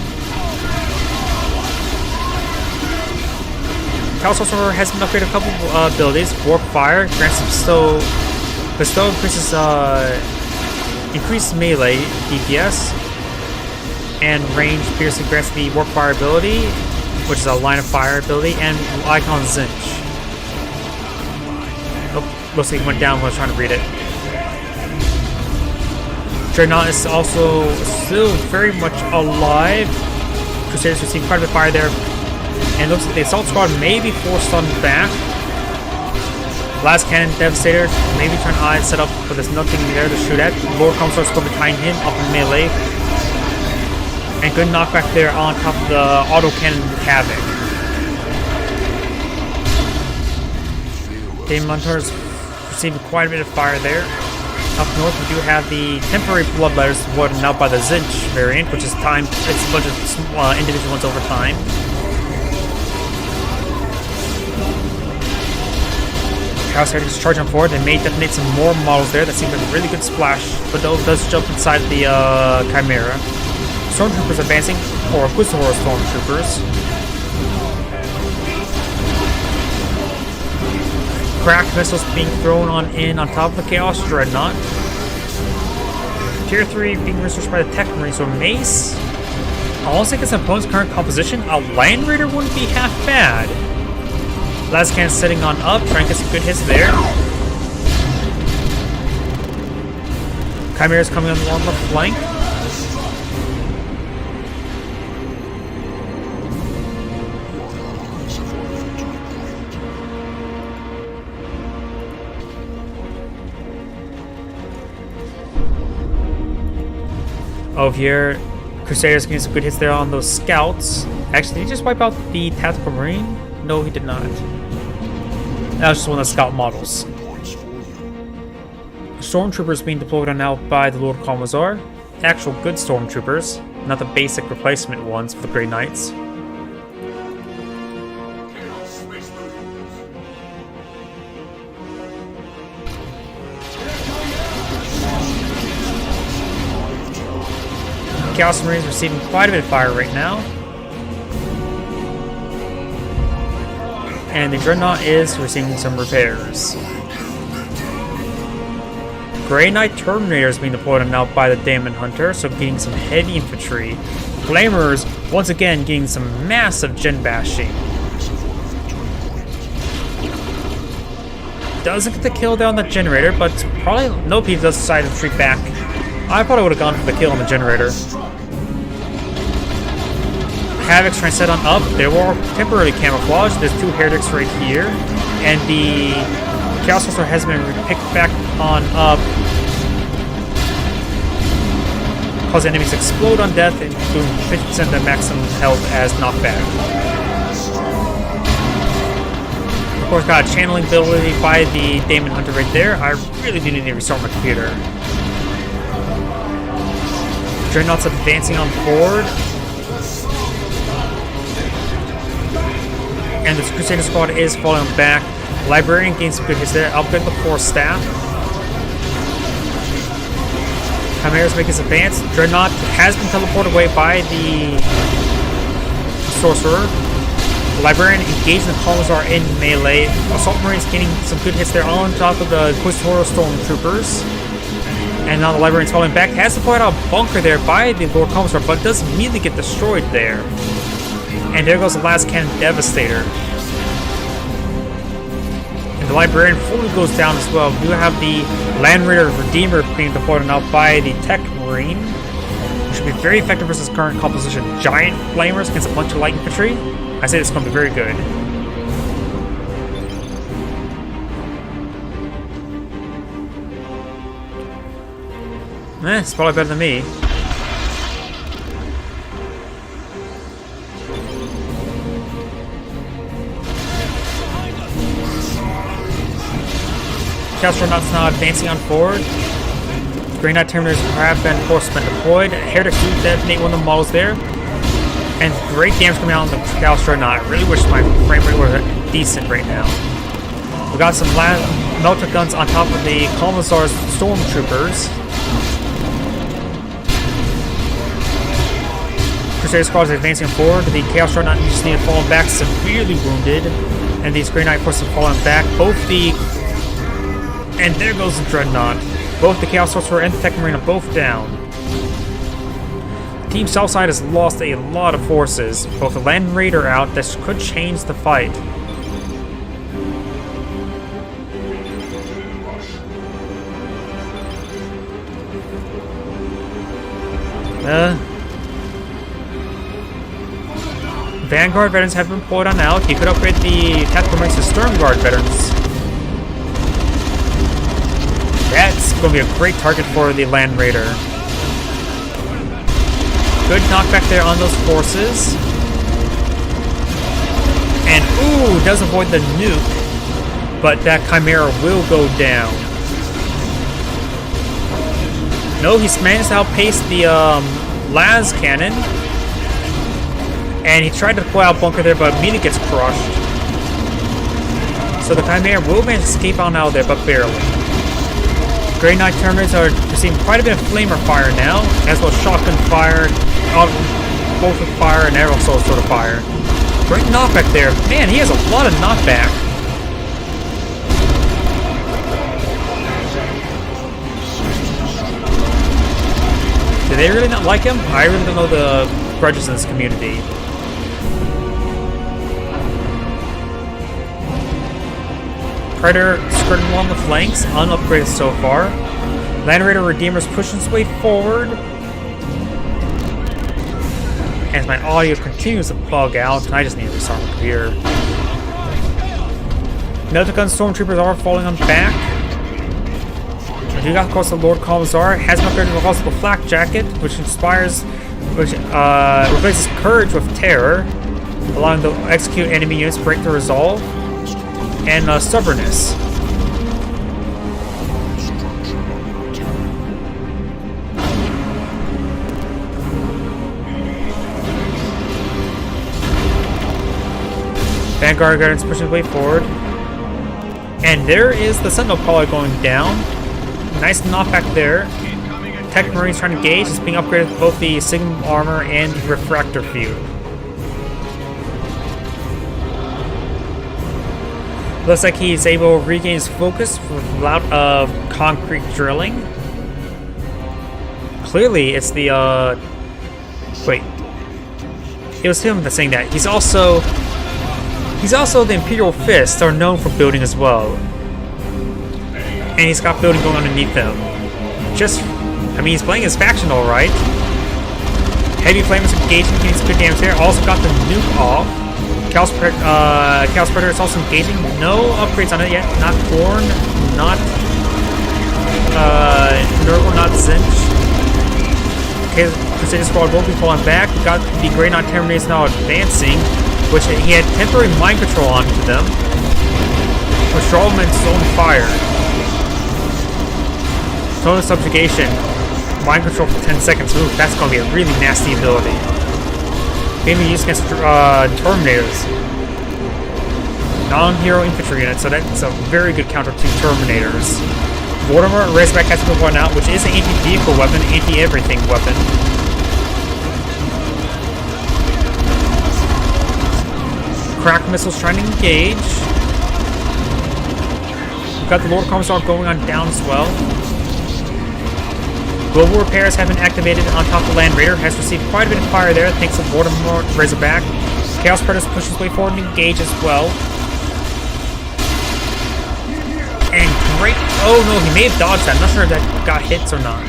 Chaos Sorcerer has been upgraded a couple abilities. Warp Fire grants Bestow increases increased melee DPS, and range piercing grants the Warp Fire ability, which is a line of fire ability, and Icon Zinch. Oh, looks like it went down when I was trying to read it. Dreadnought is also still very much alive. Crusaders receive quite a bit of fire there. And it looks like the Assault Squad may be forced on back. Last Cannon Devastator maybe trying to set up, but there's nothing there to shoot at. Lord Commissar's go behind him, up in melee. And good knockback there on top of the auto cannon Havoc. Demon Hunters receiving quite a bit of fire there. Up north, we do have the temporary Bloodletters warded out by the Zinch variant, which is timed. It's a bunch of individual ones over time. Chaos Heretics charging forward. They may detonate some more models there. That seems like a really good splash, but though does jump inside the Chimera. Stormtroopers advancing, or Quizhor Stormtroopers. Crack missiles being thrown on top of the Chaos Dreadnought. Tier 3 being researched by the Tech Marine, so Mace. I also think its opponent's current composition, a Land Raider wouldn't be half bad. Lascan sitting on up, trying to get some good hits there. Chimera's coming along the flank. Over here, Crusaders getting some good hits there on those scouts. Actually, did he just wipe out the Tactical Marine? No, he did not. That was just one of the scout models. Stormtroopers being deployed on now by the Lord Commissar. Actual good Stormtroopers, not the basic replacement ones for the Grey Knights. Chaos Marines receiving quite a bit of fire right now. And the Dreadnought is receiving some repairs. Grey Knight Terminator is being deployed now by the Daemon Hunter, so getting some heavy infantry. Flamers, once again, getting some massive gen bashing. Doesn't get the kill down the generator, but probably no people does decide to retreat back. I probably would have gone for the kill on the generator. Havoc's trying to set on up. They were temporarily camouflaged. There's two heretics right here, and the Chaos Sorcerer has been picked back on up. Cause enemies explode on death and doing 50% of their maximum health as knockback. Of course, got a channeling ability by the Daemon Hunter right there. I really do need to restart my computer. Dreadnought's advancing on forward. And this Crusader squad is falling back. Librarian gains some good hits there. Upgrade the Force Staff. Chimera's making his advance. Dreadnought has been teleported away by the Sorcerer. The Librarian engaged the Commissar in melee. Assault Marines getting some good hits there on top of the Inquisitorial Stormtroopers. And now the Librarian's falling back. Has deployed out a bunker there by the Lord Commissar, but does immediately get destroyed there. And there goes the last cannon Devastator. And the Librarian fully goes down as well. We do have the Land Raider Redeemer being deployed now by the Tech Marine, which should be very effective versus current composition. Giant Flamers against a bunch of light infantry. I say it's going to be very good. It's probably better than me. Chaos Dreadnought's now advancing on forward. Grey Knight Terminators have been forcibly deployed. Heretic to detonate one of the models there. And great damage coming out on the Chaos Dreadnought. I really wish my frame rate were decent right now. We got some melter guns on top of the Commissar's Stormtroopers. Crusader squad is advancing forward. The Chaos Dreadnought just need to fall back, severely wounded. And these Grey Knight forces are falling back. And there goes the Dreadnought. Both the Chaos Sorcerer and the Tech Marine are both down. Team Southside has lost a lot of forces. Both the Land Raider out, this could change the fight. Vanguard veterans have been pulled on out. He could upgrade the Tactical Marines to Stern Guard veterans. That's going to be a great target for the Land Raider. Good knockback there on those forces. And, ooh, does avoid the nuke. But that Chimera will go down. No, he's managed to outpace the Las Cannon. And he tried to pull out Bunker there, but immediately gets crushed. So the Chimera will manage to escape on out of there, but barely. Grey Knight Terminators are receiving quite a bit of flamer fire now, as well as shotgun fire, bolt of fire, and arrow sort of fire. Great knockback there. Man, he has a lot of knockback. Do they really not like him? I really don't know the grudges in this community. Predator skirting along the flanks, unupgraded so far. Land Raider Redeemer's pushing its way forward. As my audio continues to bug out, and I just need to restart my computer. Melter Gun Stormtroopers are falling on back. And you got, of course, the Lord Commissar has upgraded the Hospital Flak Jacket, which replaces Courage with Terror, allowing to execute enemy units, break the resolve, and Stubbornness. Vanguard Guardians pushing the way forward. And there is the Sentinel Collar going down. Nice knockback there. Tech Marines trying to engage. It's being upgraded with both the Signum Armor and the Refractor Field. Looks like he's able to regain his focus with a lot of concrete drilling. Clearly, it's the, wait. It was him that's saying that. He's also the Imperial Fist, are known for building as well. And he's got building going underneath him. I mean, he's playing his faction alright. Heavy Flamers engaging, getting some good damage there. Also got the nuke off. Chaos Predator is also engaging. No upgrades on it yet. Not Horn, not Nurgle, not Zinch. Okay, Crusader Squad will be falling back. We got the Grey Knot Terminators now advancing, which he had temporary mind control onto them. Patrolman's own fire. Total subjugation. Mind control for 10 seconds. Ooh, that's going to be a really nasty ability. Maybe used against Terminators. Non-hero infantry unit, so that's a very good counter to Terminators. Mortimer Razorback has been one out, which is an anti-vehicle weapon, anti-everything weapon. Crack missiles trying to engage. We've got the Lord Commissar going on down as well. Global repairs have been activated on top of the Land Raider. Has received quite a bit of fire there thanks to Mortimer Razorback. Chaos Predators push his way forward and engage as well. And great. Oh no, he may have dodged that. I'm not sure if that got hits or not.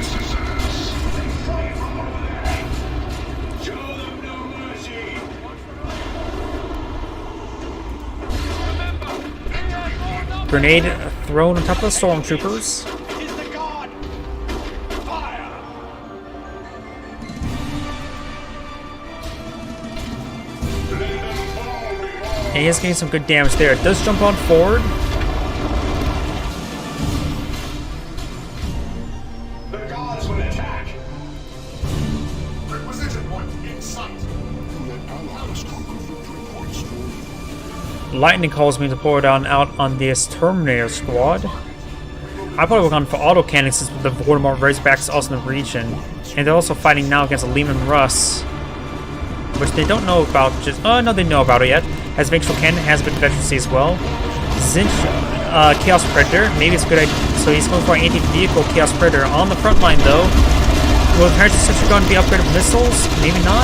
Grenade thrown on top of the stormtroopers. And he is getting some good damage there. It does jump on forward. The gods will attack. Requisition point in sight. Lightning calls me to pour down out on this Terminator squad. I probably would have gone for autocannon since the Voldemort Razorbacks also in the region. And they're also fighting now against Lehman Russ, which they don't know about. No, they know about it yet. As Vengeful Cannon has been veterancy as well. Zinch, Chaos Predator, maybe it's a good idea. So he's going for an anti-vehicle Chaos Predator on the front line though. Will the Tyrants of Citrigon be upgraded with missiles? Maybe not.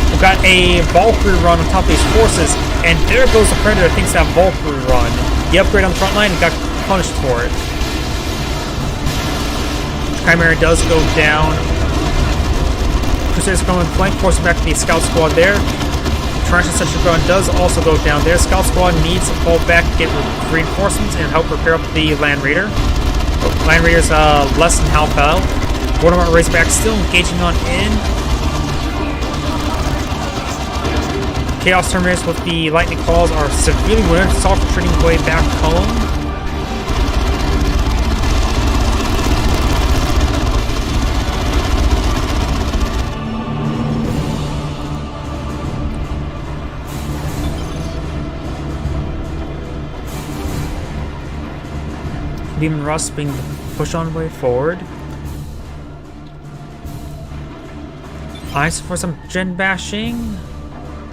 We've got a Valkyrie run on top of these forces, and there goes the Predator thinks that Valkyrie run. He upgraded on the front line and got punished for it. Chimera does go down. Crusaders going flank, forcing back the Scout Squad there. Tarantula Citrigon does also go down there. Scout Squad needs to fall back to get reinforcements and help repair up the Land Raider. Land Raider's less than half out. Voldemort Razorback still engaging on in. Chaos Terminators with the Lightning Claws are severely wounded, soft retreating way back home. Lehman Russ being pushed on way forward. Eyes for some gen bashing.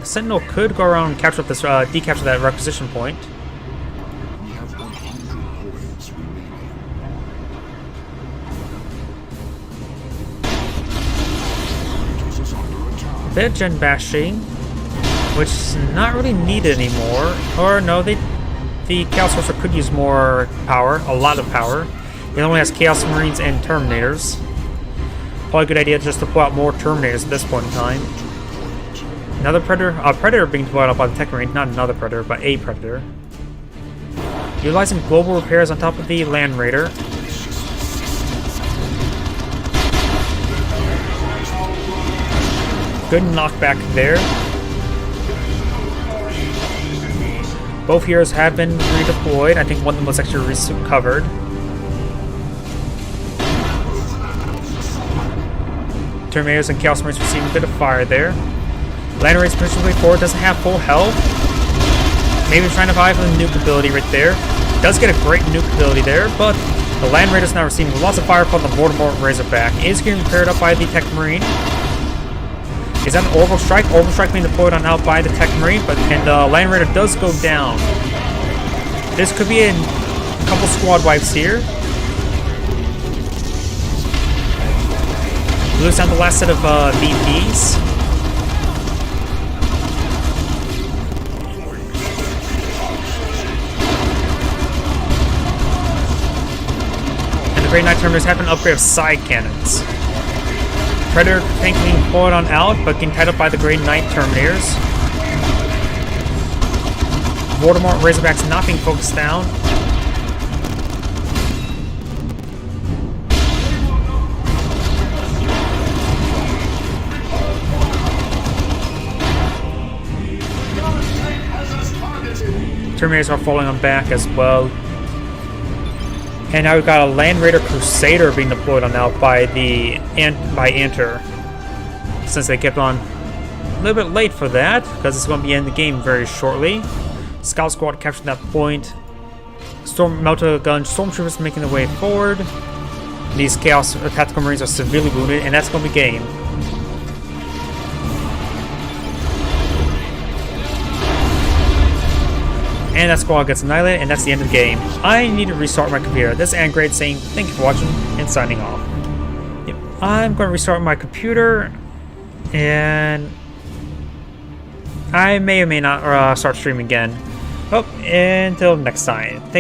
Sentinel could go around and capture up this, decapture that requisition point. A bit of gen bashing, which is not really needed anymore. Or no, the Chaos Sorcerer could use more power, a lot of power. It only has Chaos Marines and Terminators. Probably a good idea just to pull out more Terminators at this point in time. Another Predator? A Predator being pulled out by the Tech Marine, not another Predator, but a Predator. Utilizing global repairs on top of the Land Raider. Good knockback there. Both heroes have been redeployed. I think one of them was actually recovered. Terminators and Chaos Marines receiving a bit of fire there. Land Raider's pushing way forward, doesn't have full health. Maybe trying to buy for the nuke ability right there. Does get a great nuke ability there, but The Land Raiders now receiving lots of fire from the Voldemort Razorback. Is getting paired up by the Tech Marine. Is that an Orbital Strike? Orbital Strike being deployed on out by the Tech Marine, and the Land Raider does go down. This could be a couple squad wipes here. Lose down the last set of VPs. And the Great Knight Terminators have an upgrade of side cannons. Predator tank being pulled on out, but getting tied up by the Great Knight Terminators. Voldemort Razorbacks not being focused down. Terminators are falling on back as well. And now we've got a Land Raider Crusader being deployed on out by Enter. Since they kept on a little bit late for that, because it's going to be in the game very shortly. Scout Squad captured that point. Melta Gun Stormtroopers making their way forward. These Chaos Tactical Marines are severely wounded, and that's going to be game. And that squad gets annihilated, and that's the end of the game. I need to restart my computer. This is Angrade saying thank you for watching and signing off. Yep. I'm going to restart my computer, and I may or may not start streaming again. Oh, until next time. Thank you.